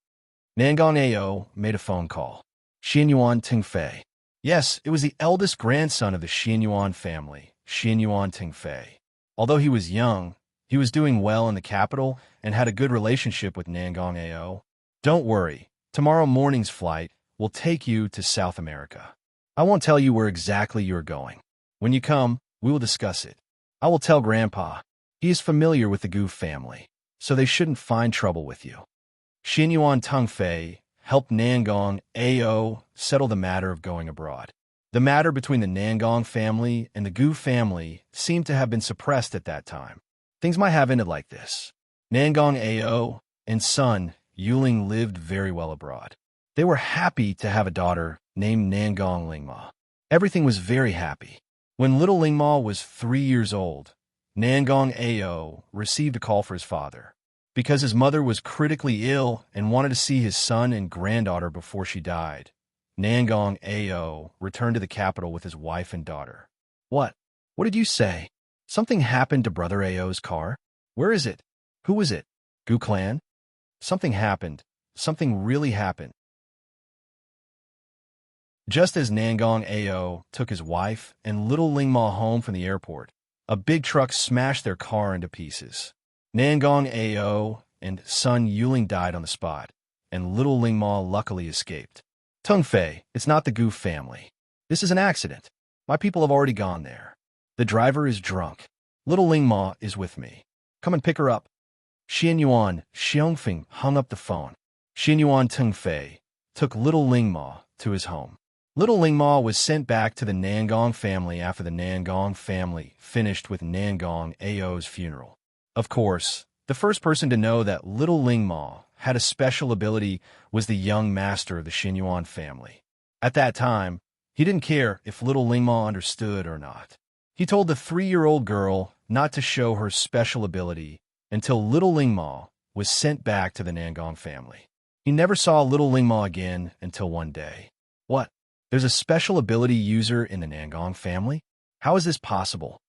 Nangong Ao made a phone call. Xianyuan Ting Fei. Yes, it was the eldest grandson of the Xianyuan family, Xianyuan Ting Fei. Although he was young, he was doing well in the capital and had a good relationship with Nangong Ao. Don't worry, tomorrow morning's flight will take you to South America. I won't tell you where exactly you are going. When you come, we will discuss it. I will tell Grandpa. He is familiar with the Gu family, so they shouldn't find trouble with you. Xianyuan Tung Fei helped Nangong Ao settle the matter of going abroad. The matter between the Nangong family and the Gu family seemed to have been suppressed at that time. Things might have ended like this. Nangong Ao and son Yuling lived very well abroad. They were happy to have a daughter named Nangong Lingma. Everything was very happy. When little Lingma was 3 years old, Nangong Ao received a call for his father. Because his mother was critically ill and wanted to see his son and granddaughter before she died, Nangong Ao returned to the capital with his wife and daughter. What? What did you say? Something happened to Brother Ao's car? Where is it? Who was it? Gu Clan? Something happened. Something really happened. Just as Nangong Ao took his wife and little Lingma home from the airport, a big truck smashed their car into pieces. Nangong Ao and son Yuling died on the spot, and little Lingma luckily escaped. Tungfei, it's not the Gu family. This is an accident. My people have already gone there. The driver is drunk. Little Lingma is with me. Come and pick her up. Xianyuan Xiongfeng hung up the phone. Xianyuan Tungfei took little Lingma to his home. Little Lingma was sent back to the Nangong family after the Nangong family finished with Nangong Ao's funeral. Of course, the first person to know that little Lingma had a special ability was the young master of the Xianyuan family. At that time, he didn't care if little Lingma understood or not. He told the 3-year-old girl not to show her special ability until little Lingma was sent back to the Nangong family. He never saw little Lingma again until one day. What? There's a special ability user in the Nangong family? How is this possible?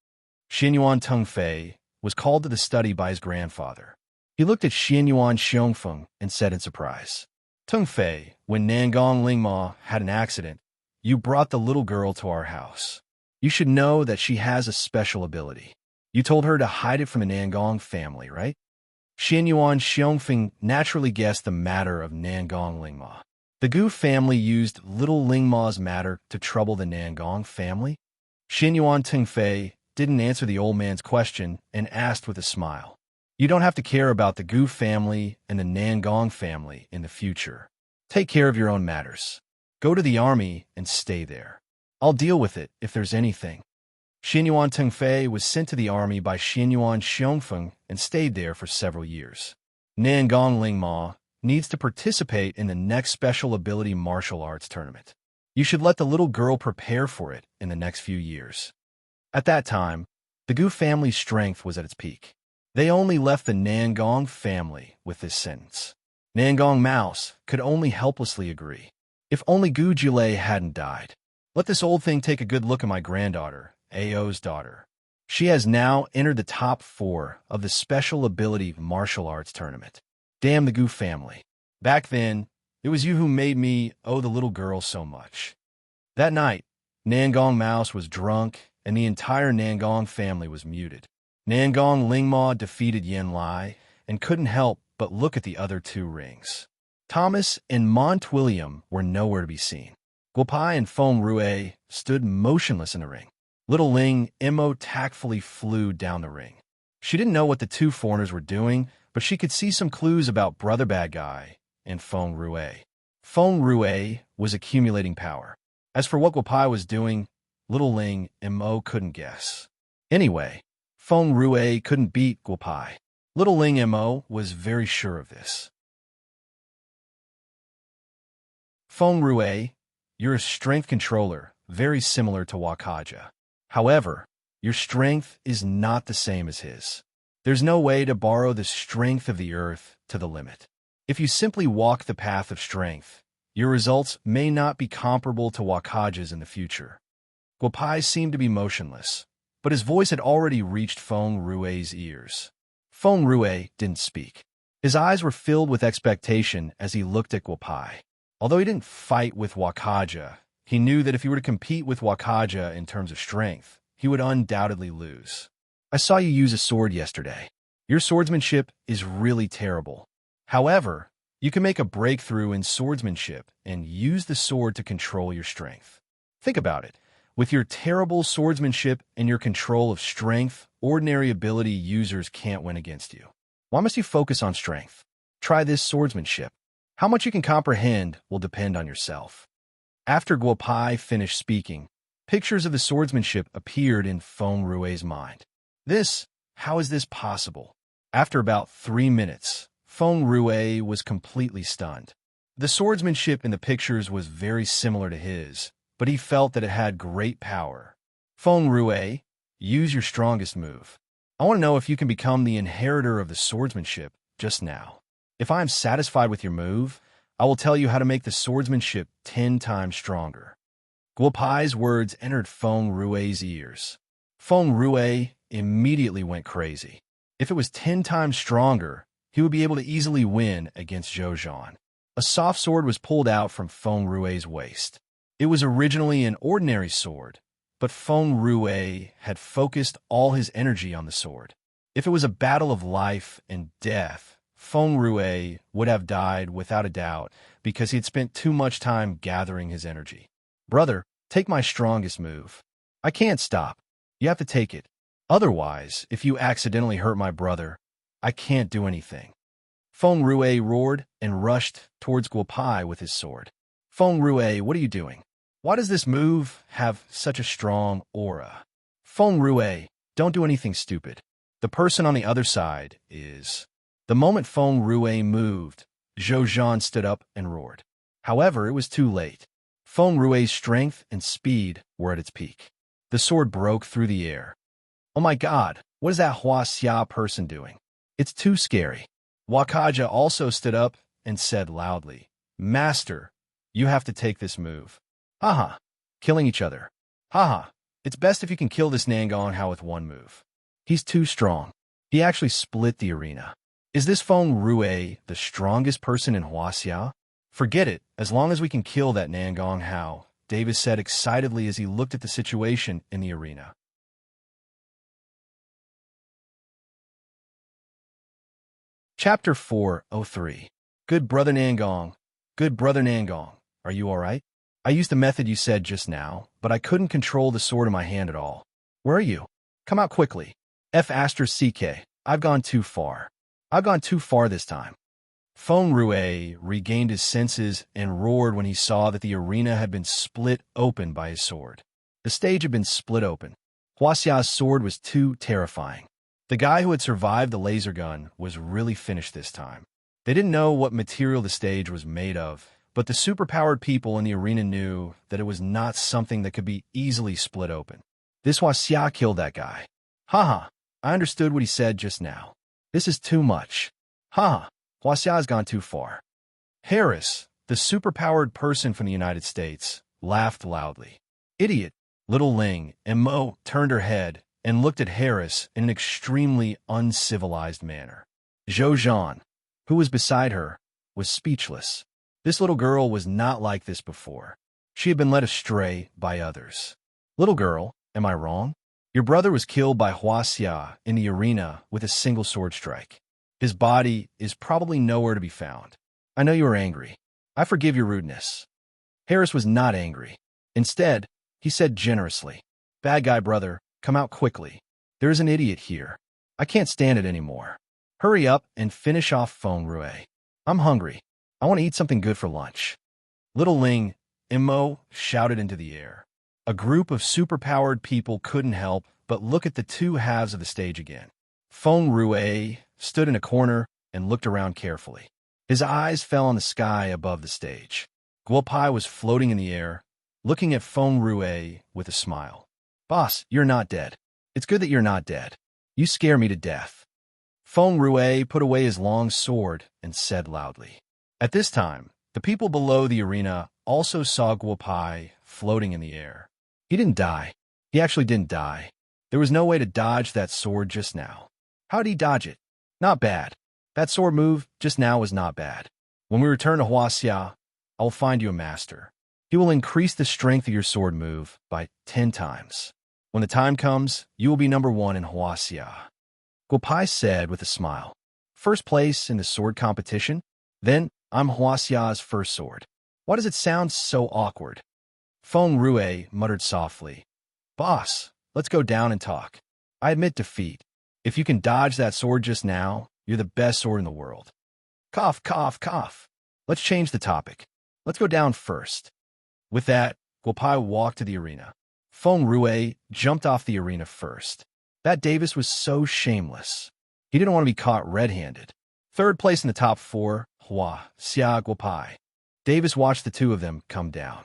Xianyuan Tungfei was called to the study by his grandfather. He looked at Xianyuan Xiongfeng and said in surprise, Tungfei, when Nangong Lingma had an accident, you brought the little girl to our house. You should know that she has a special ability. You told her to hide it from the Nangong family, right? Xianyuan Xiongfeng naturally guessed the matter of Nangong Lingma. The Gu family used little Lingma's matter to trouble the Nangong family? Xianyuan Tungfei didn't answer the old man's question and asked with a smile. You don't have to care about the Gu family and the Nangong family in the future. Take care of your own matters. Go to the army and stay there. I'll deal with it if there's anything. Xianyuan Tungfei was sent to the army by Xianyuan Xiongfeng and stayed there for several years. Nangong Lingma needs to participate in the next special ability martial arts tournament. You should let the little girl prepare for it in the next few years. At that time, the Gu family's strength was at its peak. They only left the Nangong family with this sentence. Nangong Mouse could only helplessly agree. If only Gu Jilei hadn't died. Let this old thing take a good look at my granddaughter, Ao's daughter. She has now entered the top 4 of the special ability martial arts tournament. Damn the Gu family. Back then, it was you who made me owe the little girl so much. That night, Nangong Mouse was drunk, and the entire Nangong family was muted. Nangong Lingma defeated Yen Lai and couldn't help but look at the other 2 rings. Thomas and Montwilliam were nowhere to be seen. Guopai and Feng Rue stood motionless in the ring. Little Ling Mo tactfully flew down the ring. She didn't know what the 2 foreigners were doing, but she could see some clues about Brother Bad Guy and Feng Rue. Feng Rue was accumulating power. As for what Guopai was doing, Little Ling Mo couldn't guess. Anyway, Feng Rue couldn't beat Guopai. Little Ling Mo was very sure of this. Feng Rue, you're a strength controller, very similar to Wakaja. However, your strength is not the same as his. There's no way to borrow the strength of the earth to the limit. If you simply walk the path of strength, your results may not be comparable to Wakaja's in the future. Guopai seemed to be motionless, but his voice had already reached Feng Rue's ears. Feng Rue didn't speak. His eyes were filled with expectation as he looked at Guopai. Although he didn't fight with Wakaja, he knew that if he were to compete with Wakaja in terms of strength, he would undoubtedly lose. I saw you use a sword yesterday. Your swordsmanship is really terrible. However, you can make a breakthrough in swordsmanship and use the sword to control your strength. Think about it. With your terrible swordsmanship and your control of strength, ordinary ability users can't win against you. Why must you focus on strength? Try this swordsmanship. How much you can comprehend will depend on yourself. After Guopai finished speaking, pictures of the swordsmanship appeared in Feng Rue's mind. How is this possible? After about 3 minutes, Feng Rue was completely stunned. The swordsmanship in the pictures was very similar to his, but he felt that it had great power. Feng Rue, use your strongest move. I want to know if you can become the inheritor of the swordsmanship just now. If I am satisfied with your move, I will tell you how to make the swordsmanship 10 times stronger. Guo Pai's words entered Feng Rue's ears. Feng Rue immediately went crazy. If it was 10 times stronger, he would be able to easily win against Zhou Zhan. A soft sword was pulled out from Feng Rue's waist. It was originally an ordinary sword, but Feng Rue had focused all his energy on the sword. If it was a battle of life and death, Feng Rue would have died without a doubt because he had spent too much time gathering his energy. Brother, take my strongest move. I can't stop. You have to take it. Otherwise, if you accidentally hurt my brother, I can't do anything. Feng Rue roared and rushed towards Guo Pai with his sword. Feng Rue, what are you doing? Why does this move have such a strong aura? Feng Rue, don't do anything stupid. The person on the other side is... The moment Feng Rue moved, Zhou Zhan stood up and roared. However, it was too late. Feng Rue's strength and speed were at its peak. The sword broke through the air. Oh my god, what is that Hua Xia person doing? It's too scary. Wakaja also stood up and said loudly, Master, you have to take this move. Haha, killing each other. Haha, it's best if you can kill this Nangong Hao with one move. He's too strong. He actually split the arena. Is this Feng Rue the strongest person in Huaxia? Forget it, as long as we can kill that Nangong Hao, Davis said excitedly as he looked at the situation in the arena. Chapter 403. Good brother Nangong. Good brother Nangong. Are you all right? I used the method you said just now, but I couldn't control the sword in my hand at all. Where are you? Come out quickly. F***. I've gone too far. I've gone too far this time. Feng Rue regained his senses and roared when he saw that the arena had been split open by his sword. The stage had been split open. Huaxia's sword was too terrifying. The guy who had survived the laser gun was really finished this time. They didn't know what material the stage was made of, but the superpowered people in the arena knew that it was not something that could be easily split open. This Huaxia killed that guy. Haha, I understood what he said just now. This is too much. Haha, Huaxia has gone too far. Harris, the superpowered person from the United States, laughed loudly. Idiot. Little Ling, Mo, turned her head and looked at Harris in an extremely uncivilized manner. Zhou Zhan, who was beside her, was speechless. This little girl was not like this before. She had been led astray by others. Little girl, am I wrong? Your brother was killed by Huaxia in the arena with a single sword strike. His body is probably nowhere to be found. I know you are angry. I forgive your rudeness. Harris was not angry. Instead, he said generously, Bad guy brother, come out quickly. There is an idiot here. I can't stand it anymore. Hurry up and finish off Feng Rue. I'm hungry. I want to eat something good for lunch. Little Ling, Mo, shouted into the air. A group of superpowered people couldn't help but look at the two halves of the stage again. Feng Rue stood in a corner and looked around carefully. His eyes fell on the sky above the stage. Guo Pai was floating in the air, looking at Feng Rue with a smile. Boss, you're not dead. It's good that you're not dead. You scare me to death. Feng Rue put away his long sword and said loudly. At this time, the people below the arena also saw Guo Pai floating in the air. He didn't die. He actually didn't die. There was no way to dodge that sword just now. How did he dodge it? Not bad. That sword move just now was not bad. When we return to Huaxia, I will find you a master. He will increase the strength of your sword move by 10 times. When the time comes, you will be number 1 in Huaxia. Guo Pai said with a smile. First place in the sword competition? Then I'm Huaxia's first sword. Why does it sound so awkward? Feng Rue muttered softly. Boss, let's go down and talk. I admit defeat. If you can dodge that sword just now, you're the best sword in the world. Cough, cough, cough. Let's change the topic. Let's go down first. With that, Guo Pai walked to the arena. Feng Rue jumped off the arena first. That Davis was so shameless. He didn't want to be caught red-handed. Third place in the top 4, Xia Guo Pai. Davis watched the two of them come down.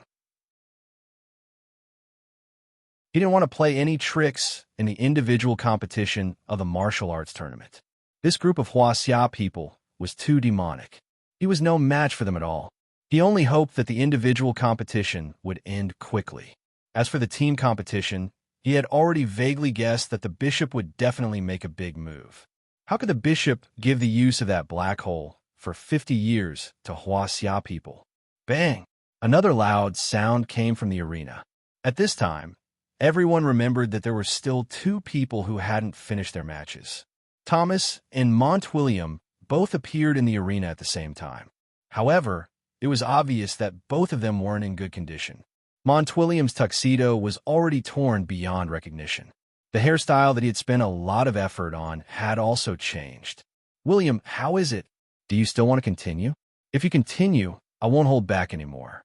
He didn't want to play any tricks in the individual competition of the martial arts tournament. This group of Huaxia people was too demonic. He was no match for them at all. He only hoped that the individual competition would end quickly. As for the team competition, he had already vaguely guessed that the bishop would definitely make a big move. How could the bishop give the use of that black hole for 50 years to Huaxia people? Bang! Another loud sound came from the arena. At this time, everyone remembered that there were still two people who hadn't finished their matches. Thomas and Montwilliam both appeared in the arena at the same time. However, it was obvious that both of them weren't in good condition. Montwilliam's tuxedo was already torn beyond recognition. The hairstyle that he had spent a lot of effort on had also changed. "William, how is it? Do you still want to continue? If you continue, I won't hold back anymore,"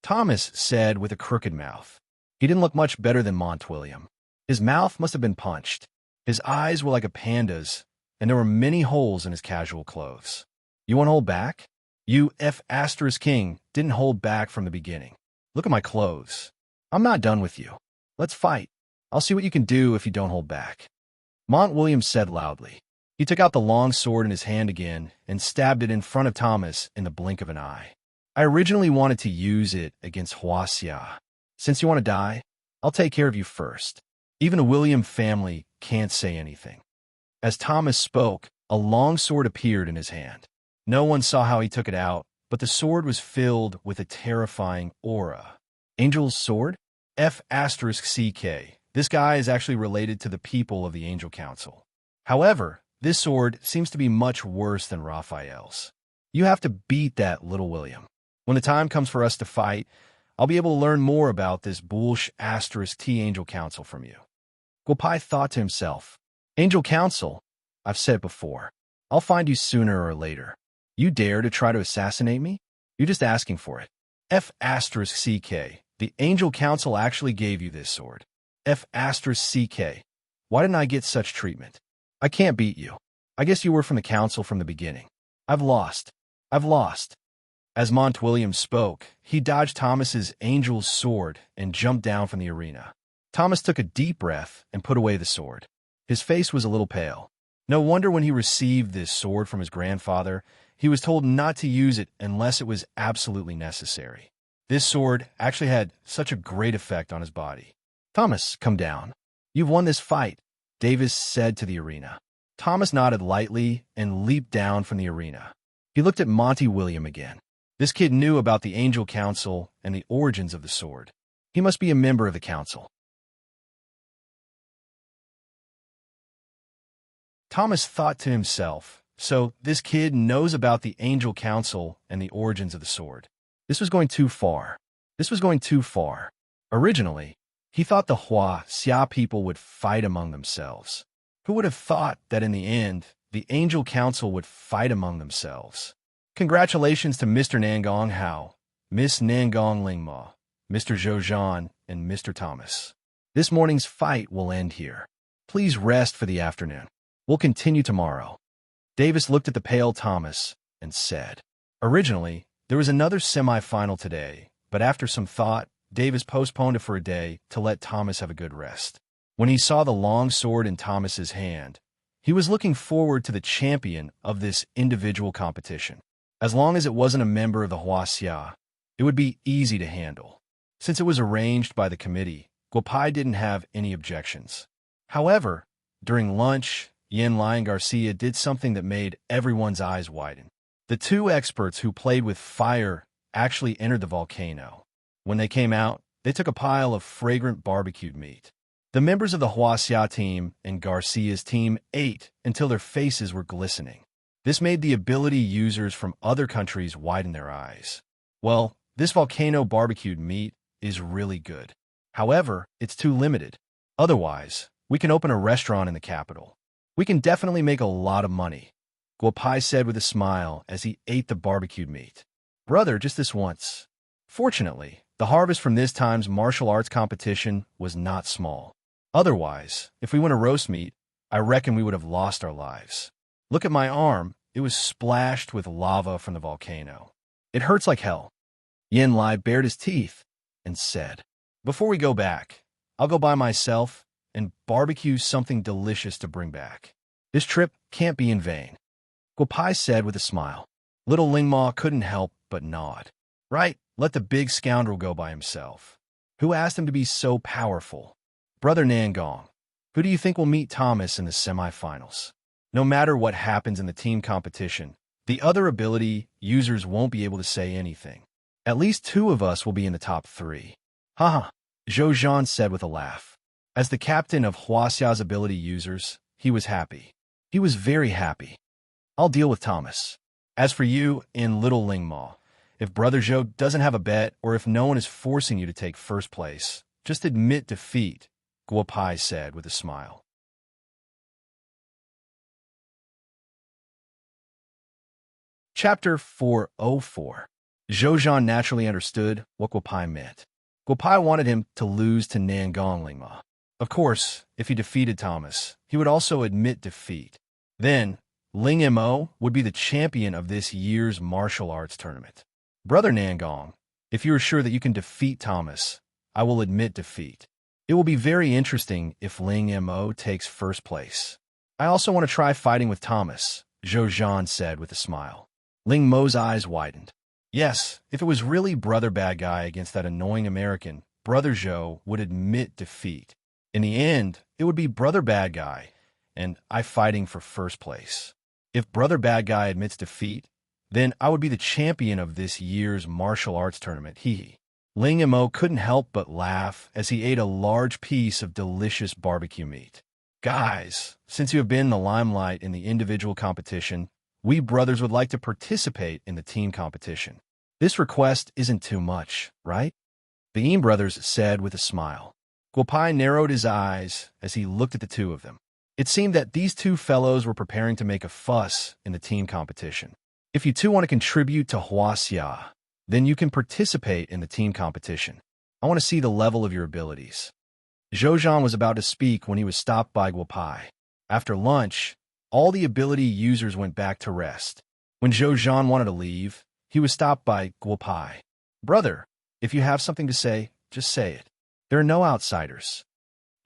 Thomas said with a crooked mouth. He didn't look much better than Montwilliam. His mouth must have been punched. His eyes were like a panda's, and there were many holes in his casual clothes. "You won't hold back? You King didn't hold back from the beginning. Look at my clothes. I'm not done with you. Let's fight. I'll see what you can do if you don't hold back," Montwilliam said loudly. He took out the long sword in his hand again and stabbed it in front of Thomas in the blink of an eye. "I originally wanted to use it against Huaxia. Since you want to die, I'll take care of you first. Even the William family can't say anything." As Thomas spoke, a long sword appeared in his hand. No one saw how he took it out, but the sword was filled with a terrifying aura. Angel's sword? F***CK. This guy is actually related to the people of the Angel Council. However, this sword seems to be much worse than Raphael's. You have to beat that little William. When the time comes for us to fight, I'll be able to learn more about this *T Angel Council from you. Guopai thought to himself, "Angel Council? I've said it before. I'll find you sooner or later. You dare to try to assassinate me? You're just asking for it. F***CK. The Angel Council actually gave you this sword. F***CK. Why didn't I get such treatment? I can't beat you. I guess you were from the council from the beginning. I've lost. I've lost." As Montwilliam spoke, he dodged Thomas's angel's sword and jumped down from the arena. Thomas took a deep breath and put away the sword. His face was a little pale. No wonder when he received this sword from his grandfather, he was told not to use it unless it was absolutely necessary. This sword actually had such a great effect on his body. "Thomas, come down. You've won this fight," Davis said to the arena. Thomas nodded lightly and leaped down from the arena. He looked at Monty William again. This kid knew about the Angel Council and the origins of the sword. He must be a member of the council. Thomas thought to himself, so this kid knows about the Angel Council and the origins of the sword. This was going too far. This was going too far. Originally, he thought the Huaxia people would fight among themselves. Who would have thought that in the end, the Angel Council would fight among themselves? Congratulations to Mr. Nangong Hao, Miss Nangong Lingma, Mr. Zhou, and Mr. Thomas. This morning's fight will end here. Please rest for the afternoon. We'll continue tomorrow. Davis looked at the pale Thomas and said, "Originally, there was another semi-final today, but after some thought, Davis postponed it for a day to let Thomas have a good rest." When he saw the long sword in Thomas's hand, he was looking forward to the champion of this individual competition. As long as it wasn't a member of the Huaxia, it would be easy to handle. Since it was arranged by the committee, Guopai didn't have any objections. However, during lunch, Yin Lai and Garcia did something that made everyone's eyes widen. The two experts who played with fire actually entered the volcano. When they came out, they took a pile of fragrant barbecued meat. The members of the Huaxia team and Garcia's team ate until their faces were glistening. This made the ability users from other countries widen their eyes. Well, this volcano barbecued meat is really good. However, it's too limited. Otherwise, we can open a restaurant in the capital. We can definitely make a lot of money, Guopai said with a smile as he ate the barbecued meat. "Brother, just this once." Fortunately, the harvest from this time's martial arts competition was not small. Otherwise, if we went to roast meat, I reckon we would have lost our lives. Look at my arm. It was splashed with lava from the volcano. It hurts like hell. Yin Lai bared his teeth and said, "Before we go back, I'll go by myself and barbecue something delicious to bring back. This trip can't be in vain," Guopai said with a smile. Little Lingma couldn't help but nod. Right? Let the big scoundrel go by himself. Who asked him to be so powerful? Brother Nangong. Who do you think will meet Thomas in the semifinals? No matter what happens in the team competition, the other ability users won't be able to say anything. At least two of us will be in the top three. Haha, Zhou Zhan said with a laugh. As the captain of Huaxia's ability users, he was happy. He was very happy. I'll deal with Thomas. As for you, in Little Lingma, if Brother Zhou doesn't have a bet or if no one is forcing you to take first place, just admit defeat, Guo Pai said with a smile. Chapter 404. Zhou Zhan naturally understood what Guo Pai meant. Guo Pai wanted him to lose to Nangong Lingma. Of course, if he defeated Thomas, he would also admit defeat. Then, Ling Mo would be the champion of this year's martial arts tournament. Brother Nangong, if you are sure that you can defeat Thomas, I will admit defeat. It will be very interesting if Ling Mo takes first place. I also want to try fighting with Thomas, Zhou Zhan said with a smile. Ling Mo's eyes widened. Yes, if it was really Brother Bad Guy against that annoying American, Brother Zhou would admit defeat. In the end, it would be Brother Bad Guy and I fighting for first place. If Brother Bad Guy admits defeat, then I would be the champion of this year's martial arts tournament, hee. Ling Mo couldn't help but laugh as he ate a large piece of delicious barbecue meat. Guys, since you have been in the limelight in the individual competition, we brothers would like to participate in the team competition. This request isn't too much, right? The Eam brothers said with a smile. Guo Pai narrowed his eyes as he looked at the two of them. It seemed that these two fellows were preparing to make a fuss in the team competition. If you two want to contribute to Huaxia, then you can participate in the team competition. I want to see the level of your abilities. Zhou Zhan was about to speak when he was stopped by Guo Pai. After lunch, all the ability users went back to rest. When Zhou Zhan wanted to leave, he was stopped by Guo Pai. Brother, if you have something to say, just say it. There are no outsiders.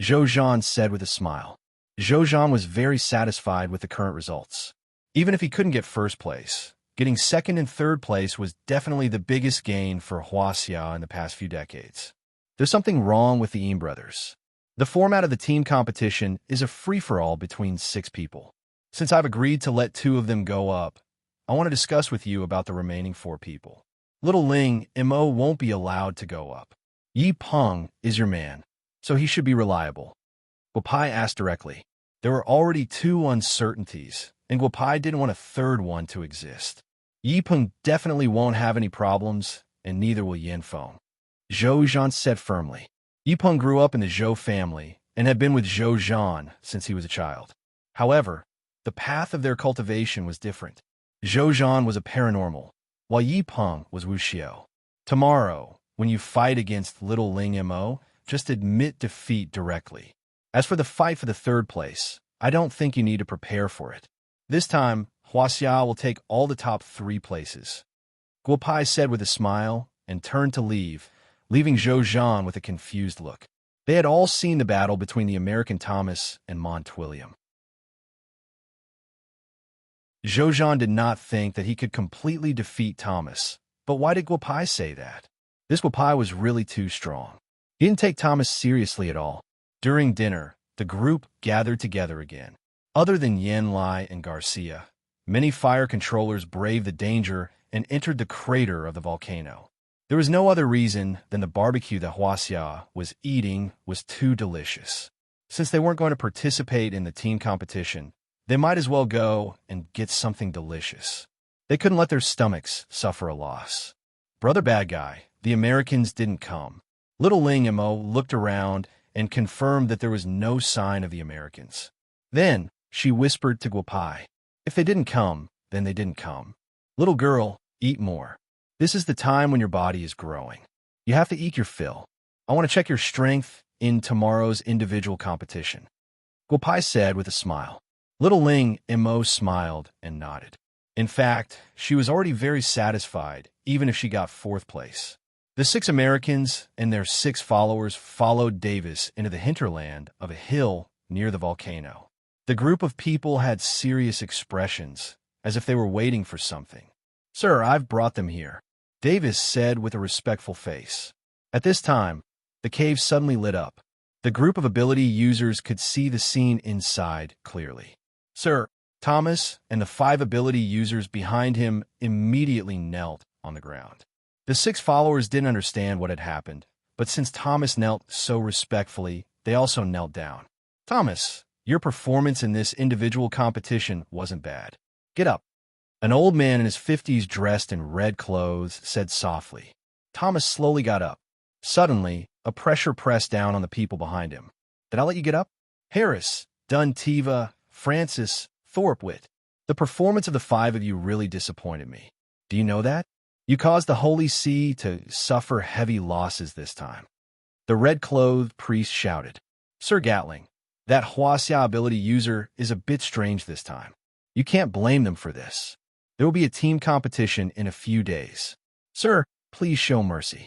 Zhou Zhan said with a smile. Zhou Zhan was very satisfied with the current results. Even if he couldn't get first place, getting second and third place was definitely the biggest gain for Huaxia in the past few decades. There's something wrong with the Eam brothers. The format of the team competition is a free-for-all between 6 people. Since I've agreed to let 2 of them go up, I want to discuss with you about the remaining 4 people. Little Ling Mo won't be allowed to go up. Yi Peng is your man, so he should be reliable. Guo Pai asked directly. There were already 2 uncertainties, and Guo Pai didn't want a third one to exist. Yi Peng definitely won't have any problems, and neither will Yin Feng. Zhou Zhan said firmly. Yi Peng grew up in the Zhou family and had been with Zhou Zhan since he was a child. However, the path of their cultivation was different. Zhou Zhan was a paranormal, while Yi Peng was wuxiao. Tomorrow, when you fight against Little Ling Mo, just admit defeat directly. As for the fight for the third place, I don't think you need to prepare for it. This time, Huaxia will take all the top 3 places. Guo Pai said with a smile and turned to leave, leaving Zhou Zhan with a confused look. They had all seen the battle between the American Thomas and Montwilliam. Zhou Zhan did not think that he could completely defeat Thomas, but why did Guo Pai say that? This Guo Pai was really too strong. He didn't take Thomas seriously at all. During dinner, the group gathered together again. Other than Yan Lai and Garcia, many fire controllers braved the danger and entered the crater of the volcano. There was no other reason than the barbecue that Huaxia was eating was too delicious. Since they weren't going to participate in the team competition, they might as well go and get something delicious. They couldn't let their stomachs suffer a loss. Brother Bad Guy, the Americans didn't come. Little Ling Mo looked around and confirmed that there was no sign of the Americans. Then she whispered to Guo Pai, if they didn't come, then they didn't come. Little girl, eat more. This is the time when your body is growing. You have to eat your fill. I want to check your strength in tomorrow's individual competition. Guo Pai said with a smile. Little Ling Mo smiled and nodded. In fact, she was already very satisfied, even if she got 4th place. The 6 Americans and their 6 followers followed Davis into the hinterland of a hill near the volcano. The group of people had serious expressions, as if they were waiting for something. Sir, I've brought them here. Davis said with a respectful face. At this time, the cave suddenly lit up. The group of ability users could see the scene inside clearly. Sir, Thomas and the 5 ability users behind him immediately knelt on the ground. The 6 followers didn't understand what had happened, but since Thomas knelt so respectfully, they also knelt down. Thomas, your performance in this individual competition wasn't bad. Get up. An old man in his 50s dressed in red clothes said softly. Thomas slowly got up. Suddenly, a pressure pressed down on the people behind him. Did I let you get up? Harris, Dunn, Tiva, Francis, Thorpewit. The performance of the 5 of you really disappointed me. Do you know that? You caused the Holy See to suffer heavy losses this time. The red-clothed priest shouted. Sir Gatling, that Huaxia ability user is a bit strange this time. You can't blame them for this. There will be a team competition in a few days. Sir, please show mercy.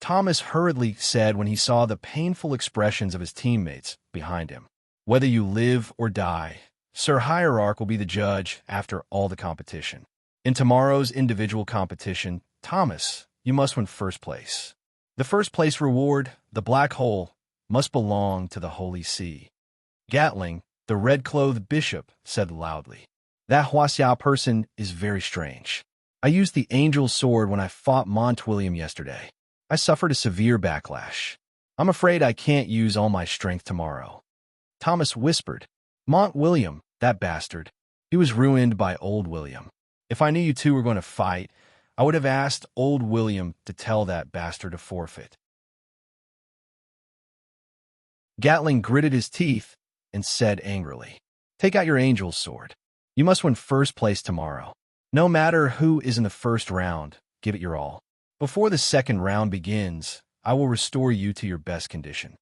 Thomas hurriedly said when he saw the painful expressions of his teammates behind him. Whether you live or die, Sir Hierarch will be the judge after all the competition. In tomorrow's individual competition, Thomas, you must win first place. The first place reward, the black hole, must belong to the Holy See. Gatling, the red-clothed bishop, said loudly. That Huaxia person is very strange. I used the angel's sword when I fought Montwilliam yesterday. I suffered a severe backlash. I'm afraid I can't use all my strength tomorrow. Thomas whispered. Montwilliam, that bastard. He was ruined by old William. If I knew you two were going to fight, I would have asked old William to tell that bastard to forfeit. Gatling gritted his teeth and said angrily, Take out your angel's sword. You must win first place tomorrow. No matter who is in the first round, give it your all. Before the second round begins, I will restore you to your best condition.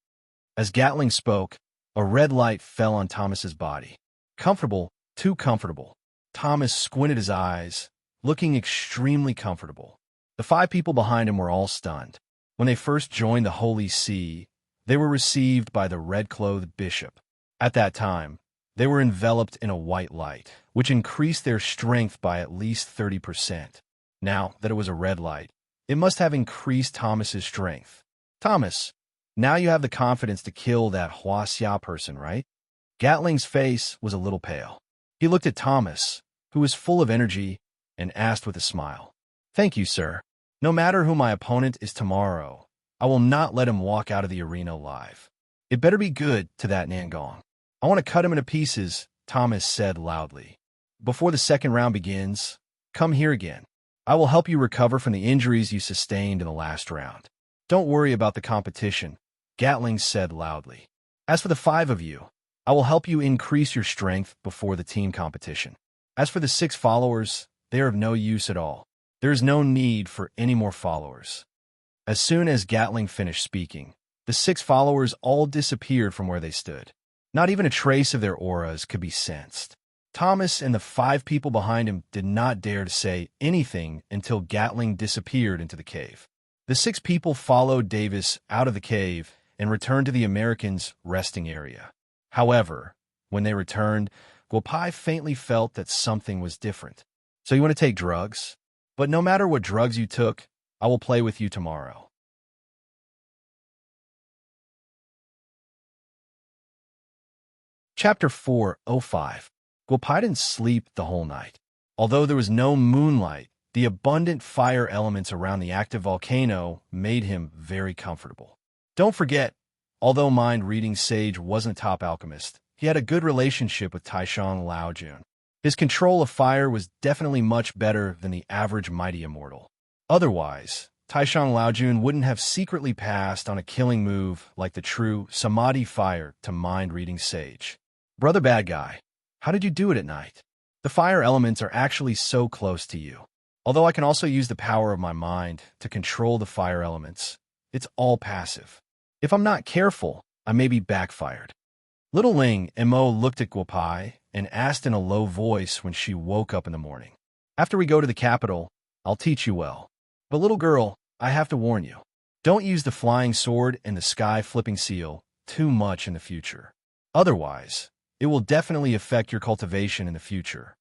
As Gatling spoke, a red light fell on Thomas's body. Comfortable, too comfortable. Thomas squinted his eyes, looking extremely comfortable. The 5 people behind him were all stunned. When they first joined the Holy See, they were received by the red-clothed bishop. At that time, they were enveloped in a white light, which increased their strength by at least 30%. Now that it was a red light, it must have increased Thomas's strength. Thomas, now you have the confidence to kill that Huaxia person, right? Gatling's face was a little pale. He looked at Thomas, who was full of energy, and asked with a smile. Thank you, sir. No matter who my opponent is tomorrow, I will not let him walk out of the arena alive. It better be good to that Nangong. I want to cut him into pieces, Thomas said loudly. Before the second round begins, come here again. I will help you recover from the injuries you sustained in the last round. Don't worry about the competition, Gatling said loudly. As for the 5 of you, I will help you increase your strength before the team competition. As for the 6 followers, they are of no use at all. There is no need for any more followers. As soon as Gatling finished speaking, the 6 followers all disappeared from where they stood. Not even a trace of their auras could be sensed. Thomas and the 5 people behind him did not dare to say anything until Gatling disappeared into the cave. The 6 people followed Davis out of the cave and returned to the Americans' resting area. However, when they returned, Guopai faintly felt that something was different. So you want to take drugs? But no matter what drugs you took, I will play with you tomorrow. Chapter 4:05. Guopai didn't sleep the whole night. Although there was no moonlight, the abundant fire elements around the active volcano made him very comfortable. Don't forget, although mind-reading sage wasn't a top alchemist, he had a good relationship with Taishang Laojun. His control of fire was definitely much better than the average mighty immortal. Otherwise, Taishang Laojun wouldn't have secretly passed on a killing move like the true Samadhi fire to mind-reading sage. Brother bad guy, how did you do it at night? The fire elements are actually so close to you. Although I can also use the power of my mind to control the fire elements, it's all passive. If I'm not careful, I may be backfired. Little Ling and Mo looked at Guopai and asked in a low voice when she woke up in the morning. After we go to the capital, I'll teach you well. But little girl, I have to warn you. Don't use the flying sword and the sky-flipping seal too much in the future. Otherwise, it will definitely affect your cultivation in the future.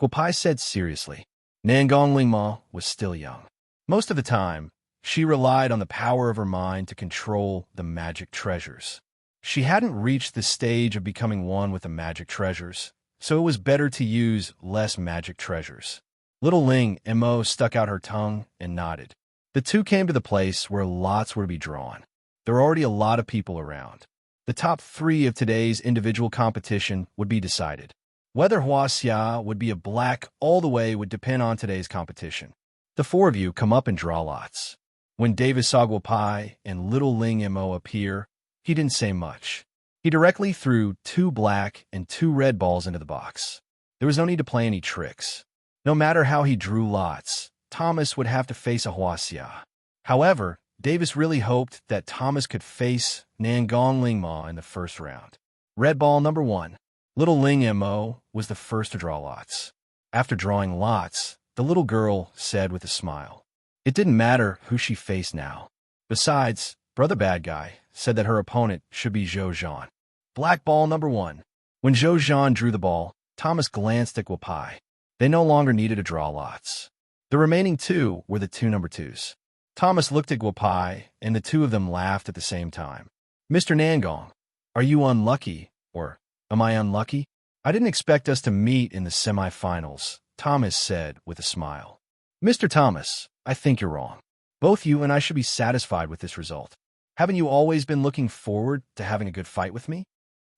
Guopai said seriously. Nangong Lingma was still young. Most of the time, she relied on the power of her mind to control the magic treasures. She hadn't reached the stage of becoming one with the magic treasures, so it was better to use less magic treasures. Little Ling Mo stuck out her tongue and nodded. The two came to the place where lots were to be drawn. There were already a lot of people around. The top 3 of today's individual competition would be decided. Whether Huaxia would be a black all the way would depend on today's competition. The 4 of you come up and draw lots. When Davis saw Guopai and Little Ling Mo appear, he didn't say much. He directly threw 2 black and 2 red balls into the box. There was no need to play any tricks. No matter how he drew lots, Thomas would have to face a Huaxia. However, Davis really hoped that Thomas could face Nangong Lingma in the first round. Red ball number 1. Little Ling Mo was the first to draw lots. After drawing lots, the little girl said with a smile. It didn't matter who she faced now. Besides, Brother Bad Guy said that her opponent should be Zhou Zhan. Black ball number 1. When Zhou Zhan drew the ball, Thomas glanced at Guopai. They no longer needed to draw lots. The remaining 2 were the 2 number 2s. Thomas looked at Guopai, and the 2 of them laughed at the same time. Mr. Nangong, are you unlucky, or am I unlucky? I didn't expect us to meet in the semifinals, Thomas said with a smile. Mr. Thomas, I think you're wrong. Both you and I should be satisfied with this result. Haven't you always been looking forward to having a good fight with me?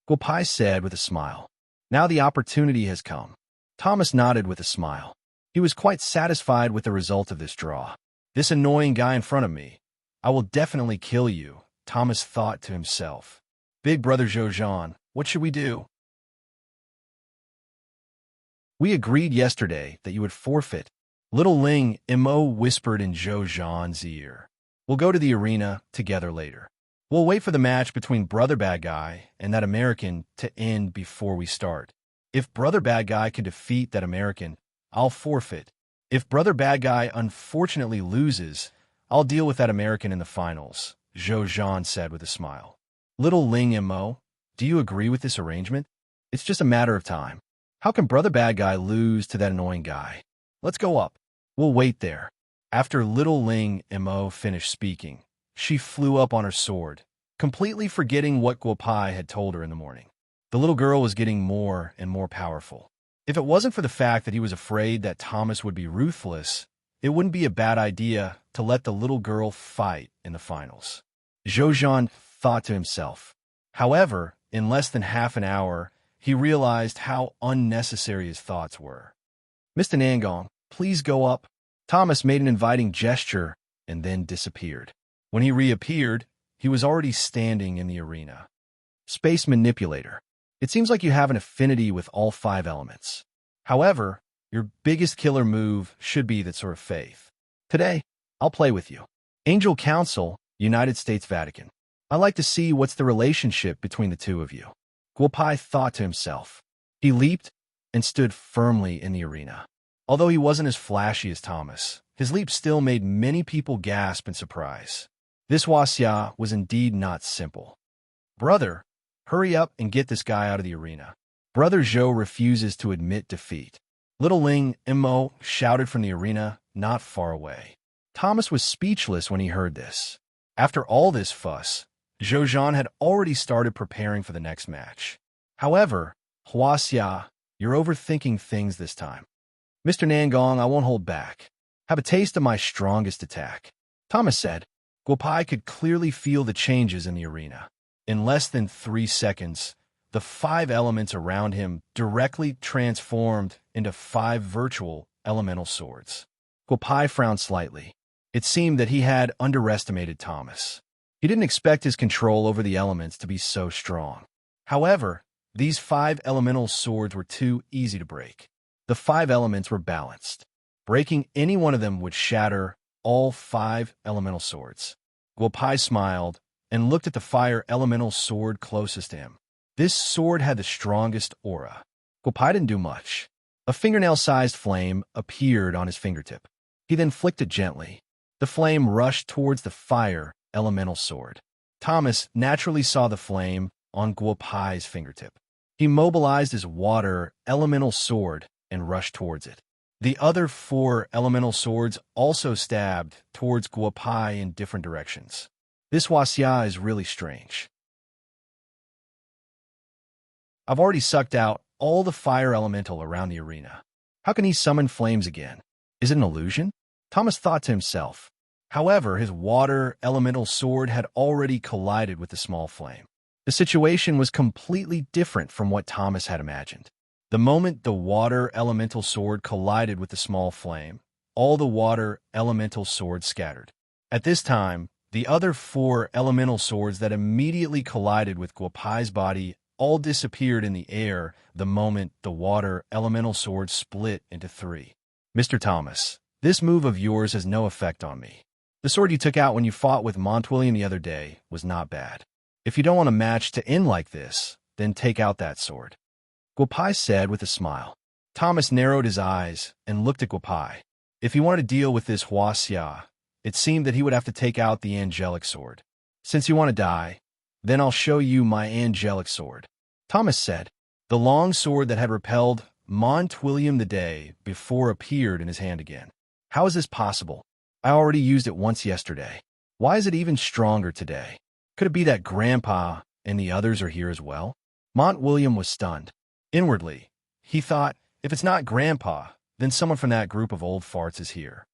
Guopai said with a smile. Now the opportunity has come. Thomas nodded with a smile. He was quite satisfied with the result of this draw. This annoying guy in front of me. I will definitely kill you, Thomas thought to himself. Big brother Zhou Zhan, what should we do? We agreed yesterday that you would forfeit. Little Ling Mo whispered in Zhou Zhan's ear. We'll go to the arena together later. We'll wait for the match between Brother Bad Guy and that American to end before we start. If Brother Bad Guy can defeat that American, I'll forfeit. If Brother Bad Guy unfortunately loses, I'll deal with that American in the finals, Zhou Zhan said with a smile. Little Ling Mo, do you agree with this arrangement? It's just a matter of time. How can Brother Bad Guy lose to that annoying guy? Let's go up. We'll wait there. After Little Ling Mo finished speaking, she flew up on her sword, completely forgetting what Guopai had told her in the morning. The little girl was getting more and more powerful. If it wasn't for the fact that he was afraid that Thomas would be ruthless, it wouldn't be a bad idea to let the little girl fight in the finals. Zhou Zhan thought to himself. However, in less than half an hour, he realized how unnecessary his thoughts were. Mr. Nangong, please go up. Thomas made an inviting gesture and then disappeared. When he reappeared, he was already standing in the arena. Space Manipulator. It seems like you have an affinity with all 5 elements. However, your biggest killer move should be that sort of faith. Today, I'll play with you. Angel Council, United States Vatican. I like to see what's the relationship between the 2 of you. Guopai thought to himself. He leaped and stood firmly in the arena. Although he wasn't as flashy as Thomas, his leap still made many people gasp in surprise. This Huaxia was indeed not simple. Brother, hurry up and get this guy out of the arena. Brother Zhou refuses to admit defeat. Little Ling Mo shouted from the arena not far away. Thomas was speechless when he heard this. After all this fuss, Zhou Zhan had already started preparing for the next match. However, Huaxia, you're overthinking things this time. Mr. Nangong, I won't hold back. Have a taste of my strongest attack. Thomas said. Guopai could clearly feel the changes in the arena. In less than 3 seconds, the 5 elements around him directly transformed into 5 virtual elemental swords. Guopai frowned slightly. It seemed that he had underestimated Thomas. He didn't expect his control over the elements to be so strong. However, these 5 elemental swords were too easy to break. The 5 elements were balanced. Breaking any one of them would shatter all 5 elemental swords. Guopai smiled and looked at the fire elemental sword closest to him. This sword had the strongest aura. Guopai didn't do much. A fingernail-sized flame appeared on his fingertip. He then flicked it gently. The flame rushed towards the fire elemental sword. Thomas naturally saw the flame on Guopai's fingertip. He mobilized his water elemental sword and rushed towards it. The other 4 elemental swords also stabbed towards Guopai in different directions. This Huaxia is really strange. I've already sucked out all the fire elemental around the arena. How can he summon flames again? Is it an illusion? Thomas thought to himself. However, his water elemental sword had already collided with the small flame. The situation was completely different from what Thomas had imagined. The moment the water elemental sword collided with the small flame, all the water elemental swords scattered. At this time, the other 4 elemental swords that immediately collided with Guopai's body all disappeared in the air the moment the water elemental sword split into 3. Mr. Thomas, this move of yours has no effect on me. The sword you took out when you fought with Montwilliam the other day was not bad. If you don't want a match to end like this, then take out that sword, Guopai said with a smile. Thomas narrowed his eyes and looked at Guopai. If he wanted to deal with this Huaxia, it seemed that he would have to take out the angelic sword. Since you want to die, then I'll show you my angelic sword, Thomas said. The long sword that had repelled Montwilliam the day before appeared in his hand again. How is this possible? I already used it once yesterday. Why is it even stronger today? Could it be that Grandpa and the others are here as well? Montwilliam was stunned. Inwardly, he thought, if it's not Grandpa, then someone from that group of old farts is here.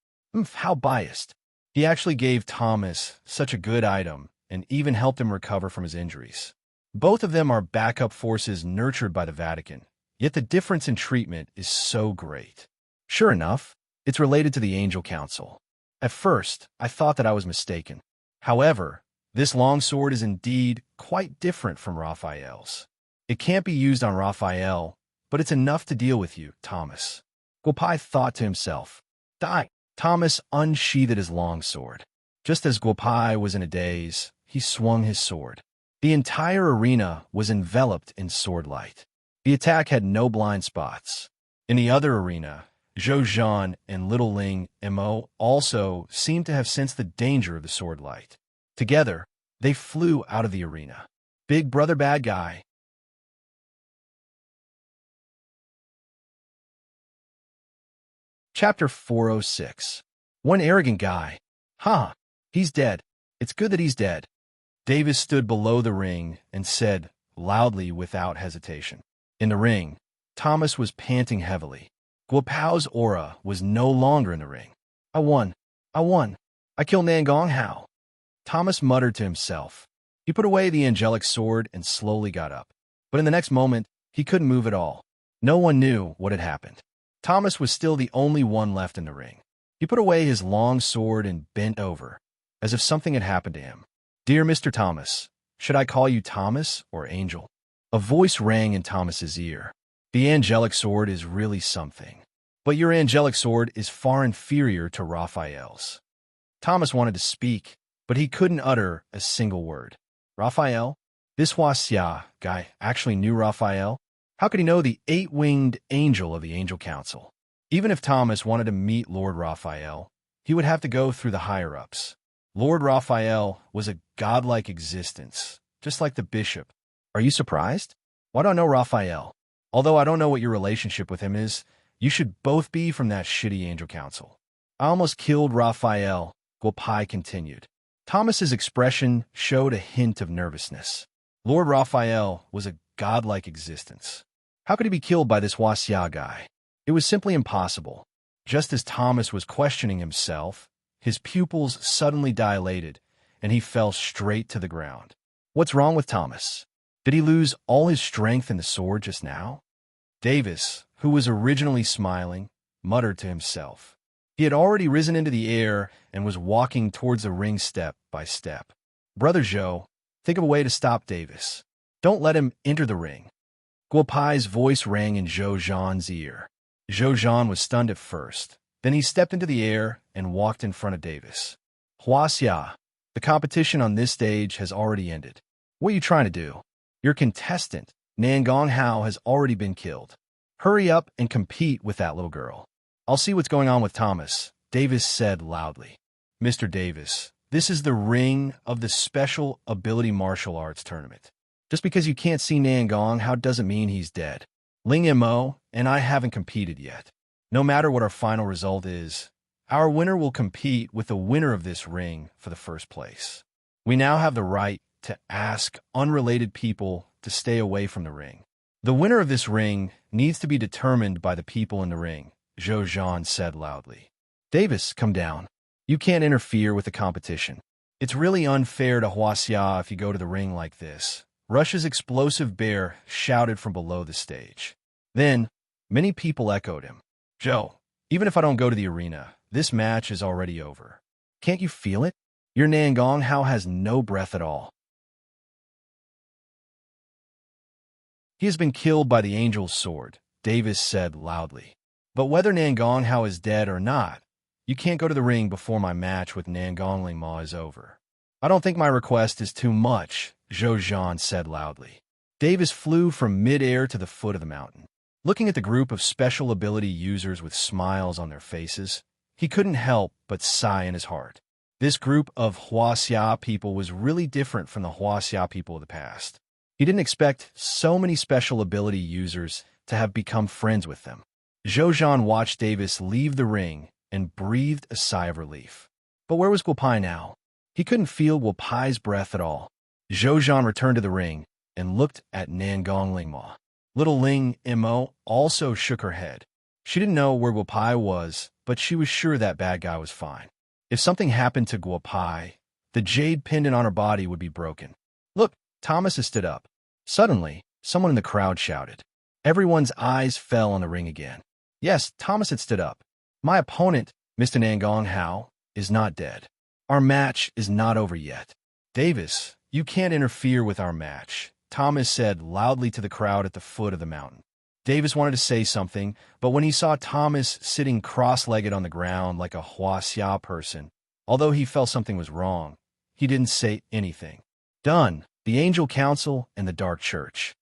How biased. He actually gave Thomas such a good item and even helped him recover from his injuries. Both of them are backup forces nurtured by the Vatican, yet the difference in treatment is so great. Sure enough, it's related to the Angel Council. At first, I thought that I was mistaken. However, this longsword is indeed quite different from Raphael's. It can't be used on Raphael, but it's enough to deal with you, Thomas. Guopai thought to himself. Die. Thomas unsheathed his longsword. Just as Guopai was in a daze, he swung his sword. The entire arena was enveloped in sword light. The attack had no blind spots. In the other arena, Zhou Zhan and Little Ling Mo also seemed to have sensed the danger of the sword light. Together, they flew out of the arena. Big brother bad guy. Chapter 406. One arrogant guy. He's dead. It's good that he's dead. Davis stood below the ring and said, loudly without hesitation. In the ring, Thomas was panting heavily. Guopai's aura was no longer in the ring. I won. I killed Nangong Hao. Thomas muttered to himself. He put away the angelic sword and slowly got up. But in the next moment, he couldn't move at all. No one knew what had happened. Thomas was still the only one left in the ring. He put away his long sword and bent over, as if something had happened to him. Dear Mr. Thomas, should I call you Thomas or Angel? A voice rang in Thomas's ear. The angelic sword is really something. But your angelic sword is far inferior to Raphael's. Thomas wanted to speak, but he couldn't utter a single word. Raphael? This Huaxia guy actually knew Raphael? How could he know the 8-winged angel of the Angel Council? Even if Thomas wanted to meet Lord Raphael, he would have to go through the higher-ups. Lord Raphael was a godlike existence, just like the bishop. Are you surprised? Why don't I know Raphael? Although I don't know what your relationship with him is, you should both be from that shitty Angel Council. I almost killed Raphael, Guopai continued. Thomas's expression showed a hint of nervousness. Lord Raphael was a godlike existence. How could he be killed by this Huaxia guy? It was simply impossible. Just as Thomas was questioning himself, his pupils suddenly dilated, and he fell straight to the ground. What's wrong with Thomas? Did he lose all his strength in the sword just now? Davis, who was originally smiling, muttered to himself. He had already risen into the air and was walking towards the ring step by step. Brother Zhou, think of a way to stop Davis. Don't let him enter the ring. Guopai's voice rang in Zhou Zhan's ear. Zhou Zhan was stunned at first. Then he stepped into the air and walked in front of Davis. Huaxia, the competition on this stage has already ended. What are you trying to do? Your contestant, Nangong Hao, has already been killed. Hurry up and compete with that little girl. I'll see what's going on with Thomas, Davis said loudly. Mr. Davis, this is the ring of the Special Ability Martial Arts Tournament. Just because you can't see Nangong Hao doesn't mean he's dead. Ling Mo and I haven't competed yet. No matter what our final result is, our winner will compete with the winner of this ring for the first place. We now have the right to ask unrelated people to stay away from the ring. The winner of this ring needs to be determined by the people in the ring, Zhou Zhan said loudly. Davis, come down. You can't interfere with the competition. It's really unfair to Huaxia if you go to the ring like this, Russia's explosive bear shouted from below the stage. Then, many people echoed him. Zhou, even if I don't go to the arena, this match is already over. Can't you feel it? Your Nangong Hao has no breath at all. He has been killed by the angel's sword, Davis said loudly. But whether Nangong Hao is dead or not, you can't go to the ring before my match with Nangong Ma is over. I don't think my request is too much, Zhou Zhan said loudly. Davis flew from mid-air to the foot of the mountain. Looking at the group of special ability users with smiles on their faces, he couldn't help but sigh in his heart. This group of Huaxia people was really different from the Huaxia people of the past. He didn't expect so many special ability users to have become friends with them. Zhou Zhan watched Davis leave the ring and breathed a sigh of relief. But where was Guopai now? He couldn't feel Guopai's breath at all. Zhou Zhan returned to the ring and looked at Nangong Ma. Little Ling Mo also shook her head. She didn't know where Guopai was, but she was sure that bad guy was fine. If something happened to Guopai, the jade pendant on her body would be broken. Look, Thomas has stood up. Suddenly, someone in the crowd shouted. Everyone's eyes fell on the ring again. Yes, Thomas had stood up. My opponent, Mr. Nangong Hao, is not dead. Our match is not over yet. Davis, you can't interfere with our match, Thomas said loudly to the crowd at the foot of the mountain. Davis wanted to say something, but when he saw Thomas sitting cross-legged on the ground like a Huaxia person, although he felt something was wrong, he didn't say anything. Done. The Angel Council and the Dark Church.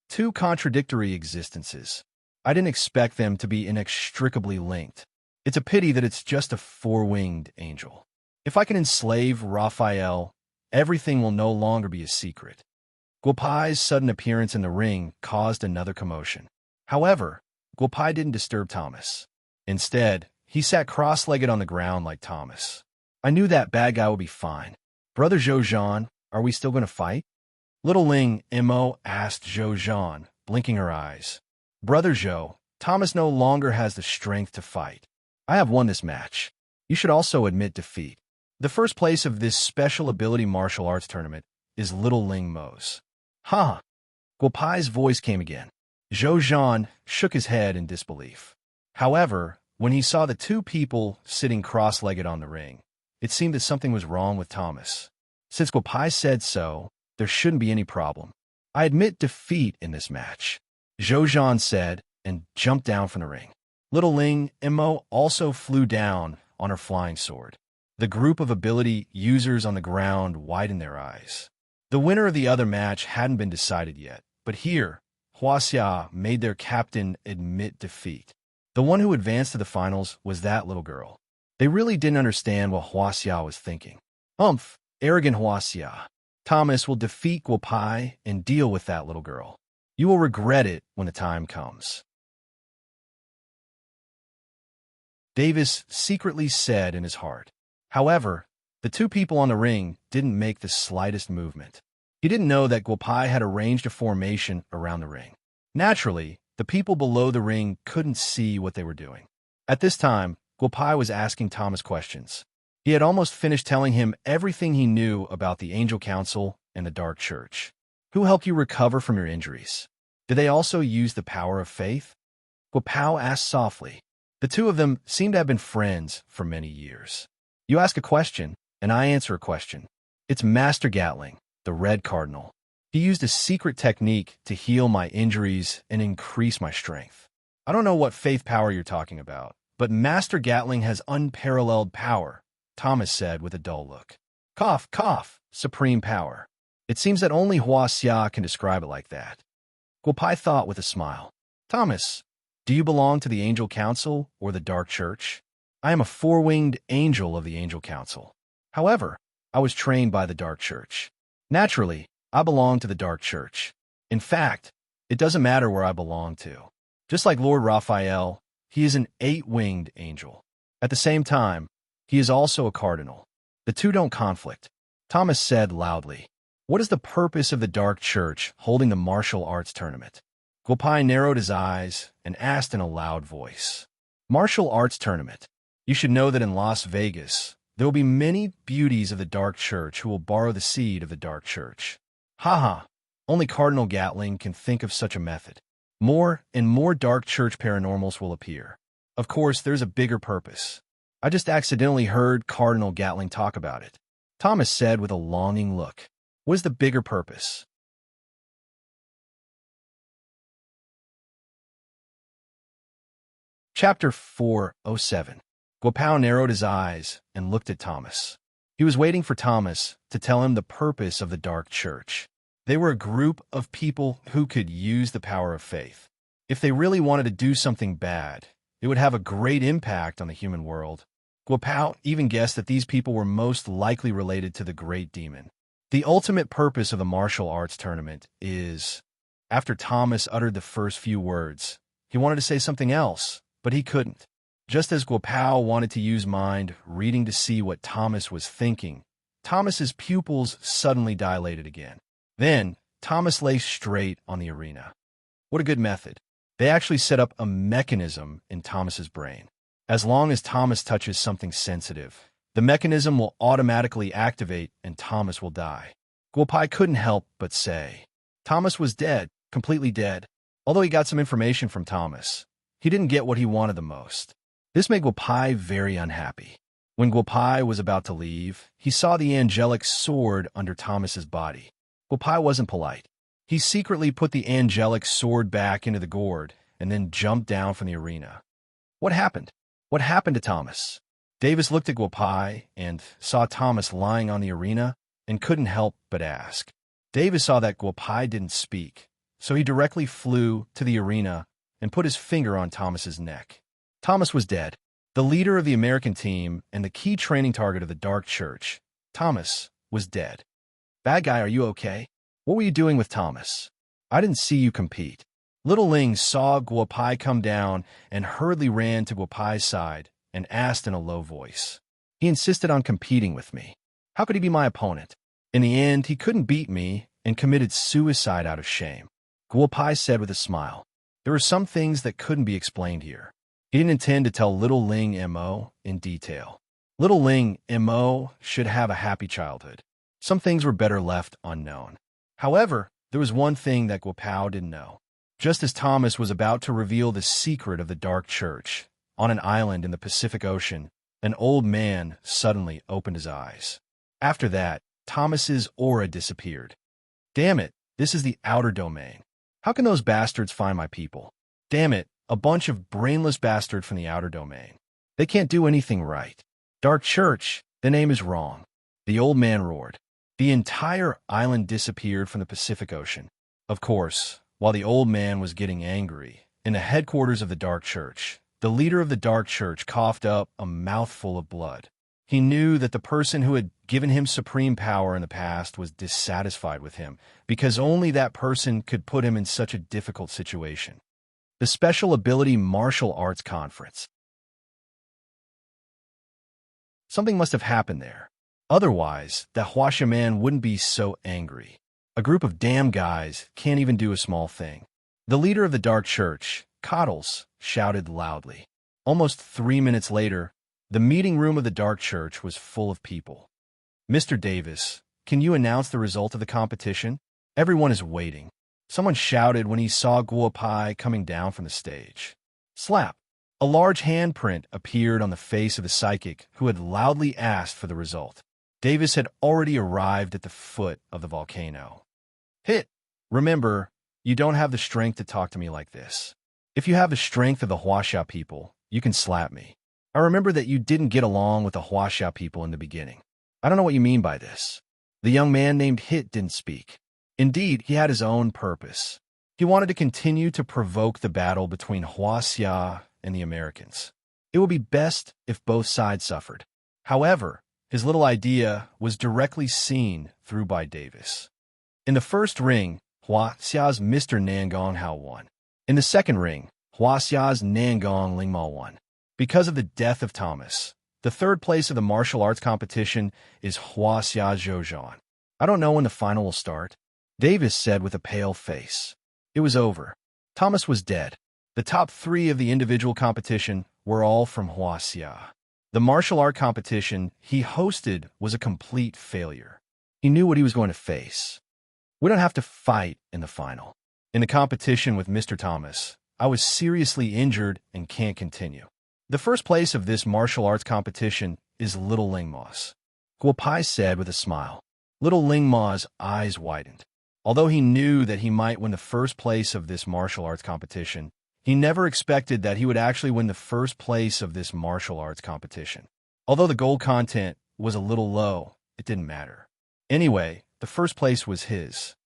Two contradictory existences. I didn't expect them to be inextricably linked. It's a pity that it's just a four-winged angel. If I can enslave Raphael, everything will no longer be a secret. Guopai's sudden appearance in the ring caused another commotion. However, Guopai didn't disturb Thomas. Instead, he sat cross-legged on the ground like Thomas. I knew that bad guy would be fine. Brother Zhou Zhan, are we still going to fight? Little Ling Mo asked Zhou Zhan, blinking her eyes. Brother Zhou, Thomas no longer has the strength to fight. I have won this match. You should also admit defeat. The first place of this special ability martial arts tournament is Little Ling Mo's. Guopai's voice came again. Zhou Zhan shook his head in disbelief. However, when he saw the two people sitting cross-legged on the ring, it seemed that something was wrong with Thomas. Since Guopai said so, there shouldn't be any problem. I admit defeat in this match, Zhou Zhan said and jumped down from the ring. Little Ling Mo also flew down on her flying sword. The group of ability users on the ground widened their eyes. The winner of the other match hadn't been decided yet, but here, Huaxia made their captain admit defeat. The one who advanced to the finals was that little girl. They really didn't understand what Huaxia was thinking. Arrogant Huaxia. Thomas will defeat Guopai and deal with that little girl. You will regret it when the time comes. Davis secretly said in his heart. However, the two people on the ring didn't make the slightest movement. He didn't know that Guopai had arranged a formation around the ring. Naturally, the people below the ring couldn't see what they were doing. At this time, Guopai was asking Thomas questions. He had almost finished telling him everything he knew about the Angel Council and the Dark Church. Who helped you recover from your injuries? Did they also use the power of faith? Guopao asked softly. The two of them seemed to have been friends for many years. You ask a question, and I answer a question. It's Master Gatling, the Red Cardinal. He used a secret technique to heal my injuries and increase my strength. I don't know what faith power you're talking about, but Master Gatling has unparalleled power, Thomas said with a dull look. Cough, cough, supreme power. It seems that only Huaxia can describe it like that. Guopai thought with a smile. Thomas, do you belong to the Angel Council or the Dark Church? I am a four-winged angel of the Angel Council. However, I was trained by the Dark Church. Naturally, I belong to the Dark Church. In fact, it doesn't matter where I belong to. Just like Lord Raphael, he is an 8-winged angel. At the same time, he is also a cardinal. The two don't conflict. Thomas said loudly, "What is the purpose of the Dark Church holding the martial arts tournament?" Guopai narrowed his eyes and asked in a loud voice, "Martial arts tournament. You should know that in Las Vegas, there will be many beauties of the Dark Church who will borrow the seed of the Dark Church." Haha, only Cardinal Gatling can think of such a method. More and more Dark Church paranormals will appear. Of course, there's a bigger purpose. I just accidentally heard Cardinal Gatling talk about it. Thomas said with a longing look. What is the bigger purpose? Chapter 407. Guopao narrowed his eyes and looked at Thomas. He was waiting for Thomas to tell him the purpose of the Dark Church. They were a group of people who could use the power of faith. If they really wanted to do something bad, it would have a great impact on the human world. Guopao even guessed that these people were most likely related to the Great Demon. The ultimate purpose of the martial arts tournament is... After Thomas uttered the first few words, he wanted to say something else, but he couldn't. Just as Guopao wanted to use mind reading to see what Thomas was thinking, Thomas's pupils suddenly dilated again. Then, Thomas lay straight on the arena. What a good method. They actually set up a mechanism in Thomas's brain. As long as Thomas touches something sensitive, the mechanism will automatically activate and Thomas will die. Guopai couldn't help but say. Thomas was dead, completely dead. Although he got some information from Thomas, he didn't get what he wanted the most. This made Guopai very unhappy. When Guopai was about to leave, he saw the angelic sword under Thomas's body. Guopai wasn't polite. He secretly put the angelic sword back into the gourd and then jumped down from the arena. What happened? What happened to Thomas? Davis looked at Guopai and saw Thomas lying on the arena and couldn't help but ask. Davis saw that Guopai didn't speak, so he directly flew to the arena and put his finger on Thomas's neck. Thomas was dead. The leader of the American team and the key training target of the Dark Church, Thomas, was dead. Bad guy, are you okay? What were you doing with Thomas? I didn't see you compete. Little Ling saw Guopai come down and hurriedly ran to Guopai's side and asked in a low voice. He insisted on competing with me. How could he be my opponent? In the end, he couldn't beat me and committed suicide out of shame. Guopai said with a smile. There were some things that couldn't be explained here. He didn't intend to tell Little Ling M.O. in detail. Little Ling M.O. should have a happy childhood. Some things were better left unknown. However, there was one thing that Guopao didn't know. Just as Thomas was about to reveal the secret of the Dark Church, on an island in the Pacific Ocean, an old man suddenly opened his eyes. After that, Thomas's aura disappeared. Damn it, this is the outer domain. How can those bastards find my people? Damn it, a bunch of brainless bastards from the outer domain. They can't do anything right. Dark Church, the name is wrong. The old man roared. The entire island disappeared from the Pacific Ocean. Of course, while the old man was getting angry, in the headquarters of the Dark Church, the leader of the Dark Church coughed up a mouthful of blood. He knew that the person who had given him supreme power in the past was dissatisfied with him, because only that person could put him in such a difficult situation. The Special Ability Martial Arts Conference. Something must have happened there. Otherwise, the Huasha man wouldn't be so angry. A group of damn guys can't even do a small thing. The leader of the Dark Church, Coddles, shouted loudly. Almost 3 minutes later, the meeting room of the Dark Church was full of people. Mr. Davis, can you announce the result of the competition? Everyone is waiting. Someone shouted when he saw Guopai coming down from the stage. Slap! A large handprint appeared on the face of the psychic who had loudly asked for the result. Davis had already arrived at the foot of the volcano. Hit! Remember, you don't have the strength to talk to me like this. If you have the strength of the Huasha people, you can slap me. I remember that you didn't get along with the Huasha people in the beginning. I don't know what you mean by this. The young man named Hit didn't speak. Indeed, he had his own purpose. He wanted to continue to provoke the battle between Huasha and the Americans. It would be best if both sides suffered. However, his little idea was directly seen through by Davis. In the first ring, Huasha's Mr. Nangonghao won. In the second ring, Huaxia's Nangong Lingma won. Because of the death of Thomas, the third place of the martial arts competition is Huaxia Zhozhan. I don't know when the final will start, Davis said with a pale face. It was over. Thomas was dead. The top three of the individual competition were all from Huaxia. The martial art competition he hosted was a complete failure. He knew what he was going to face. We don't have to fight in the final. In the competition with Mr. Thomas, I was seriously injured and can't continue. The first place of this martial arts competition is Little Lingma's, Guo Pai said with a smile. Little Lingma's eyes widened. Although he knew that he might win the first place of this martial arts competition, he never expected that he would actually win the first place of this martial arts competition. Although the gold content was a little low, it didn't matter. Anyway, the first place was his.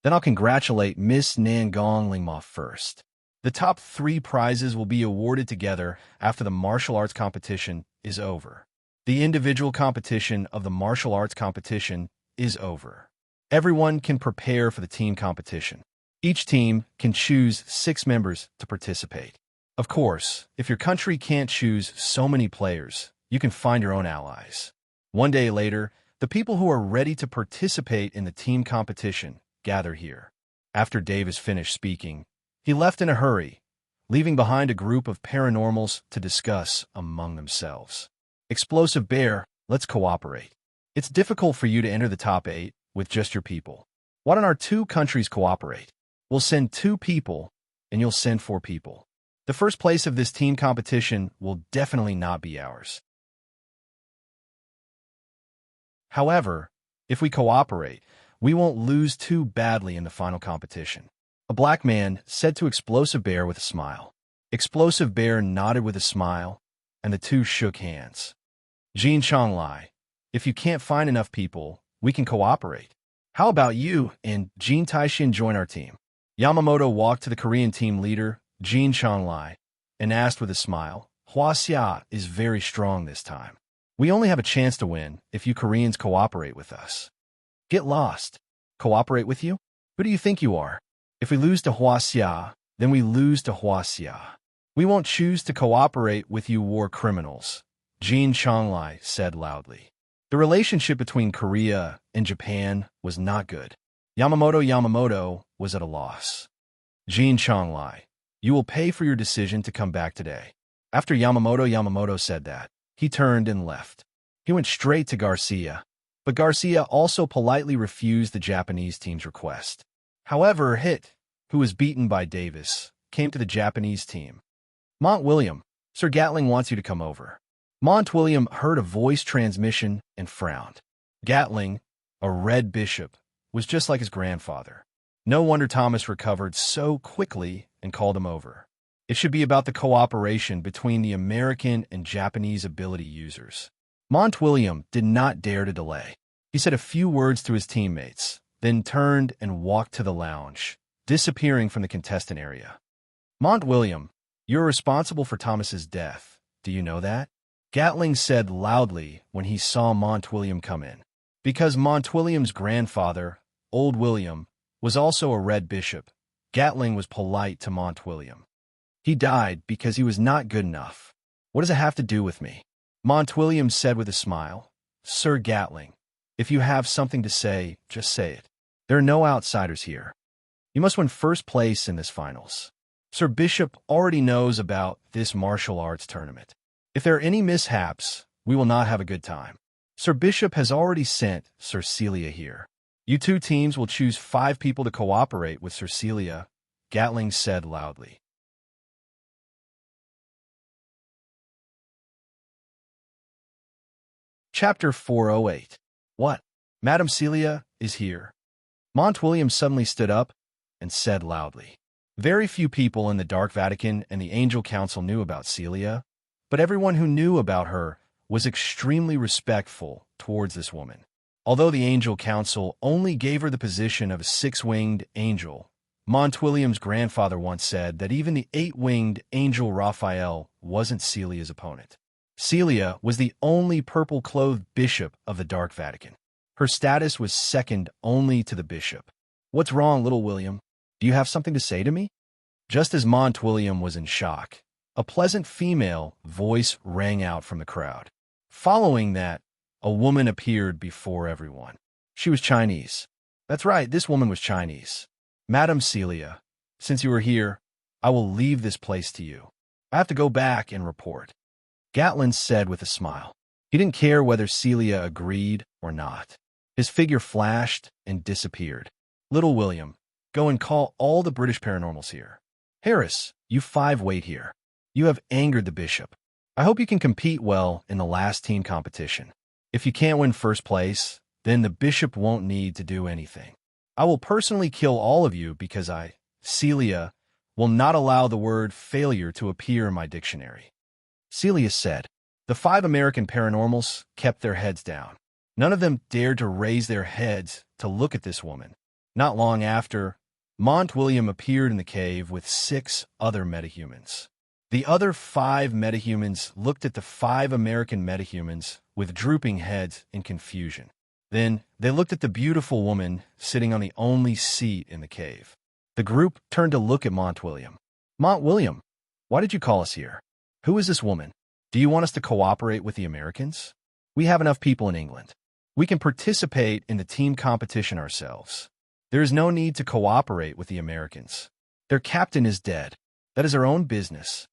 Then I'll congratulate Miss Nangong Lingma first. The top three prizes will be awarded together after the martial arts competition is over. The individual competition of the martial arts competition is over. Everyone can prepare for the team competition. Each team can choose 6 members to participate. Of course, if your country can't choose so many players, you can find your own allies. One day later, the people who are ready to participate in the team competition gather here. After Davis finished speaking, he left in a hurry, leaving behind a group of paranormals to discuss among themselves. Explosive Bear, let's cooperate. It's difficult for you to enter the top 8 with just your people. Why don't our 2 countries cooperate? We'll send 2 people, and you'll send 4 people. The first place of this team competition will definitely not be ours. However, if we cooperate, we won't lose too badly in the final competition. A black man said to Explosive Bear with a smile. Explosive Bear nodded with a smile, and the two shook hands. Jin Chonglai, if you can't find enough people, we can cooperate. How about you and Jin Taishin join our team? Yamamoto walked to the Korean team leader, Jin Chonglai, and asked with a smile, Huaxia is very strong this time. We only have a chance to win if you Koreans cooperate with us. Get lost. Cooperate with you? Who do you think you are? If we lose to Huaxia, then we lose to Huaxia. We won't choose to cooperate with you war criminals, Jin Chonglai said loudly. The relationship between Korea and Japan was not good. Yamamoto was at a loss. Jin Chonglai, you will pay for your decision to come back today. After Yamamoto said that, he turned and left. He went straight to Garcia, but Garcia also politely refused the Japanese team's request. However, Hit, who was beaten by Davis, came to the Japanese team. Mont William, Sir Gatling wants you to come over. Mont William heard a voice transmission and frowned. Gatling, a red bishop, was just like his grandfather. No wonder Thomas recovered so quickly and called him over. It should be about the cooperation between the American and Japanese ability users. Mont William did not dare to delay. He said a few words to his teammates, then turned and walked to the lounge, disappearing from the contestant area. Mont William, you're responsible for Thomas's death. Do you know that? Gatling said loudly when he saw Mont William come in. Because Mont William's grandfather, Old William, was also a red bishop, Gatling was polite to Mont William. He died because he was not good enough. What does it have to do with me? Mont William said with a smile. Sir Gatling, if you have something to say, just say it. There are no outsiders here. You must win first place in this finals. Sir Bishop already knows about this martial arts tournament. If there are any mishaps, we will not have a good time. Sir Bishop has already sent Sir Celia here. You 2 teams will choose 5 people to cooperate with Sir Celia, Gatling said loudly. Chapter 408. What? Madam Celia is here. Mont William suddenly stood up and said loudly. Very few people in the Dark Vatican and the Angel Council knew about Celia, but everyone who knew about her was extremely respectful towards this woman. Although the Angel Council only gave her the position of a 6-winged angel, Mont William's grandfather once said that even the 8-winged angel Raphael wasn't Celia's opponent. Celia was the only purple-clothed bishop of the Dark Vatican. Her status was second only to the bishop. What's wrong, little William? Do you have something to say to me? Just as Montwilliam was in shock, a pleasant female voice rang out from the crowd. Following that, a woman appeared before everyone. She was Chinese. That's right, this woman was Chinese. Madam Celia, since you are here, I will leave this place to you. I have to go back and report, Gatlin said with a smile. He didn't care whether Celia agreed or not. His figure flashed and disappeared. Little William, go and call all the British paranormals here. Harris, you 5 wait here. You have angered the bishop. I hope you can compete well in the last team competition. If you can't win first place, then the bishop won't need to do anything. I will personally kill all of you because I, Celia, will not allow the word failure to appear in my dictionary. Celia said. The 5 American paranormals kept their heads down. None of them dared to raise their heads to look at this woman. Not long after, Montwilliam appeared in the cave with 6 other metahumans. The other 5 metahumans looked at the 5 American metahumans with drooping heads in confusion. Then they looked at the beautiful woman sitting on the only seat in the cave. The group turned to look at Montwilliam. Montwilliam, why did you call us here? Who is this woman? Do you want us to cooperate with the Americans? We have enough people in England. We can participate in the team competition ourselves. There is no need to cooperate with the Americans. Their captain is dead. That is our own business.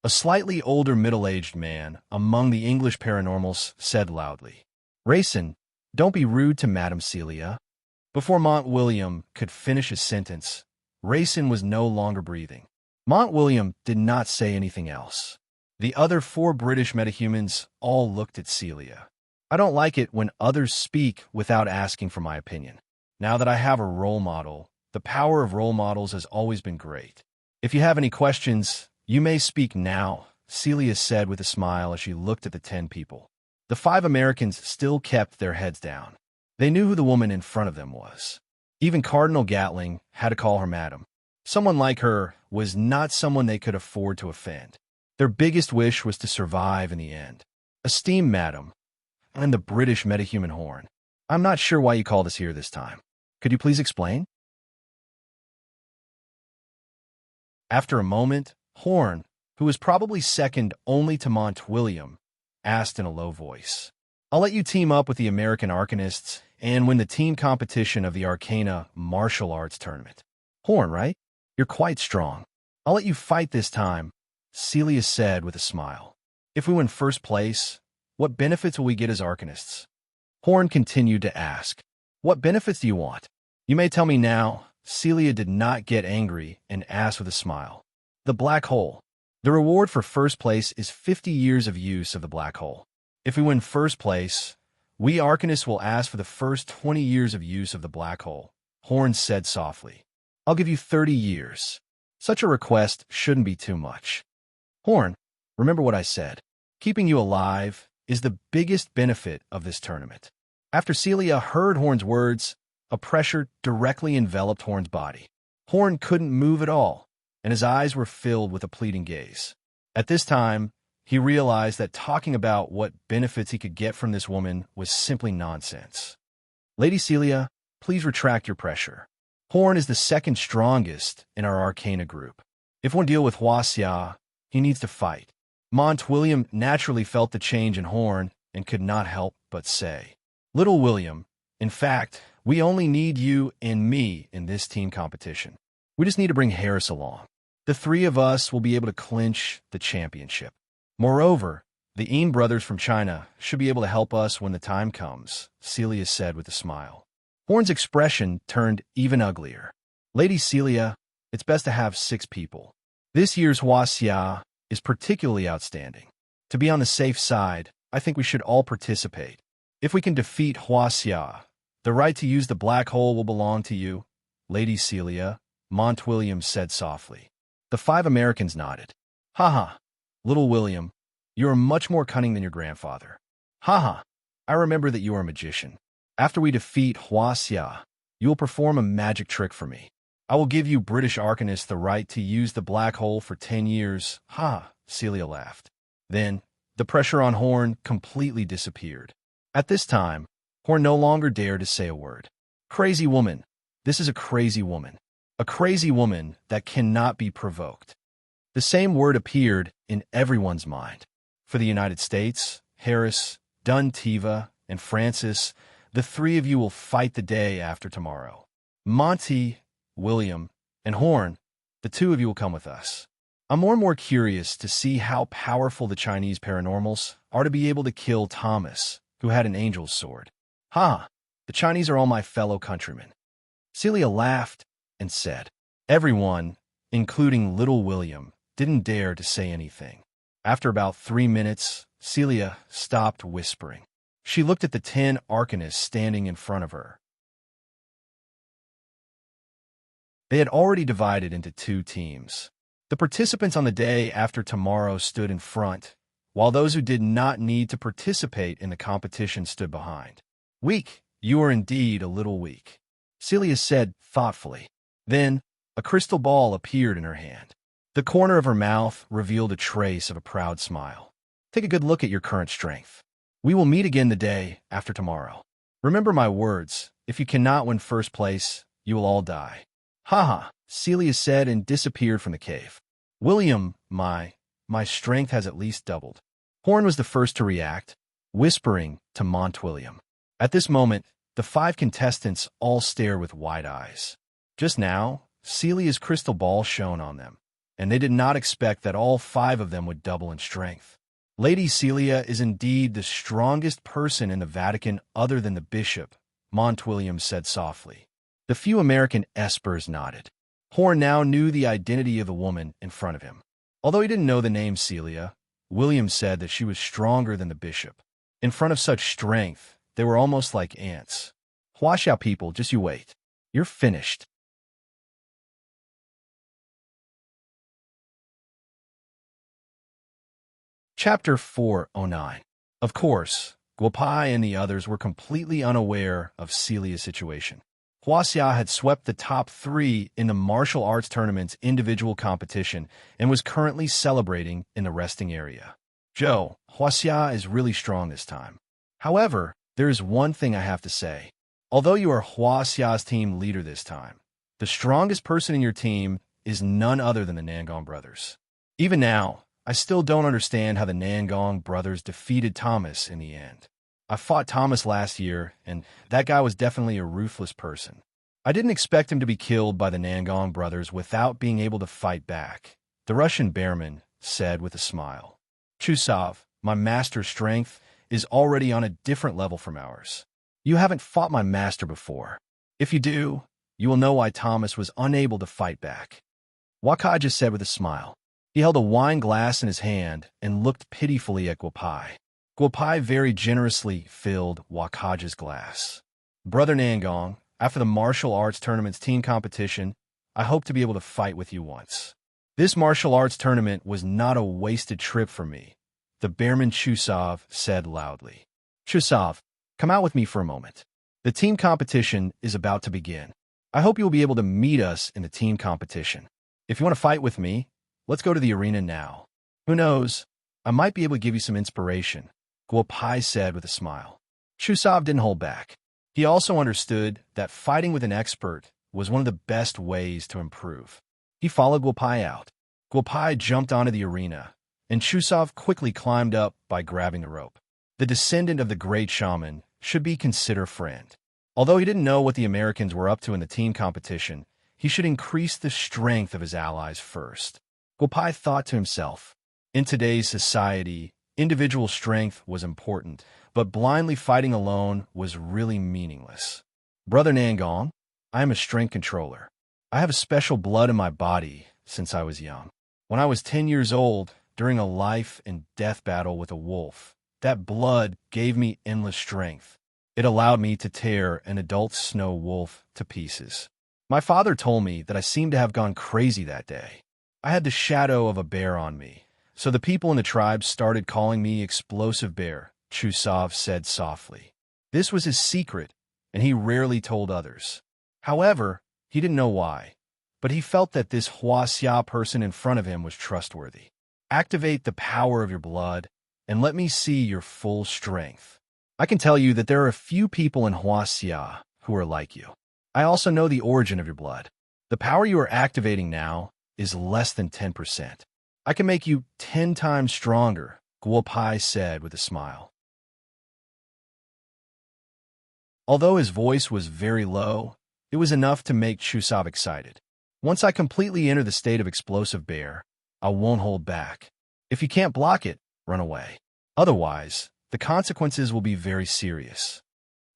A slightly older middle-aged man among the English paranormals said loudly. Rayson, don't be rude to Madam Celia. Before Montwilliam could finish his sentence, Rayson was no longer breathing. Montwilliam did not say anything else. The other 4 British metahumans all looked at Celia. I don't like it when others speak without asking for my opinion. Now that I have a role model, the power of role models has always been great. If you have any questions, you may speak now, Celia said with a smile as she looked at the 10 people. The 5 Americans still kept their heads down. They knew who the woman in front of them was. Even Cardinal Gatling had to call her madam. Someone like her was not someone they could afford to offend. Their biggest wish was to survive in the end. Esteemed madam, I'm the British metahuman Horn. I'm not sure why you called us here this time. Could you please explain? After a moment, Horn, who was probably second only to Montwilliam, asked in a low voice. I'll let you team up with the American Arcanists and win the team competition of the Arcana Martial Arts Tournament. Horn, right? You're quite strong. I'll let you fight this time, Celia said with a smile. If we win first place, what benefits will we get as Arcanists? Horn continued to ask. What benefits do you want? You may tell me now. Celia did not get angry and asked with a smile. The black hole. The reward for first place is 50 years of use of the black hole. If we win first place, we Arcanists will ask for the first 20 years of use of the black hole, Horn said softly. I'll give you 30 years. Such a request shouldn't be too much. Horn, remember what I said. Keeping you alive is the biggest benefit of this tournament. After Celia heard Horn's words, a pressure directly enveloped Horn's body. Horn couldn't move at all, and his eyes were filled with a pleading gaze. At this time, he realized that talking about what benefits he could get from this woman was simply nonsense. Lady Celia, please retract your pressure. Horn is the second strongest in our Arcana group. If one deal with Huaxia, he needs to fight. Montwilliam naturally felt the change in Horn and could not help but say, Little William, in fact, we only need you and me in this team competition. We just need to bring Harris along. The 3 of us will be able to clinch the championship. Moreover, the Eam brothers from China should be able to help us when the time comes, Celia said with a smile. Horn's expression turned even uglier. Lady Celia, it's best to have 6 people. This year's Huaxia is particularly outstanding. To be on the safe side, I think we should all participate. If we can defeat Huaxia, the right to use the black hole will belong to you, Lady Celia, Montwilliam said softly. The 5 Americans nodded. Ha! Little William, you are much more cunning than your grandfather. Ha! I remember that you are a magician. After we defeat Huaxia, you will perform a magic trick for me. I will give you British Arcanists the right to use the black hole for 10 years. Ha! Celia laughed. Then, the pressure on Horn completely disappeared. At this time, Horn no longer dared to say a word. Crazy woman. This is a crazy woman. a crazy woman that cannot be provoked. The same word appeared in everyone's mind. For the United States, Harris, Dunn Tiva, and Francis, the three of you will fight the day after tomorrow. Monty, William, and Horn, the two of you will come with us. I'm more and more curious to see how powerful the Chinese paranormals are to be able to kill Thomas, who had an angel's sword. Ha! The Chinese are all my fellow countrymen. Celia laughed and said. Everyone, including little William, didn't dare to say anything. After about 3 minutes, Celia stopped whispering. She looked at the 10 arcanists standing in front of her. They had already divided into 2 teams. The participants on the day after tomorrow stood in front, while those who did not need to participate in the competition stood behind. Weak, you are indeed a little weak, Celia said thoughtfully. Then, a crystal ball appeared in her hand. The corner of her mouth revealed a trace of a proud smile. Take a good look at your current strength. We will meet again the day after tomorrow. Remember my words, if you cannot win first place, you will all die. Ha, Celia said and disappeared from the cave. William, my strength has at least doubled. Horn was the first to react, whispering to Montwilliam. At this moment, the 5 contestants all stared with wide eyes. Just now, Celia's crystal ball shone on them, and they did not expect that all 5 of them would double in strength. Lady Celia is indeed the strongest person in the Vatican other than the bishop, Montwilliam said softly. The few American espers nodded. Horn now knew the identity of the woman in front of him. Although he didn't know the name Celia, William said that she was stronger than the bishop. In front of such strength, they were almost like ants. Huaxia people, just you wait. You're finished. Chapter 409. Of course, Guopai and the others were completely unaware of Celia's situation. Huaxia had swept the top 3 in the martial arts tournament's individual competition and was currently celebrating in the resting area. Joe, Huaxia is really strong this time. However, there is one thing I have to say. Although you are Huaxia's team leader this time, the strongest person in your team is none other than the Nangong brothers. Even now, I still don't understand how the Nangong brothers defeated Thomas in the end. I fought Thomas last year, and that guy was definitely a ruthless person. I didn't expect him to be killed by the Nangong brothers without being able to fight back, the Russian bearman said with a smile. Chusov, my master's strength, is already on a different level from ours. You haven't fought my master before. If you do, you will know why Thomas was unable to fight back. Wakaja said with a smile. He held a wine glass in his hand and looked pitifully at Guopai. Guopai very generously filled Wakaja's glass. Brother Nangong, after the martial arts tournament's team competition, I hope to be able to fight with you once. This martial arts tournament was not a wasted trip for me, the bearman Chusov said loudly. Chusov, come out with me for a moment. The team competition is about to begin. I hope you will be able to meet us in the team competition. If you want to fight with me, let's go to the arena now. Who knows, I might be able to give you some inspiration, Guopai said with a smile. Chusov didn't hold back. He also understood that fighting with an expert was one of the best ways to improve. He followed Guopai out. Guopai jumped onto the arena, and Chusov quickly climbed up by grabbing the rope. The descendant of the great shaman should be considered friend. Although he didn't know what the Americans were up to in the team competition, he should increase the strength of his allies first. Guopai thought to himself, in today's society, individual strength was important, but blindly fighting alone was really meaningless. Brother Nangong, I am a strength controller. I have a special blood in my body since I was young. When I was 10 years old, during a life and death battle with a wolf, that blood gave me endless strength. It allowed me to tear an adult snow wolf to pieces. My father told me that I seemed to have gone crazy that day. I had the shadow of a bear on me, so the people in the tribe started calling me Explosive Bear, Chusov said softly. This was his secret, and he rarely told others. However, he didn't know why, but he felt that this Huaxia person in front of him was trustworthy. Activate the power of your blood, and let me see your full strength. I can tell you that there are a few people in Huaxia who are like you. I also know the origin of your blood. The power you are activating now is less than 10%. I can make you 10 times stronger, Guo Pai said with a smile. Although his voice was very low, it was enough to make Chusav excited. Once I completely enter the state of explosive bear, I won't hold back. If you can't block it, run away. Otherwise, the consequences will be very serious.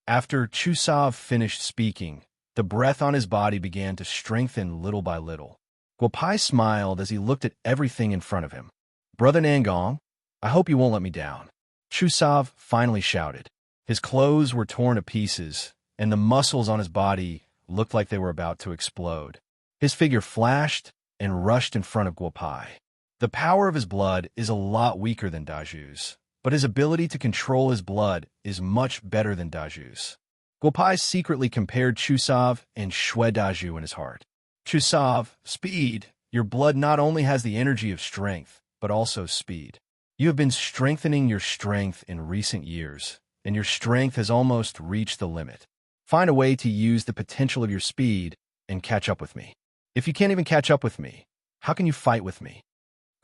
After Chusav finished speaking, the breath on his body began to strengthen little by little. Guo Pai smiled as he looked at everything in front of him. Brother Nangong, I hope you won't let me down. Chusav finally shouted. His clothes were torn to pieces, and the muscles on his body looked like they were about to explode. His figure flashed and rushed in front of Guo Pai. The power of his blood is a lot weaker than Daju's, but his ability to control his blood is much better than Daju's. Guo Pai secretly compared Chusav and Shui Daju in his heart. Chusav, speed. Your blood not only has the energy of strength, but also speed. You have been strengthening your strength in recent years, and your strength has almost reached the limit. Find a way to use the potential of your speed and catch up with me. If you can't even catch up with me, how can you fight with me?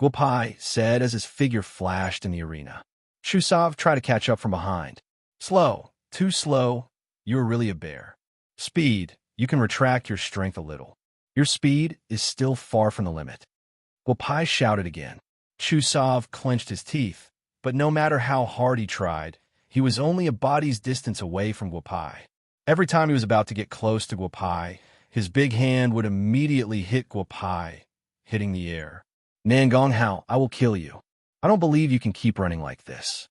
Guo Pai said as his figure flashed in the arena. Chusav tried to catch up from behind. Slow, too slow. You are really a bear. Speed, you can retract your strength a little. Your speed is still far from the limit. Guo Pai shouted again. Chusav clenched his teeth, but no matter how hard he tried, he was only a body's distance away from Guo Pai. Every time he was about to get close to Guo Pai, his big hand would immediately hit Guo Pai, hitting the air. Nangong Hao, I will kill you. I don't believe you can keep running like this.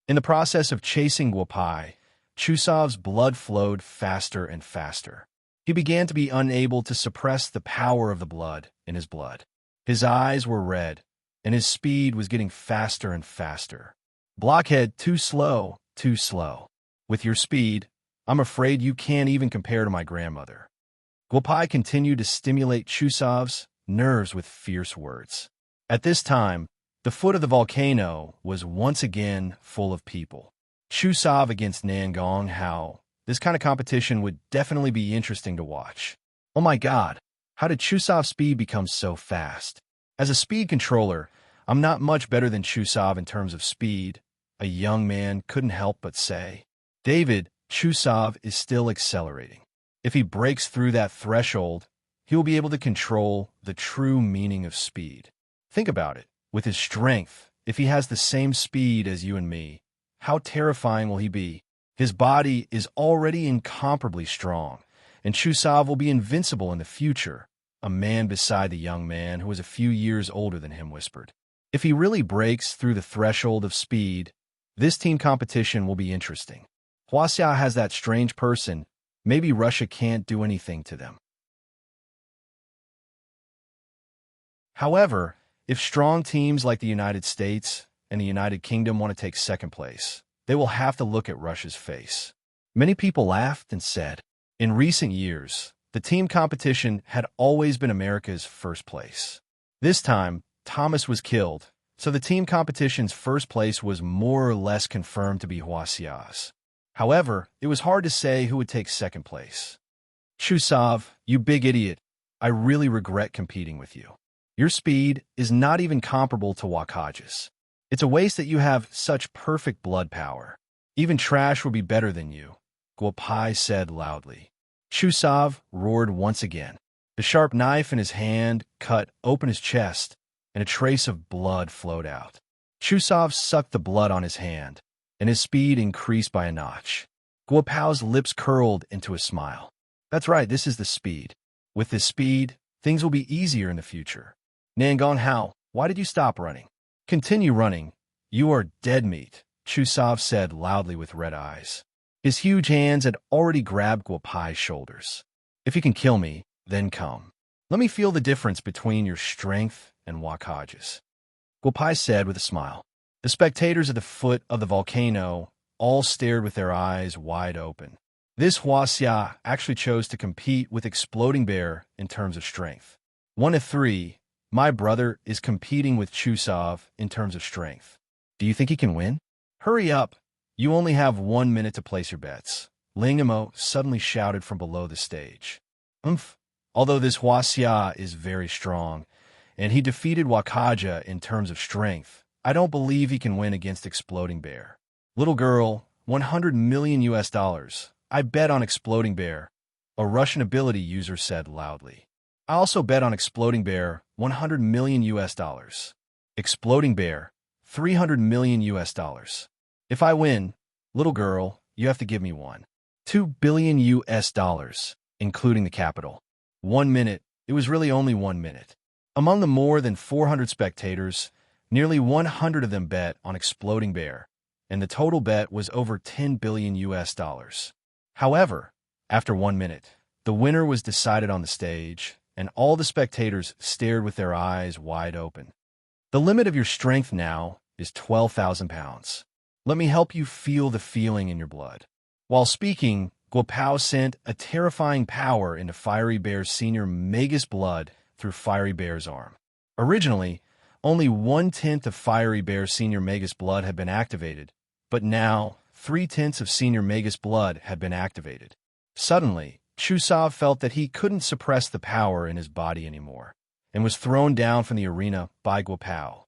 In the process of chasing Guo Pai, Chusav's blood flowed faster and faster. He began to be unable to suppress the power of the blood in his blood. His eyes were red, and his speed was getting faster and faster. Blockhead, too slow, too slow. With your speed, I'm afraid you can't even compare to my grandmother. Guo Pai continued to stimulate Chusav's nerves with fierce words. At this time, the foot of the volcano was once again full of people. Chusav against Nangong Hao. This kind of competition would definitely be interesting to watch. Oh my god, how did Chusav's speed become so fast? As a speed controller, I'm not much better than Chusav in terms of speed, a young man couldn't help but say. David, Chusav is still accelerating. If he breaks through that threshold, he will be able to control the true meaning of speed. Think about it. With his strength, if he has the same speed as you and me, how terrifying will he be? His body is already incomparably strong, and Chusav will be invincible in the future, a man beside the young man who was a few years older than him whispered. If he really breaks through the threshold of speed, this team competition will be interesting. Huaxia has that strange person. Maybe Russia can't do anything to them. However, if strong teams like the United States and the United Kingdom want to take second place, they will have to look at Russia's face. Many people laughed and said, in recent years, the team competition had always been America's first place. This time, Thomas was killed, so the team competition's first place was more or less confirmed to be Huaxia's. However, it was hard to say who would take second place. Chusav, you big idiot, I really regret competing with you. Your speed is not even comparable to Wakaja's. It's a waste that you have such perfect blood power. Even trash would be better than you, Guo Pai said loudly. Chusav roared once again. The sharp knife in his hand cut open his chest, and a trace of blood flowed out. Chusav sucked the blood on his hand, and his speed increased by a notch. Guo Pao's lips curled into a smile. That's right, this is the speed. With this speed, things will be easier in the future. Nangong Hao, why did you stop running? Continue running. You are dead meat, Chusav said loudly with red eyes. His huge hands had already grabbed Guo Pai's shoulders. If you can kill me, then come. Let me feel the difference between your strength and Wakaja's. Guo Pai said with a smile. The spectators at the foot of the volcano all stared with their eyes wide open. This Huaxia actually chose to compete with Exploding Bear in terms of strength. 1-3, my brother is competing with Chusav in terms of strength. Do you think he can win? Hurry up. You only have 1 minute to place your bets. Ling Imo suddenly shouted from below the stage. Although this Huaxia is very strong, and he defeated Wakaja in terms of strength, I don't believe he can win against Exploding Bear. Little girl, 100 million US dollars. I bet on Exploding Bear, a Russian ability user said loudly. I also bet on Exploding Bear, 100 million US dollars. Exploding Bear, 300 million US dollars. If I win, little girl, you have to give me 2 billion US dollars, including the capital. 1 minute, it was really only 1 minute. Among the more than 400 spectators, nearly 100 of them bet on Exploding Bear, and the total bet was over 10 billion US dollars. However, after 1 minute, the winner was decided on the stage, and all the spectators stared with their eyes wide open. The limit of your strength now is 12,000 pounds. Let me help you feel the feeling in your blood. While speaking, Guopao sent a terrifying power into Fiery Bear's senior Magus blood through Fiery Bear's arm. Originally, only 1/10 of Fiery Bear's senior Magus blood had been activated, but now 3/10 of senior Magus blood had been activated. Suddenly, Chusov felt that he couldn't suppress the power in his body anymore, and was thrown down from the arena by Guopao.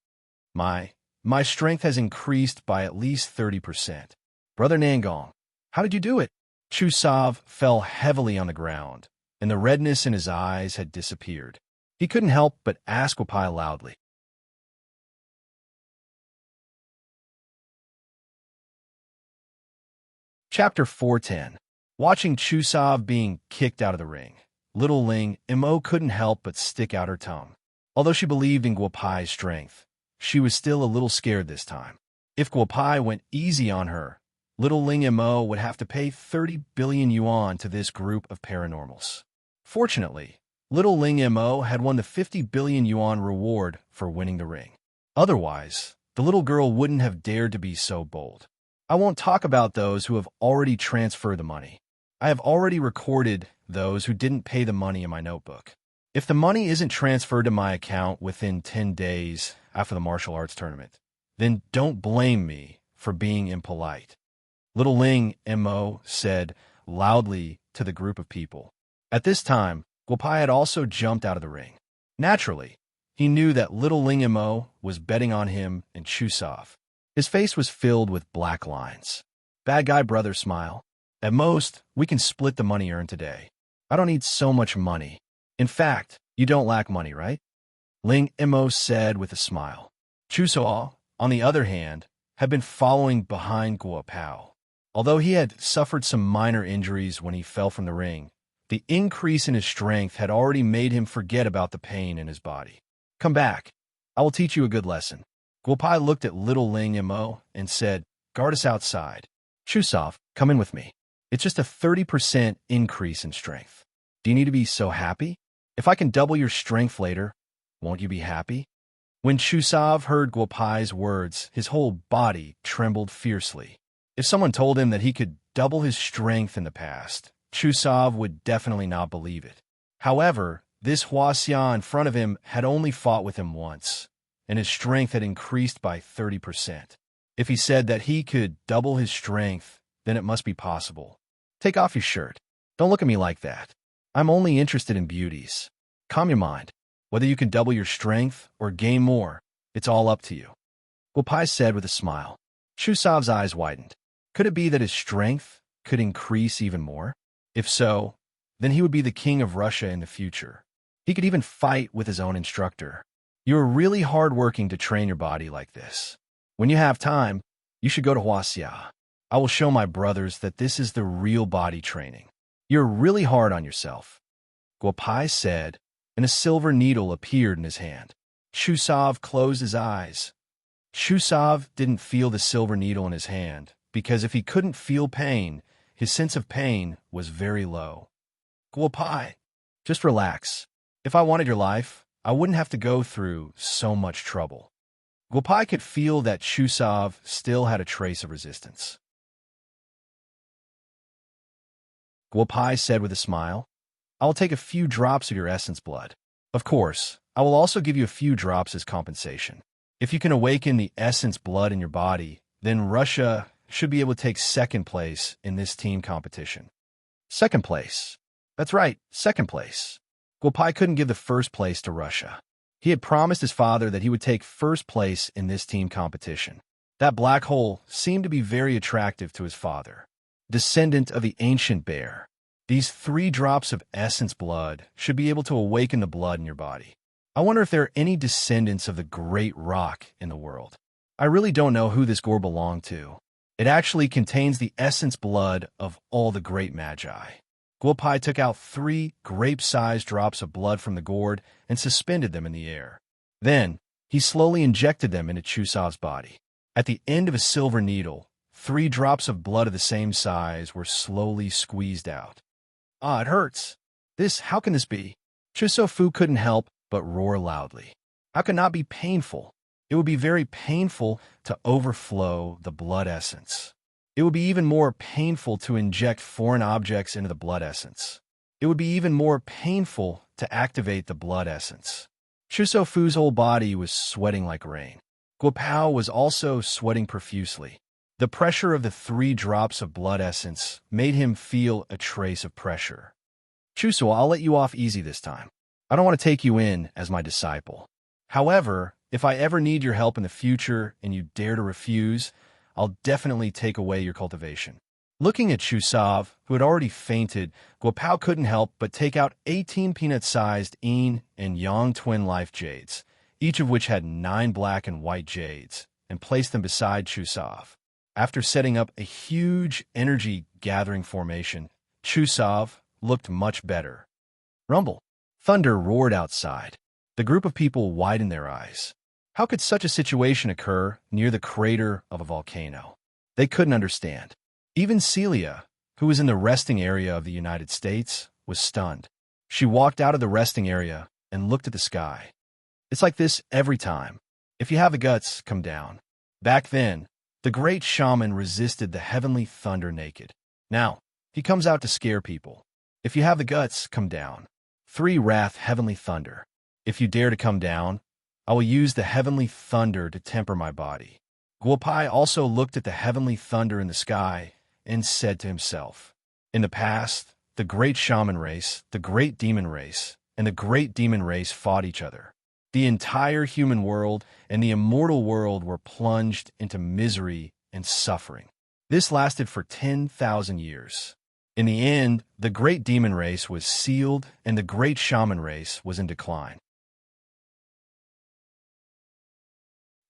My strength has increased by at least 30%. Brother Nangong, how did you do it? Chusov fell heavily on the ground, and the redness in his eyes had disappeared. He couldn't help but ask Guopao loudly. Chapter 410. Watching Chusov being kicked out of the ring, little Ling Mo couldn't help but stick out her tongue. Although she believed in Guopai's strength, she was still a little scared this time. If Guopai went easy on her, little Ling Mo would have to pay 30 billion yuan to this group of paranormals. Fortunately, little Ling Mo had won the 50 billion yuan reward for winning the ring. Otherwise, the little girl wouldn't have dared to be so bold. I won't talk about those who have already transferred the money. I have already recorded those who didn't pay the money in my notebook. If the money isn't transferred to my account within 10 days after the martial arts tournament, then don't blame me for being impolite. Little Ling Mo said loudly to the group of people. At this time, Guopai had also jumped out of the ring. Naturally, he knew that little Ling Mo was betting on him and Chusov. His face was filled with black lines. Bad guy brother smile. At most, we can split the money earned today. I don't need so much money. In fact, you don't lack money, right? Ling Mo said with a smile. Chusoo, on the other hand, had been following behind Guopao. Although he had suffered some minor injuries when he fell from the ring, the increase in his strength had already made him forget about the pain in his body. Come back. I will teach you a good lesson. Guopai looked at little Ling Mo and said, guard us outside. Chusov, come in with me. It's just a 30% increase in strength. Do you need to be so happy? If I can double your strength later, won't you be happy? When Chusov heard Guopai's words, his whole body trembled fiercely. If someone told him that he could double his strength in the past, Chusov would definitely not believe it. However, this Huaxia in front of him had only fought with him once, and his strength had increased by 30%. If he said that he could double his strength, then it must be possible. Take off your shirt. Don't look at me like that. I'm only interested in beauties. Calm your mind. Whether you can double your strength or gain more, it's all up to you. Guopai said with a smile. Chusov's eyes widened. Could it be that his strength could increase even more? If so, then he would be the king of Russia in the future. He could even fight with his own instructor. You're really hard-working to train your body like this. When you have time, you should go to Huaxia. I will show my brothers that this is the real body training. You're really hard on yourself. Guopai said, and a silver needle appeared in his hand. Chusov closed his eyes. Chusov didn't feel the silver needle in his hand, because if he couldn't feel pain, his sense of pain was very low. Guopai, just relax. If I wanted your life, I wouldn't have to go through so much trouble. Guopai could feel that Chusov still had a trace of resistance. Guopai said with a smile, I will take a few drops of your essence blood. Of course, I will also give you a few drops as compensation. If you can awaken the essence blood in your body, then Russia should be able to take second place in this team competition. Second place. That's right, second place. Guopai couldn't give the first place to Russia. He had promised his father that he would take first place in this team competition. That black hole seemed to be very attractive to his father. Descendant of the ancient bear. These 3 drops of essence blood should be able to awaken the blood in your body. I wonder if there are any descendants of the great rock in the world. I really don't know who this gourd belonged to. It actually contains the essence blood of all the great magi. Guopai took out 3 grape-sized drops of blood from the gourd and suspended them in the air. Then, he slowly injected them into Chusov's body. At the end of a silver needle, 3 drops of blood of the same size were slowly squeezed out. Ah, it hurts. How can this be? Chusofu couldn't help but roar loudly. How could it not be painful? It would be very painful to overflow the blood essence. It would be even more painful to inject foreign objects into the blood essence. It would be even more painful to activate the blood essence. Chusofu's whole body was sweating like rain. Guopao was also sweating profusely. The pressure of the 3 drops of blood essence made him feel a trace of pressure. Chuso, I'll let you off easy this time. I don't want to take you in as my disciple. However, if I ever need your help in the future and you dare to refuse, I'll definitely take away your cultivation. Looking at Chusov, who had already fainted, Guopao couldn't help but take out 18 peanut-sized yin and yang twin life jades, each of which had 9 black and white jades, and placed them beside Chusov. After setting up a huge energy-gathering formation, Chusov looked much better. Rumble. Thunder roared outside. The group of people widened their eyes. How could such a situation occur near the crater of a volcano? They couldn't understand. Even Celia, who was in the resting area of the United States, was stunned. She walked out of the resting area and looked at the sky. It's like this every time. If you have the guts, come down. Back then, the great shaman resisted the heavenly thunder naked. Now, he comes out to scare people. If you have the guts, come down. 3 wrath heavenly thunder. If you dare to come down, I will use the heavenly thunder to temper my body. Guopai also looked at the heavenly thunder in the sky and said to himself, in the past, the great shaman race, the great demon race, and the great demon race fought each other. The entire human world and the immortal world were plunged into misery and suffering. This lasted for 10,000 years. In the end, the great demon race was sealed and the great shaman race was in decline.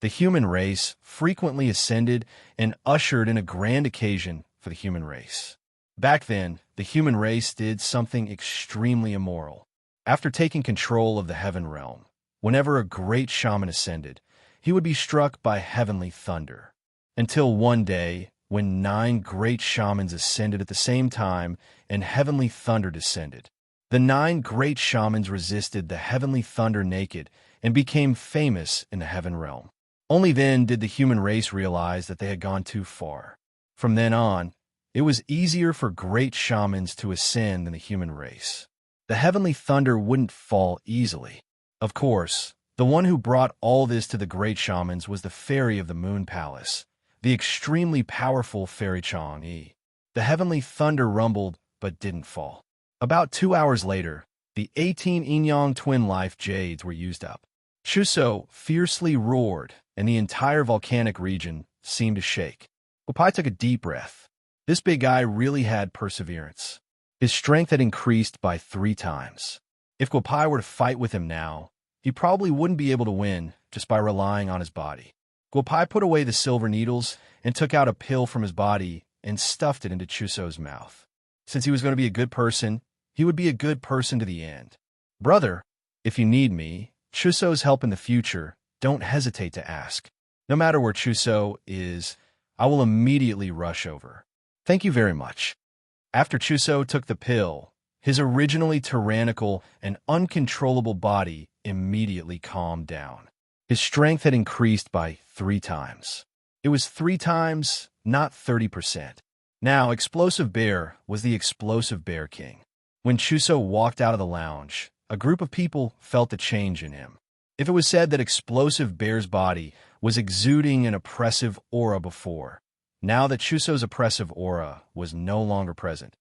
The human race frequently ascended and ushered in a grand occasion for the human race. Back then, the human race did something extremely immoral. After taking control of the heaven realm, whenever a great shaman ascended, he would be struck by heavenly thunder. Until one day, when 9 great shamans ascended at the same time and heavenly thunder descended. The 9 great shamans resisted the heavenly thunder naked and became famous in the heaven realm. Only then did the human race realize that they had gone too far. From then on, it was easier for great shamans to ascend than the human race. The heavenly thunder wouldn't fall easily. Of course, the one who brought all this to the great shamans was the fairy of the moon palace, the extremely powerful fairy Chang'e. The heavenly thunder rumbled but didn't fall. About 2 hours later, the 18 yin-yang twin life jades were used up. Chuso fiercely roared, and the entire volcanic region seemed to shake. Guopai took a deep breath. This big guy really had perseverance. His strength had increased by 3 times. If Guopai were to fight with him now, he probably wouldn't be able to win just by relying on his body. Guopai put away the silver needles and took out a pill from his body and stuffed it into Chuso's mouth. Since he was going to be a good person, he would be a good person to the end. Brother, if you need me, Chuso's help in the future, don't hesitate to ask. No matter where Chuso is, I will immediately rush over. Thank you very much. After Chuso took the pill, his originally tyrannical and uncontrollable body immediately calmed down. His strength had increased by 3 times. It was 3 times, not 30%. Now, Explosive Bear was the Explosive Bear King. When Chuso walked out of the lounge, a group of people felt a change in him. If it was said that Explosive Bear's body was exuding an oppressive aura before, now that Chuso's oppressive aura was no longer present,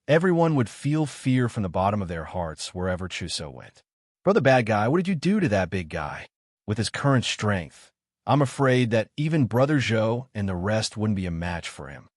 Everyone would feel fear from the bottom of their hearts wherever Chuso went. Brother Bad Guy, what did you do to that big guy? With his current strength, I'm afraid that even Brother Zhou and the rest wouldn't be a match for him.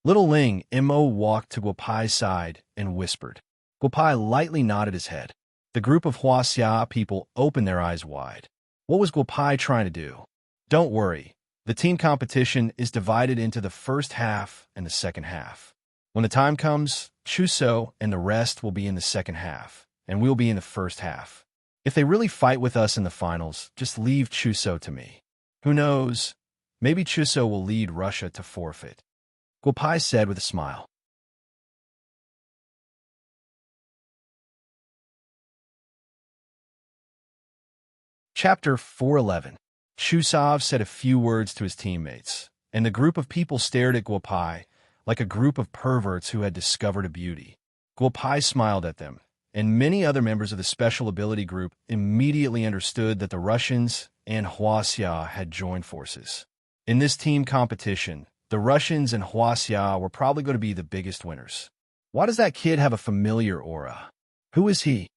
Little Ling Mo walked to Guopai's side and whispered. Guopai lightly nodded his head. The group of Huaxia people opened their eyes wide. What was Guopai trying to do? Don't worry. The team competition is divided into the first half and the second half. When the time comes, Chuso and the rest will be in the second half, and we'll be in the first half. If they really fight with us in the finals, just leave Chuso to me. Who knows? Maybe Chuso will lead Russia to forfeit. Guopai said with a smile. Chapter 411. Chusov said a few words to his teammates, and the group of people stared at Guopai like a group of perverts who had discovered a beauty. Guopai smiled at them, and many other members of the special ability group immediately understood that the Russians and Huaxia had joined forces. In this team competition, the Russians and Huaxia were probably going to be the biggest winners. Why does that kid have a familiar aura? Who is he?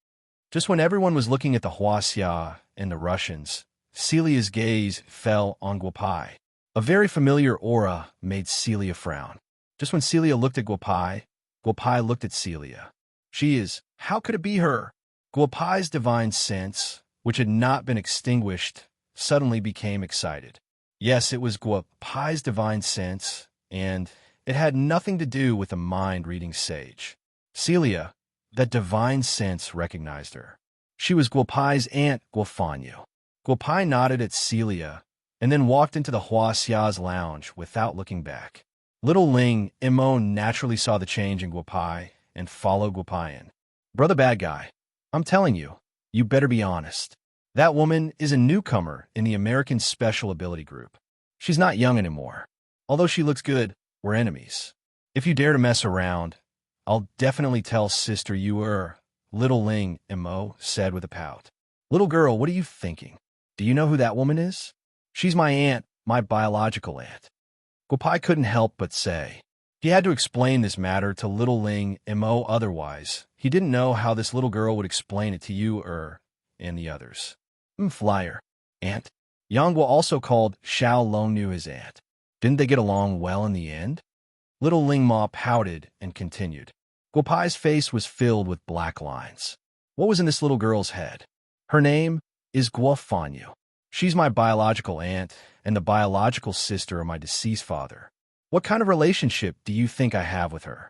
Just when everyone was looking at the Huaxia and the Russians, Celia's gaze fell on Guopai. A very familiar aura made Celia frown. Just when Celia looked at Guopai, Guopai looked at Celia. She is, how could it be her? Guopai's divine sense, which had not been extinguished, suddenly became excited. Yes, it was Guopai's divine sense, and it had nothing to do with a mind-reading sage. Celia, that divine sense, recognized her. She was Guopai's aunt, Guofanyu. Guopai nodded at Celia, and then walked into the Huaxia's lounge without looking back. Little Ling Mo naturally saw the change in Guopai and followed Guopai in. Brother Bad Guy, I'm telling you, you better be honest. That woman is a newcomer in the American Special Ability Group. She's not young anymore. Although she looks good, we're enemies. If you dare to mess around, I'll definitely tell Sister you were, Little Ling Mo said with a pout. Little girl, what are you thinking? Do you know who that woman is? She's my aunt, my biological aunt. Guopai couldn't help but say. He had to explain this matter to Little Ling Mo, otherwise he didn't know how this little girl would explain it to you and the others. Flyer. Aunt. Yang Guo also called Xiao Longnu his aunt. Didn't they get along well in the end? Little Ling Ma pouted and continued. Guopai's face was filled with black lines. What was in this little girl's head? Her name is Guofanyu. She's my biological aunt and the biological sister of my deceased father. What kind of relationship do you think I have with her?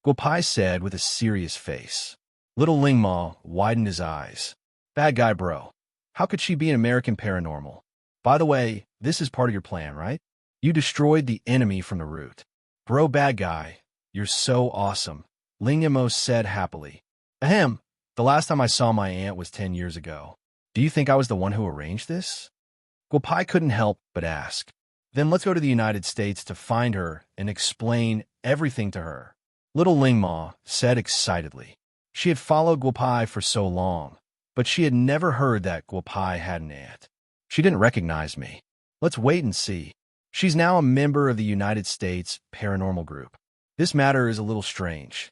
Guopai said with a serious face. Little Ling Ma widened his eyes. Bad guy, bro. How could she be an American paranormal? By the way, this is part of your plan, right? You destroyed the enemy from the root. Bro, bad guy, you're so awesome, Ling Mo said happily. Ahem, the last time I saw my aunt was 10 years ago. Do you think I was the one who arranged this? Guopai couldn't help but ask. Then let's go to the United States to find her and explain everything to her. Little Ling Ma said excitedly. She had followed Guopai for so long, but she had never heard that Guopai had an aunt. She didn't recognize me. Let's wait and see. She's now a member of the United States Paranormal Group. This matter is a little strange.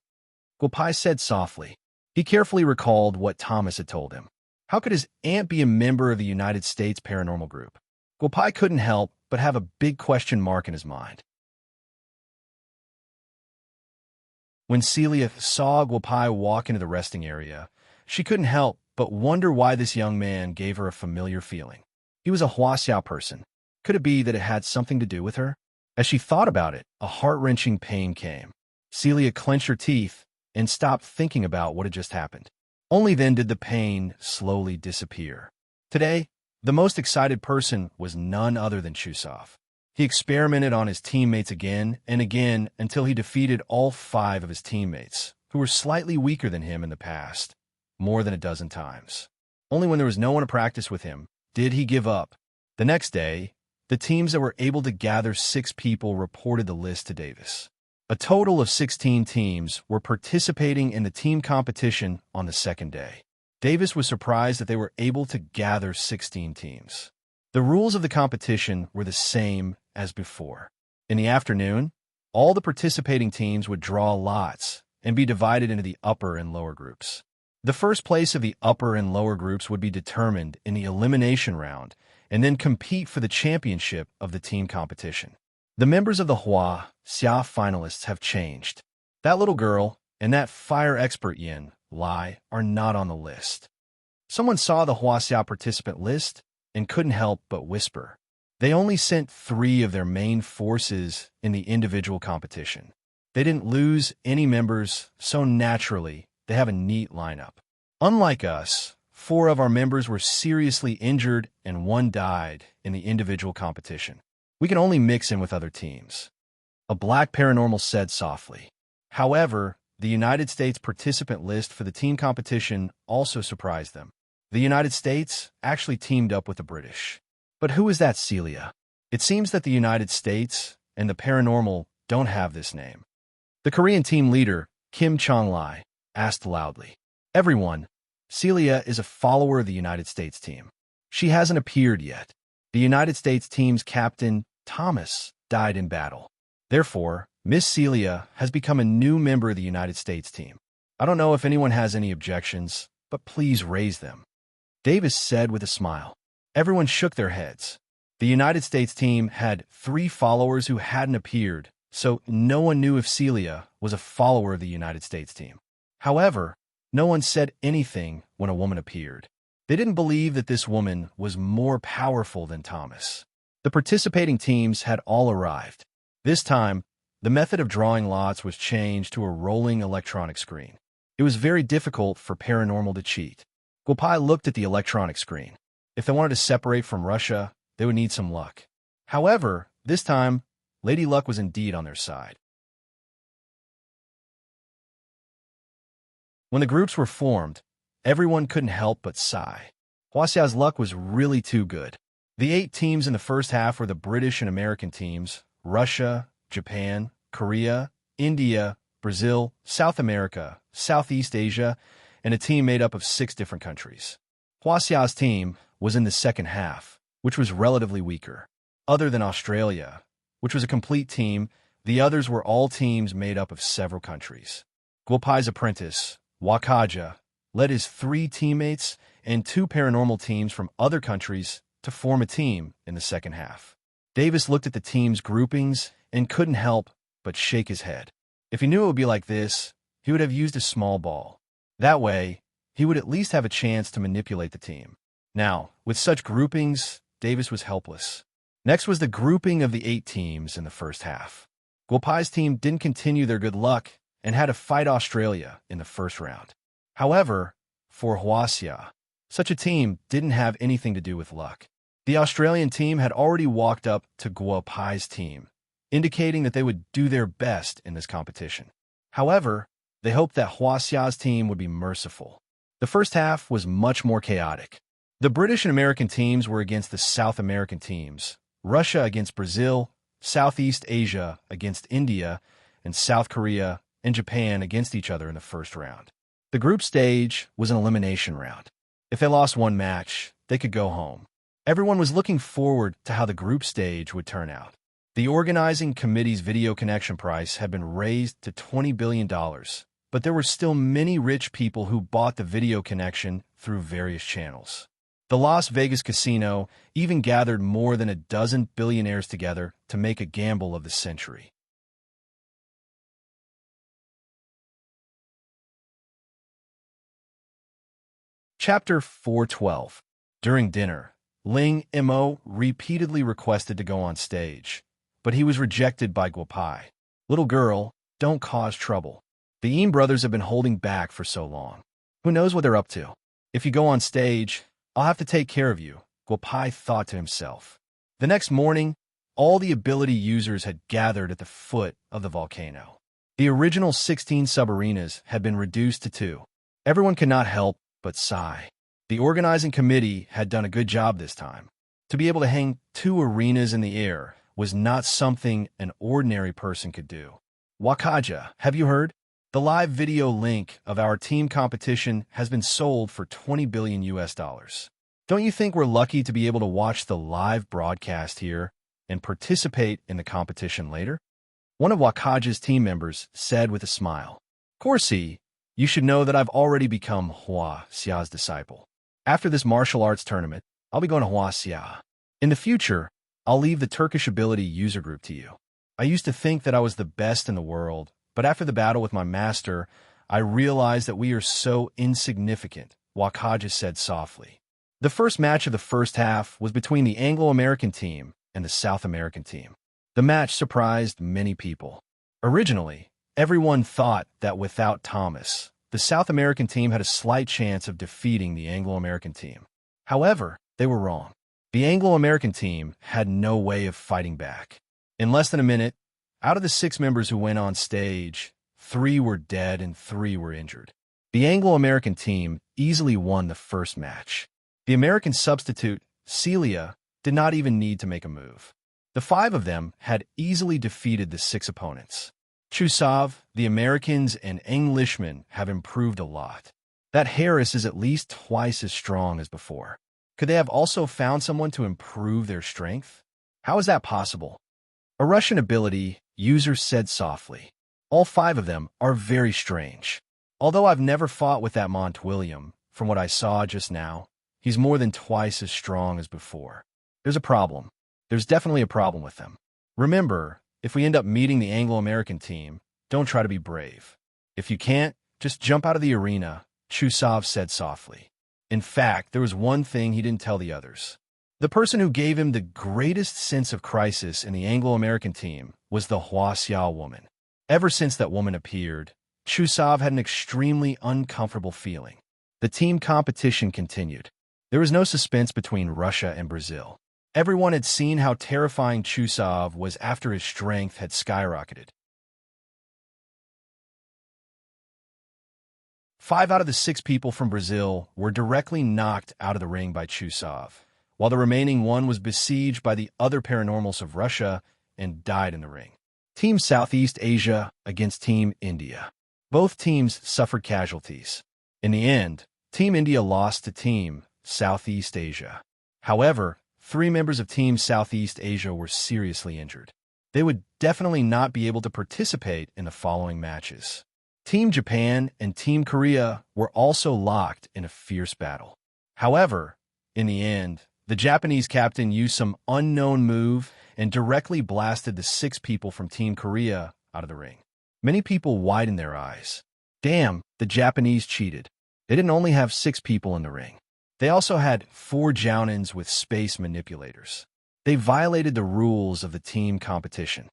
Guopai said softly. He carefully recalled what Thomas had told him. How could his aunt be a member of the United States Paranormal Group? Guopai couldn't help but have a big question mark in his mind. When Celia saw Guopai walk into the resting area, she couldn't help but wonder why this young man gave her a familiar feeling. He was a Huaxia person. Could it be that it had something to do with her? As she thought about it, a heart-wrenching pain came. Celia clenched her teeth and stopped thinking about what had just happened. Only then did the pain slowly disappear. Today, the most excited person was none other than Chusov. He experimented on his teammates again and again until he defeated all 5 of his teammates, who were slightly weaker than him in the past, more than a dozen times. Only when there was no one to practice with him did he give up. The next day, the teams that were able to gather 6 people reported the list to Davis. A total of 16 teams were participating in the team competition on the second day. Davis was surprised that they were able to gather 16 teams. The rules of the competition were the same as before. In the afternoon, all the participating teams would draw lots and be divided into the upper and lower groups. The first place of the upper and lower groups would be determined in the elimination round and then compete for the championship of the team competition. The members of the Xia finalists have changed. That little girl and that fire expert Yin Lai are not on the list. Someone saw the Xia participant list and couldn't help but whisper. They only sent 3 of their main forces in the individual competition. They didn't lose any members, so naturally, they have a neat lineup. Unlike us, 4 of our members were seriously injured and 1 died in the individual competition. We can only mix in with other teams. A black paranormal said softly. However, the United States participant list for the team competition also surprised them. The United States actually teamed up with the British. But who is that Celia? It seems that the United States and the paranormal don't have this name. The Korean team leader, Kim Chong-lai, asked loudly. Everyone, Celia is a follower of the United States team. She hasn't appeared yet. The United States team's captain, Thomas, died in battle. Therefore, Miss Celia has become a new member of the United States team. I don't know if anyone has any objections, but please raise them. Davis said with a smile. Everyone shook their heads. The United States team had 3 followers who hadn't appeared, so no one knew if Celia was a follower of the United States team. However, no one said anything when a woman appeared. They didn't believe that this woman was more powerful than Thomas. The participating teams had all arrived. This time, the method of drawing lots was changed to a rolling electronic screen. It was very difficult for paranormal to cheat. Guopai looked at the electronic screen. If they wanted to separate from Russia, they would need some luck. However, this time, Lady Luck was indeed on their side. When the groups were formed, everyone couldn't help but sigh. Huaxia's luck was really too good. The 8 teams in the first half were the British and American teams, Russia, Japan, Korea, India, Brazil, South America, Southeast Asia, and a team made up of 6 different countries. Huaxia's team was in the second half, which was relatively weaker. Other than Australia, which was a complete team, the others were all teams made up of several countries. Guopai's apprentice, Wakaja, led his 3 teammates and 2 paranormal teams from other countries to form a team in the second half. Davis looked at the team's groupings and couldn't help but shake his head. If he knew it would be like this, he would have used a small ball. That way, he would at least have a chance to manipulate the team. Now, with such groupings, Davis was helpless. Next was the grouping of the 8 teams in the first half. Guopai's team didn't continue their good luck and had to fight Australia in the first round. However, for Huaxia, such a team didn't have anything to do with luck. The Australian team had already walked up to Guopai's team, indicating that they would do their best in this competition. However, they hoped that Huaxia's team would be merciful. The first half was much more chaotic. The British and American teams were against the South American teams, Russia against Brazil, Southeast Asia against India, and South Korea and Japan against each other in the first round. The group stage was an elimination round. If they lost one match, they could go home. Everyone was looking forward to how the group stage would turn out. The organizing committee's video connection price had been raised to $20 billion, but there were still many rich people who bought the video connection through various channels. The Las Vegas casino even gathered more than a dozen billionaires together to make a gamble of the century. Chapter 412. During dinner, Ling Mo repeatedly requested to go on stage, but he was rejected by Guopai. Little girl, don't cause trouble. The Eam brothers have been holding back for so long. Who knows what they're up to? If you go on stage, I'll have to take care of you, Guopai thought to himself. The next morning, all the ability users had gathered at the foot of the volcano. The original 16 subarenas had been reduced to 2. Everyone could not help but sigh. The organizing committee had done a good job this time. To be able to hang 2 arenas in the air was not something an ordinary person could do. Wakaja, have you heard? The live video link of our team competition has been sold for $20 billion US. Don't you think we're lucky to be able to watch the live broadcast here and participate in the competition later? One of Wakaja's team members said with a smile. Corsi, you should know that I've already become Hua Xia's disciple. After this martial arts tournament, I'll be going to Hua Xia. In the future, I'll leave the Turkish ability user group to you. I used to think that I was the best in the world, but after the battle with my master, I realized that we are so insignificant, Wakaja said softly. The first match of the first half was between the Anglo-American team and the South American team. The match surprised many people. Originally, everyone thought that without Thomas, the South American team had a slight chance of defeating the Anglo-American team. However, they were wrong. The Anglo-American team had no way of fighting back. In less than a minute, out of the 6 members who went on stage, 3 were dead and 3 were injured. The Anglo-American team easily won the first match. The American substitute, Celia, did not even need to make a move. The 5 of them had easily defeated the 6 opponents. Chusav, the Americans, and Englishmen have improved a lot. That Harris is at least twice as strong as before. Could they have also found someone to improve their strength? How is that possible? A Russian ability, user said softly. All 5 of them are very strange. Although I've never fought with that William, from what I saw just now, he's more than twice as strong as before. There's a problem. There's definitely a problem with them. Remember, if we end up meeting the Anglo-American team, don't try to be brave. If you can't, just jump out of the arena, Chusav said softly. In fact, there was one thing he didn't tell the others. The person who gave him the greatest sense of crisis in the Anglo-American team was the Hua Xia woman. Ever since that woman appeared, Chusav had an extremely uncomfortable feeling. The team competition continued. There was no suspense between Russia and Brazil. Everyone had seen how terrifying Chusav was after his strength had skyrocketed. 5 out of the 6 people from Brazil were directly knocked out of the ring by Chusav, while the remaining 1 was besieged by the other paranormals of Russia and died in the ring. Team Southeast Asia against Team India. Both teams suffered casualties. In the end, Team India lost to Team Southeast Asia. However, 3 members of Team Southeast Asia were seriously injured. They would definitely not be able to participate in the following matches. Team Japan and Team Korea were also locked in a fierce battle. However, in the end, the Japanese captain used some unknown move and directly blasted the 6 people from Team Korea out of the ring. Many people widened their eyes. Damn, the Japanese cheated. They didn't only have 6 people in the ring. They also had 4 Jounins with space manipulators. They violated the rules of the team competition.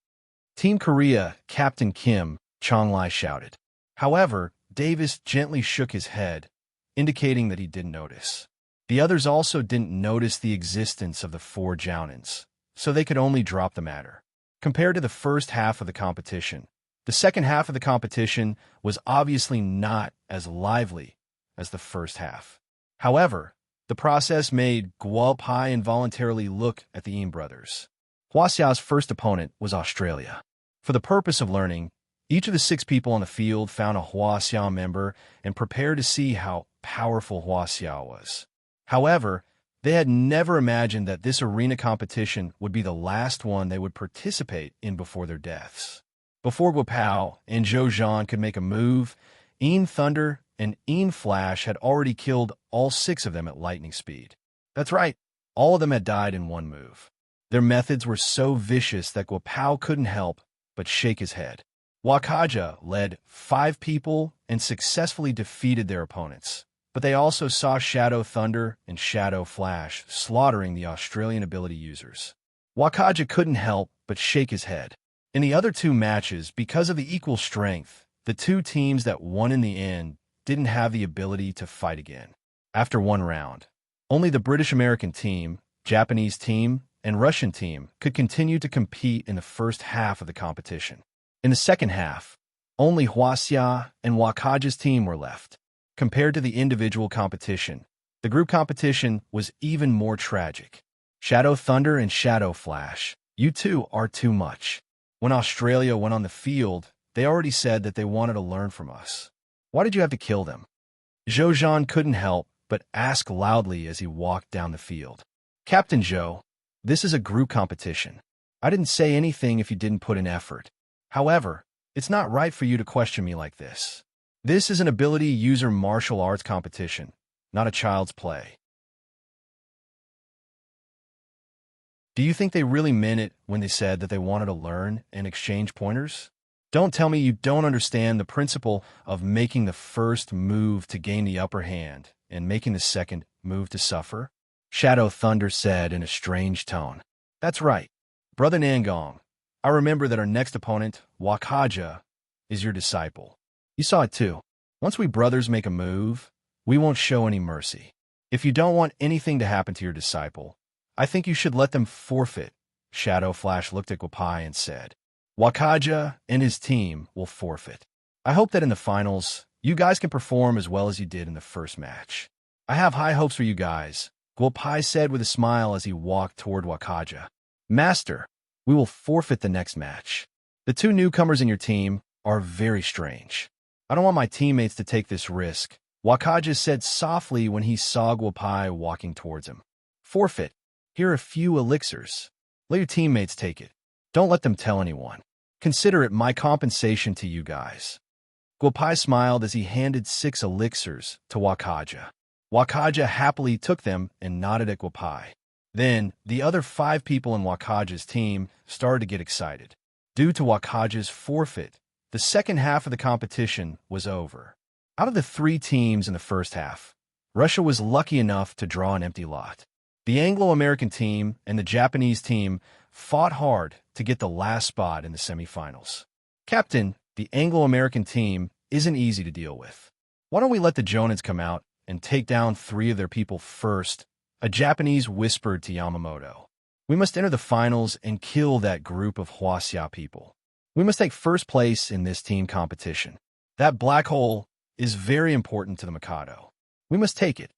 Team Korea, Captain Kim Chonglai shouted. However, Davis gently shook his head, indicating that he didn't notice. The others also didn't notice the existence of the 4 Jounins, so they could only drop the matter. Compared to the first half of the competition, the second half of the competition was obviously not as lively as the first half. However, the process made Guo Pai involuntarily look at the Eam brothers. Hua Xiao's first opponent was Australia. For the purpose of learning, each of the 6 people on the field found a Hua Xiao member and prepared to see how powerful Hua Xiao was. However, they had never imagined that this arena competition would be the last one they would participate in before their deaths. Before Guo Pao and Zhou Zhan could make a move, Een Thunder and Een Flash had already killed all 6 of them at lightning speed. That's right, all of them had died in one move. Their methods were so vicious that Guo Pao couldn't help but shake his head. Wakaja led 5 people and successfully defeated their opponents, but they also saw Shadow Thunder and Shadow Flash slaughtering the Australian ability users. Wakaja couldn't help but shake his head. In the other 2 matches, because of the equal strength, the 2 teams that won in the end didn't have the ability to fight again. After 1 round, only the British-American team, Japanese team, and Russian team could continue to compete in the first half of the competition. In the second half, only Hua Xia and Wakaja's team were left. Compared to the individual competition, the group competition was even more tragic. Shadow Thunder and Shadow Flash, you 2 are too much. When Australia went on the field, they already said that they wanted to learn from us. Why did you have to kill them? Zhou Zhan couldn't help but ask loudly as he walked down the field. Captain Zhou, this is a group competition. I didn't say anything if you didn't put in effort. However, it's not right for you to question me like this. This is an ability user martial arts competition, not a child's play. Do you think they really meant it when they said that they wanted to learn and exchange pointers? Don't tell me you don't understand the principle of making the first move to gain the upper hand and making the second move to suffer? Shadow Thunder said in a strange tone. That's right, Brother Nangong. I remember that our next opponent, Wakaja, is your disciple. You saw it too. Once we brothers make a move, we won't show any mercy. If you don't want anything to happen to your disciple, I think you should let them forfeit. Shadow Flash looked at Gwapai and said, Wakaja and his team will forfeit. I hope that in the finals, you guys can perform as well as you did in the first match. I have high hopes for you guys, Gwapai said with a smile as he walked toward Wakaja. Master, we will forfeit the next match. The two newcomers in your team are very strange. I don't want my teammates to take this risk, Wakaja said softly when he saw Gwapai walking towards him. Forfeit. Here are a few elixirs. Let your teammates take it. Don't let them tell anyone. Consider it my compensation to you guys. Gwapai smiled as he handed 6 elixirs to Wakaja. Wakaja happily took them and nodded at Gwapai. Then, the other 5 people in Wakaja's team started to get excited. Due to Wakaja's forfeit, the second half of the competition was over. Out of the 3 teams in the first half, Russia was lucky enough to draw an empty lot. The Anglo-American team and the Japanese team fought hard to get the last spot in the semifinals. Captain, the Anglo-American team isn't easy to deal with. Why don't we let the Jonins come out and take down 3 of their people first? A Japanese whispered to Yamamoto. We must enter the finals and kill that group of Huaxia people. We must take first place in this team competition. That black hole is very important to the Mikado. We must take it.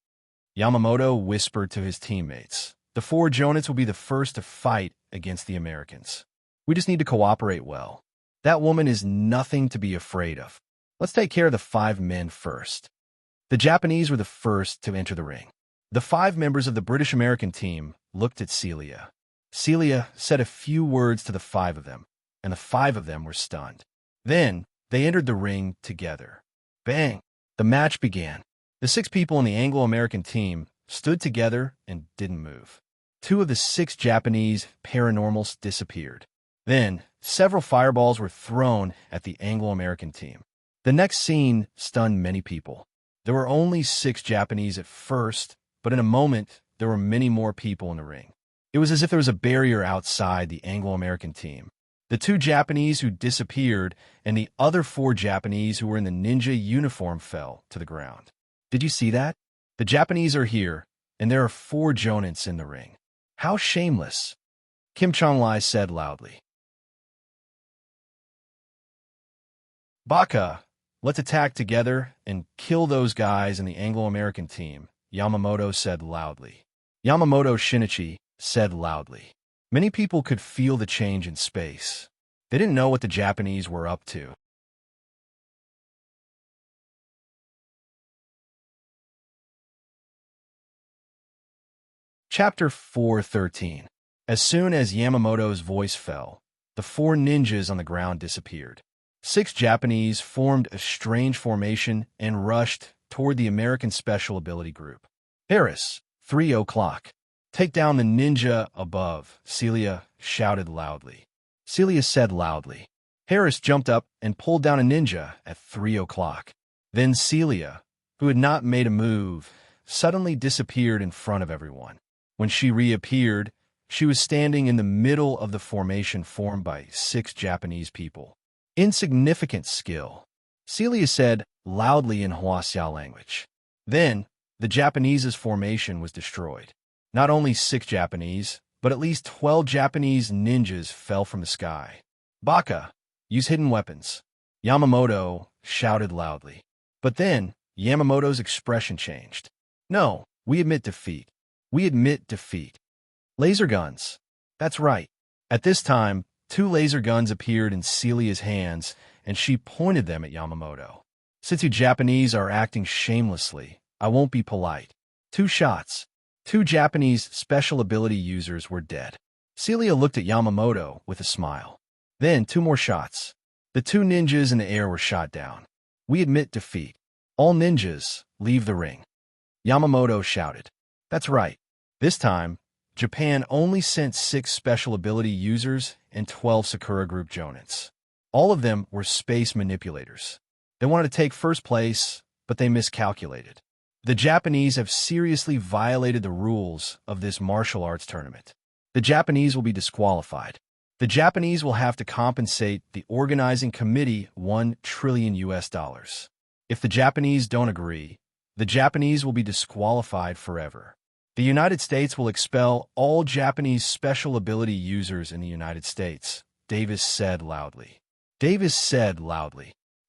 Yamamoto whispered to his teammates. The 4 Jonins will be the first to fight against the Americans. We just need to cooperate well. That woman is nothing to be afraid of. Let's take care of the 5 men first. The Japanese were the first to enter the ring. The 5 members of the British-American team looked at Celia. Celia said a few words to the 5 of them, and the 5 of them were stunned. Then, they entered the ring together. Bang! The match began. The 6 people in the Anglo-American team stood together and didn't move. 2 of the 6 Japanese paranormals disappeared. Then, several fireballs were thrown at the Anglo-American team. The next scene stunned many people. There were only 6 Japanese at first, but in a moment, there were many more people in the ring. It was as if there was a barrier outside the Anglo-American team. The 2 Japanese who disappeared and the other 4 Japanese who were in the ninja uniform fell to the ground. Did you see that? The Japanese are here, and there are 4 Jonins in the ring. How shameless! Kim Chong-Lai said loudly. Baka, let's attack together and kill those guys in the Anglo-American team, Yamamoto said loudly. Yamamoto Shinichi said loudly. Many people could feel the change in space. They didn't know what the Japanese were up to. Chapter 4:13. As soon as Yamamoto's voice fell, the 4 ninjas on the ground disappeared. 6 Japanese formed a strange formation and rushed toward the American Special Ability Group. Harris, 3 o'clock. Take down the ninja above, Celia shouted loudly. Celia said loudly. Harris jumped up and pulled down a ninja at 3 o'clock. Then Celia, who had not made a move, suddenly disappeared in front of everyone. When she reappeared, she was standing in the middle of the formation formed by 6 Japanese people. Insignificant skill, Celia said loudly in Huaxia language. Then, the Japanese's formation was destroyed. Not only 6 Japanese, but at least 12 Japanese ninjas fell from the sky. Baka, use hidden weapons. Yamamoto shouted loudly. But then, Yamamoto's expression changed. No, we admit defeat. We admit defeat. Laser guns. That's right. At this time, 2 laser guns appeared in Celia's hands, and she pointed them at Yamamoto. Since you Japanese are acting shamelessly, I won't be polite. 2 shots. 2 Japanese special ability users were dead. Celia looked at Yamamoto with a smile. Then 2 more shots. The 2 ninjas in the air were shot down. We admit defeat. All ninjas, leave the ring. Yamamoto shouted. That's right. This time, Japan only sent 6 special ability users and 12 Sakura Group Jonins. All of them were space manipulators. They wanted to take first place, but they miscalculated. The Japanese have seriously violated the rules of this martial arts tournament. The Japanese will be disqualified. The Japanese will have to compensate the organizing committee $1 trillion. If the Japanese don't agree, the Japanese will be disqualified forever. The United States will expel all Japanese special ability users in the United States, Davis said loudly.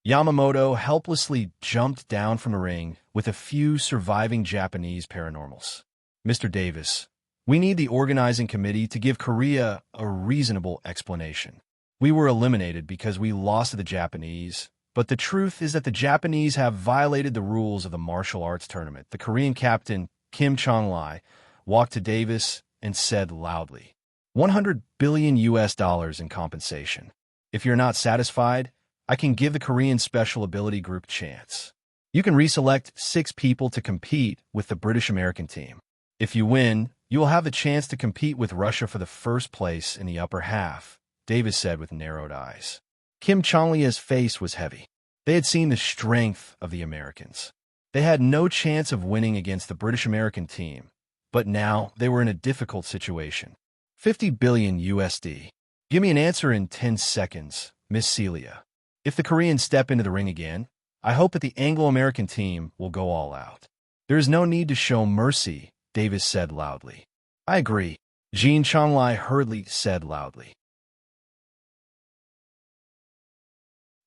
Yamamoto helplessly jumped down from the ring with a few surviving Japanese paranormals. Mr. Davis, we need the organizing committee to give Korea a reasonable explanation. We were eliminated because we lost to the Japanese, but the truth is that the Japanese have violated the rules of the martial arts tournament. The Korean captain, Kim Chong-lai, walked to Davis and said loudly, $100 billion in compensation. If you're not satisfied, I can give the Korean Special Ability Group a chance. You can reselect 6 people to compete with the British American team. If you win, you will have the chance to compete with Russia for the first place in the upper half, Davis said with narrowed eyes. Kim Chong-lai's face was heavy. They had seen the strength of the Americans. They had no chance of winning against the British American team, but now they were in a difficult situation. $50 billion. Give me an answer in 10 seconds, Miss Celia. If the Koreans step into the ring again, I hope that the Anglo-American team will go all out. There is no need to show mercy, Davis said loudly. I agree, Jean Chong-lai hurriedly said loudly.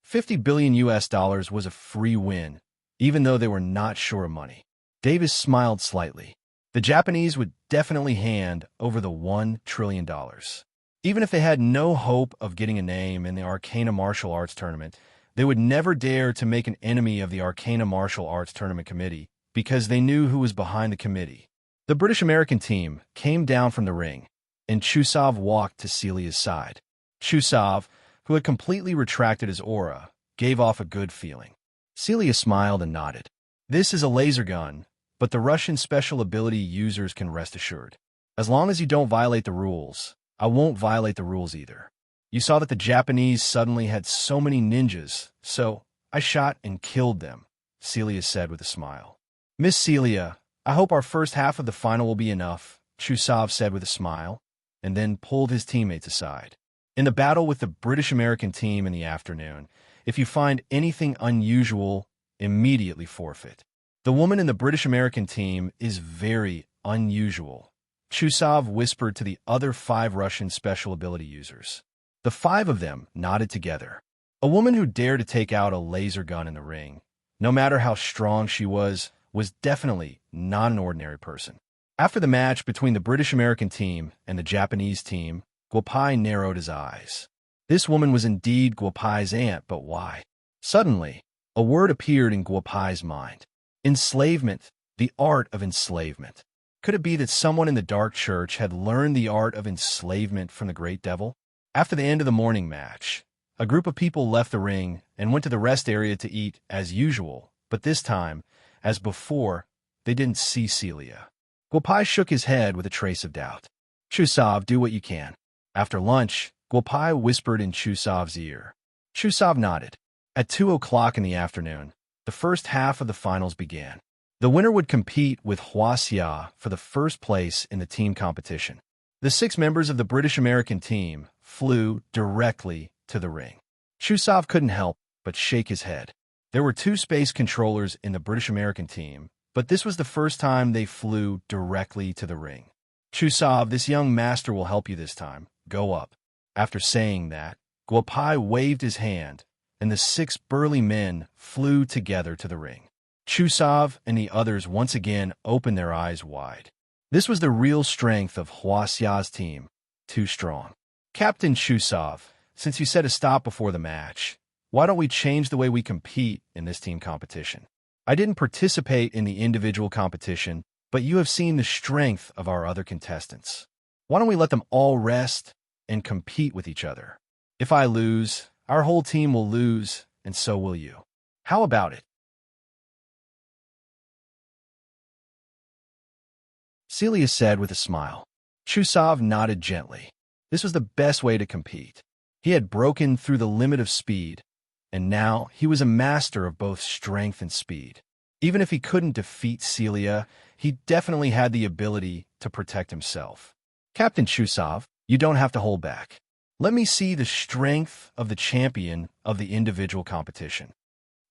$50 billion was a free win, even though they were not sure of money. Davis smiled slightly. The Japanese would definitely hand over the $1 trillion. Even if they had no hope of getting a name in the Arcana Martial Arts Tournament, they would never dare to make an enemy of the Arcana Martial Arts Tournament Committee because they knew who was behind the committee. The British American team came down from the ring, and Chusov walked to Celia's side. Chusov, who had completely retracted his aura, gave off a good feeling. Celia smiled and nodded. This is a laser gun, but the Russian special ability users can rest assured. As long as you don't violate the rules, I won't violate the rules either. You saw that the Japanese suddenly had so many ninjas, so I shot and killed them, Celia said with a smile. Miss Celia, I hope our first half of the final will be enough, Chusov said with a smile, and then pulled his teammates aside. In the battle with the British American team in the afternoon, if you find anything unusual, immediately forfeit. The woman in the British American team is very unusual, Chusov whispered to the other 5 Russian special ability users. The 5 of them nodded together. A woman who dared to take out a laser gun in the ring, no matter how strong she was definitely not an ordinary person. After the match between the British American team and the Japanese team, Guopai narrowed his eyes. This woman was indeed Guopai's aunt, but why? Suddenly, a word appeared in Guopai's mind. Enslavement, the art of enslavement. Could it be that someone in the Dark Church had learned the art of enslavement from the Great Devil? After the end of the morning match, a group of people left the ring and went to the rest area to eat as usual, but this time, as before, they didn't see Celia. Guopai shook his head with a trace of doubt. Chusov, do what you can. After lunch, Guopai whispered in Chusov's ear. Chusov nodded. At 2 o'clock in the afternoon, the first half of the finals began. The winner would compete with Huaxia for the first place in the team competition. The 6 members of the British American team flew directly to the ring. Chusov couldn't help but shake his head. There were 2 space controllers in the British American team, but this was the first time they flew directly to the ring. Chusov, this young master will help you this time. Go up. After saying that, Guopai waved his hand, and the 6 burly men flew together to the ring. Chusov and the others once again opened their eyes wide. This was the real strength of Huaxia's team. Too strong. Captain Chusov, since you said a stop before the match, why don't we change the way we compete in this team competition? I didn't participate in the individual competition, but you have seen the strength of our other contestants. Why don't we let them all rest and compete with each other? If I lose, our whole team will lose, and so will you. How about it? Celia said with a smile. Chusov nodded gently. This was the best way to compete. He had broken through the limit of speed, and now he was a master of both strength and speed. Even if he couldn't defeat Celia, he definitely had the ability to protect himself. Captain Chusov, you don't have to hold back. Let me see the strength of the champion of the individual competition,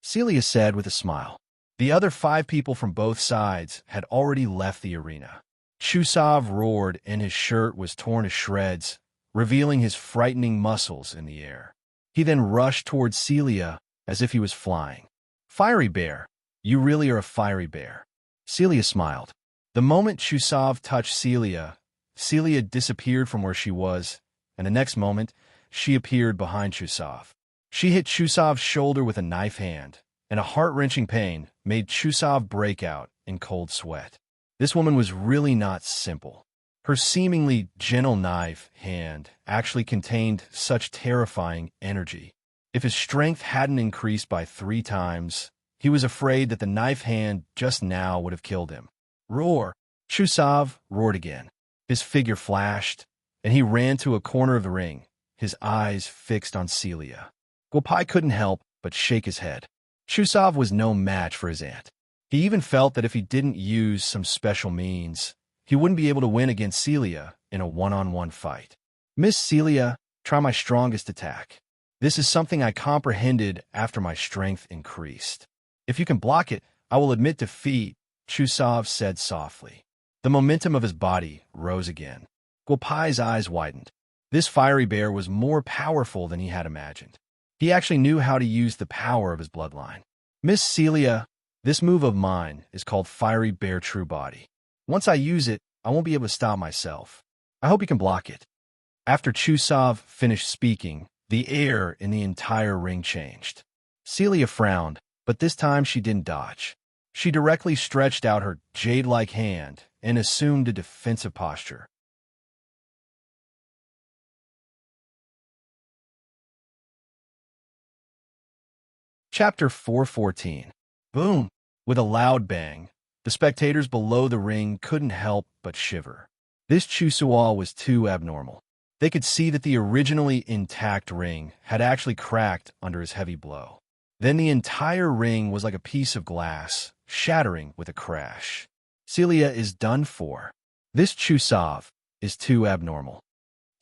Celia said with a smile. The other 5 people from both sides had already left the arena. Chusov roared and his shirt was torn to shreds, revealing his frightening muscles in the air. He then rushed towards Celia as if he was flying. Fiery bear, you really are a fiery bear. Celia smiled. The moment Chusov touched Celia, Celia disappeared from where she was, and the next moment, she appeared behind Chusov. She hit Chusov's shoulder with a knife hand, and a heart-wrenching pain made Chusov break out in cold sweat. This woman was really not simple. Her seemingly gentle knife hand actually contained such terrifying energy. If his strength hadn't increased by 3 times, he was afraid that the knife hand just now would have killed him. Roar! Chusov roared again. His figure flashed, and he ran to a corner of the ring, his eyes fixed on Celia. Guopai couldn't help but shake his head. Chusov was no match for his aunt. He even felt that if he didn't use some special means, he wouldn't be able to win against Celia in a one-on-one fight. Miss Celia, try my strongest attack. This is something I comprehended after my strength increased. If you can block it, I will admit defeat, Chusov said softly. The momentum of his body rose again. Guopai's eyes widened. This fiery bear was more powerful than he had imagined. He actually knew how to use the power of his bloodline. Miss Celia, this move of mine is called Fiery Bear True Body. Once I use it, I won't be able to stop myself. I hope you can block it. After Chusov finished speaking, the air in the entire ring changed. Celia frowned, but this time she didn't dodge. She directly stretched out her jade-like hand and assumed a defensive posture. Chapter 414. Boom! With a loud bang, the spectators below the ring couldn't help but shiver. This Chusual was too abnormal. They could see that the originally intact ring had actually cracked under his heavy blow. Then the entire ring was like a piece of glass, shattering with a crash. Celia is done for. This Chusov is too abnormal.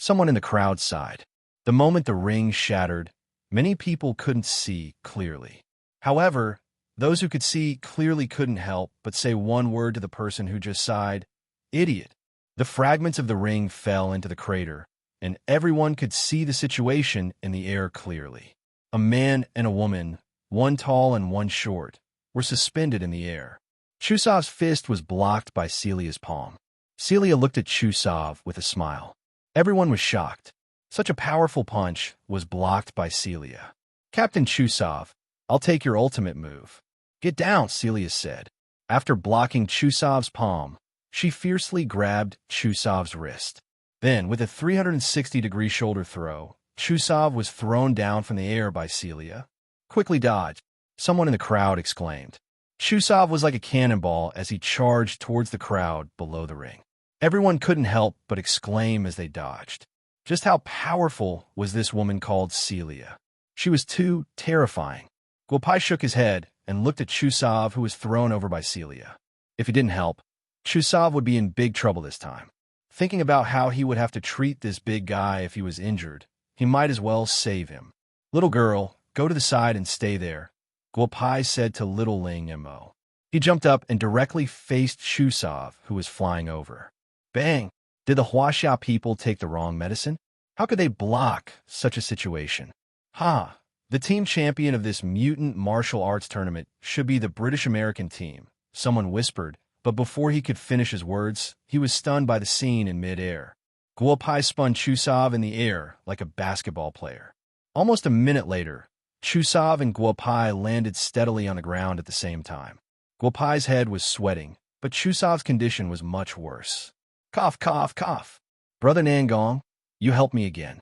Someone in the crowd sighed. The moment the ring shattered, many people couldn't see clearly. However, those who could see clearly couldn't help but say one word to the person who just sighed, idiot. The fragments of the ring fell into the crater, and everyone could see the situation in the air clearly. A man and a woman, one tall and one short, were suspended in the air. Chusov's fist was blocked by Celia's palm. Celia looked at Chusov with a smile. Everyone was shocked. Such a powerful punch was blocked by Celia. Captain Chusov, I'll take your ultimate move. Get down, Celia said. After blocking Chusov's palm, she fiercely grabbed Chusov's wrist. Then, with a 360-degree shoulder throw, Chusov was thrown down from the air by Celia. Quickly dodge, someone in the crowd exclaimed. Chusov was like a cannonball as he charged towards the crowd below the ring. Everyone couldn't help but exclaim as they dodged. Just how powerful was this woman called Celia? She was too terrifying. Guopai shook his head and looked at Chusov, who was thrown over by Celia. If he didn't help, Chusov would be in big trouble this time. Thinking about how he would have to treat this big guy if he was injured, he might as well save him. Little girl, go to the side and stay there, Guopai said to little Ling Mo. He jumped up and directly faced Chusov, who was flying over. Bang! Did the Huaxia people take the wrong medicine? How could they block such a situation? Ha! The team champion of this mutant martial arts tournament should be the British-American team, someone whispered, but before he could finish his words, he was stunned by the scene in mid-air. Guopai spun Chusov in the air like a basketball player. Almost a minute later, Chusov and Guopai landed steadily on the ground at the same time. Guopai's head was sweating, but Chusov's condition was much worse. Cough, cough, cough. Brother Nangong, you helped me again,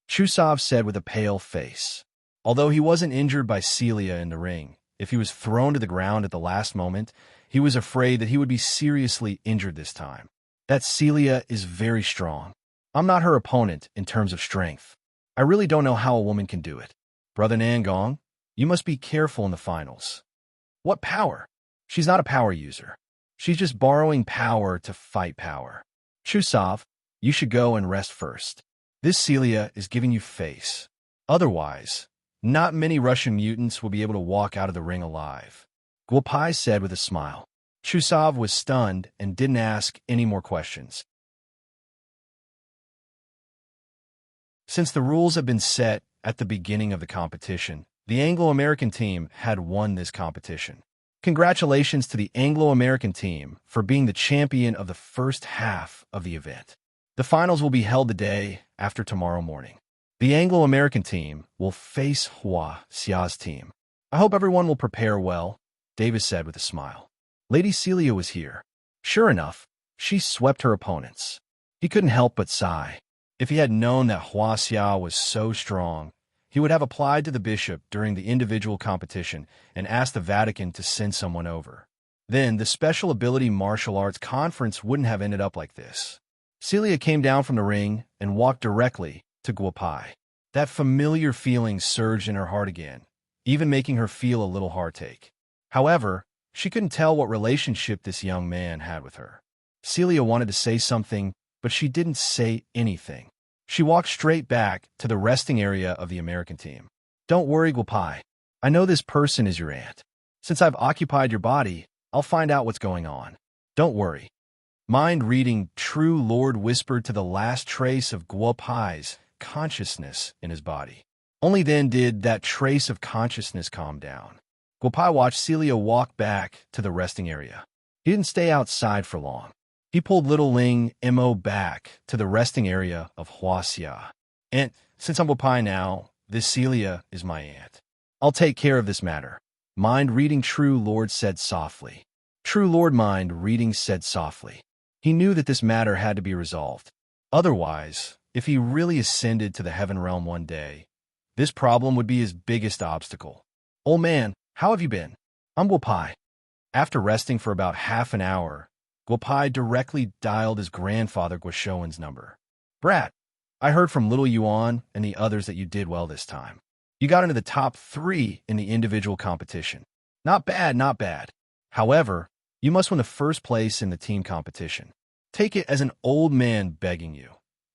Chusov said with a pale face. Although he wasn't injured by Celia in the ring, If he was thrown to the ground at the last moment, he was afraid that he would be seriously injured this time. That Celia is very strong. I'm not her opponent in terms of strength. I really don't know how a woman can do it. Brother Nangong, you must be careful in the finals. What power? She's not a power user. She's just borrowing power to fight power. Chusav, you should go and rest first. This Celia is giving you face. Otherwise, not many Russian mutants will be able to walk out of the ring alive. Guopai said with a smile. Chusav was stunned and didn't ask any more questions. Since the rules have been set at the beginning of the competition, the Anglo-American team had won this competition. Congratulations to the Anglo-American team for being the champion of the first half of the event. The finals will be held the day after tomorrow morning. The Anglo-American team will face Hua Xia's team. I hope everyone will prepare well, Davis said with a smile. Lady Celia was here. Sure enough, she swept her opponents. He couldn't help but sigh. If he had known that Hua Xia was so strong, he would have applied to the bishop during the individual competition and asked the Vatican to send someone over. Then the special ability martial arts conference wouldn't have ended up like this. Celia came down from the ring and walked directly to Guopai. That familiar feeling surged in her heart again, even making her feel a little heartache. However, she couldn't tell what relationship this young man had with her. Celia wanted to say something, but she didn't say anything. She walked straight back to the resting area of the American team. Don't worry, Guopai. I know this person is your aunt. Since I've occupied your body, I'll find out what's going on. Don't worry. Mind reading, True Lord whispered to the last trace of Guopai's consciousness in his body. Only then did that trace of consciousness calm down. Guopai watched Celia walk back to the resting area. He didn't stay outside for long. He pulled little Ling Mo back to the resting area of Hua Xia. Aunt, since I'm Guopai now, this Celia is my aunt. I'll take care of this matter. Mind reading, True Lord said softly. True Lord Mind reading said softly. He knew that this matter had to be resolved. Otherwise, if he really ascended to the heaven realm one day, this problem would be his biggest obstacle. Old man, how have you been? I'm Guopai. After resting for about half an hour, Guopai directly dialed his grandfather Guoshowen's number. Brat, I heard from Little Yuan and the others that you did well this time. You got into the top 3 in the individual competition. Not bad, not bad. However, you must win the first place in the team competition. Take it as an old man begging you,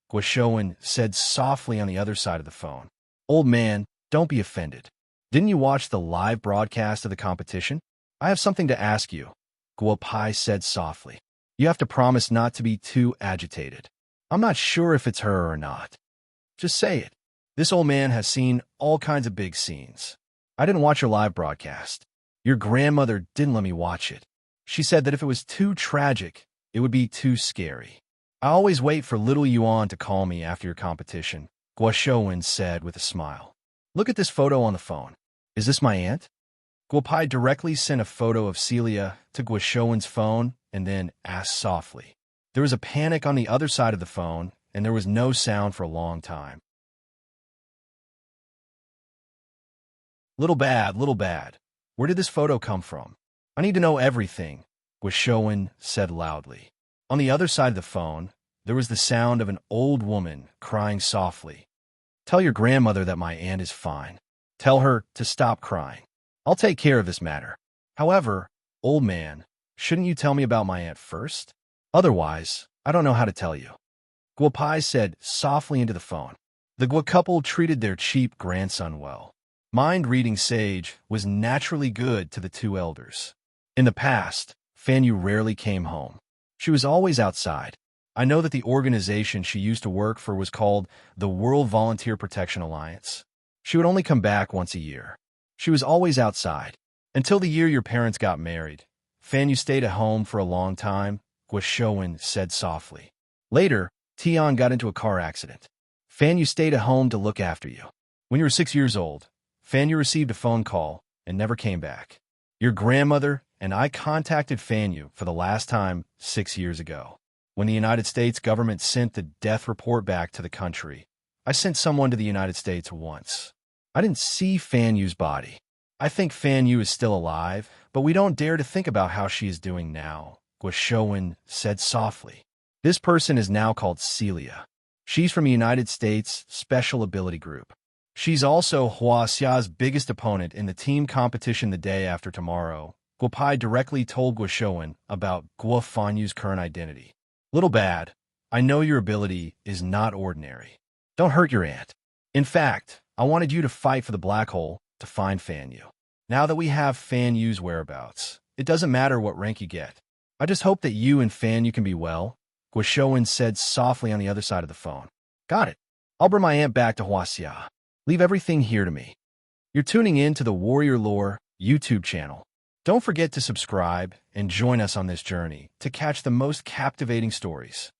Guoshowen said softly on the other side of the phone. Old man, don't be offended. Didn't you watch the live broadcast of the competition? I have something to ask you, Guopai said softly. You have to promise not to be too agitated. I'm not sure if it's her or not. Just say it. This old man has seen all kinds of big scenes. I didn't watch your live broadcast. Your grandmother didn't let me watch it. She said that if it was too tragic, it would be too scary. I always wait for Little Yuan to call me after your competition, Guoshowen said with a smile. Look at this photo on the phone. Is this my aunt? Guopai directly sent a photo of Celia to Guoshowen's phone and then asked softly. There was a panic on the other side of the phone, and there was no sound for a long time. Little bad. Where did this photo come from? I need to know everything, Guoshowen said loudly. On the other side of the phone, there was the sound of an old woman crying softly. Tell your grandmother that my aunt is fine. Tell her to stop crying. I'll take care of this matter. However, old man, shouldn't you tell me about my aunt first? Otherwise, I don't know how to tell you. Guopai said softly into the phone. The Guo couple treated their cheap grandson well. Mind-reading Sage was naturally good to the two elders. In the past, Fanyu rarely came home. She was always outside. I know that the organization she used to work for was called the World Volunteer Protection Alliance. She would only come back once a year. She was always outside. Until the year your parents got married. Fanyu stayed at home for a long time, Guoshowen said softly. Later, Tian got into a car accident. Fanyu stayed at home to look after you. When you were 6 years old, Fanyu received a phone call and never came back. Your grandmother and I contacted Fanyu for the last time 6 years ago. When the United States government sent the death report back to the country, I sent someone to the United States once. I didn't see Fanyu's body. I think Fan Yu is still alive, but we don't dare to think about how she is doing now, Guoshowen said softly. This person is now called Celia. She's from the United States Special Ability Group. She's also Hua Xia's biggest opponent in the team competition the day after tomorrow. Guo Pai directly told Guoshowen about Guo Fanyu's current identity. Little bad, I know your ability is not ordinary. Don't hurt your aunt. In fact, I wanted you to fight for the black hole to find Fan Yu. Now that we have Fan Yu's whereabouts, it doesn't matter what rank you get. I just hope that you and Fan Yu can be well, Guoshowen said softly on the other side of the phone. Got it. I'll bring my aunt back to Huaxia. Leave everything here to me. You're tuning in to the Warrior Lore YouTube channel. Don't forget to subscribe and join us on this journey to catch the most captivating stories.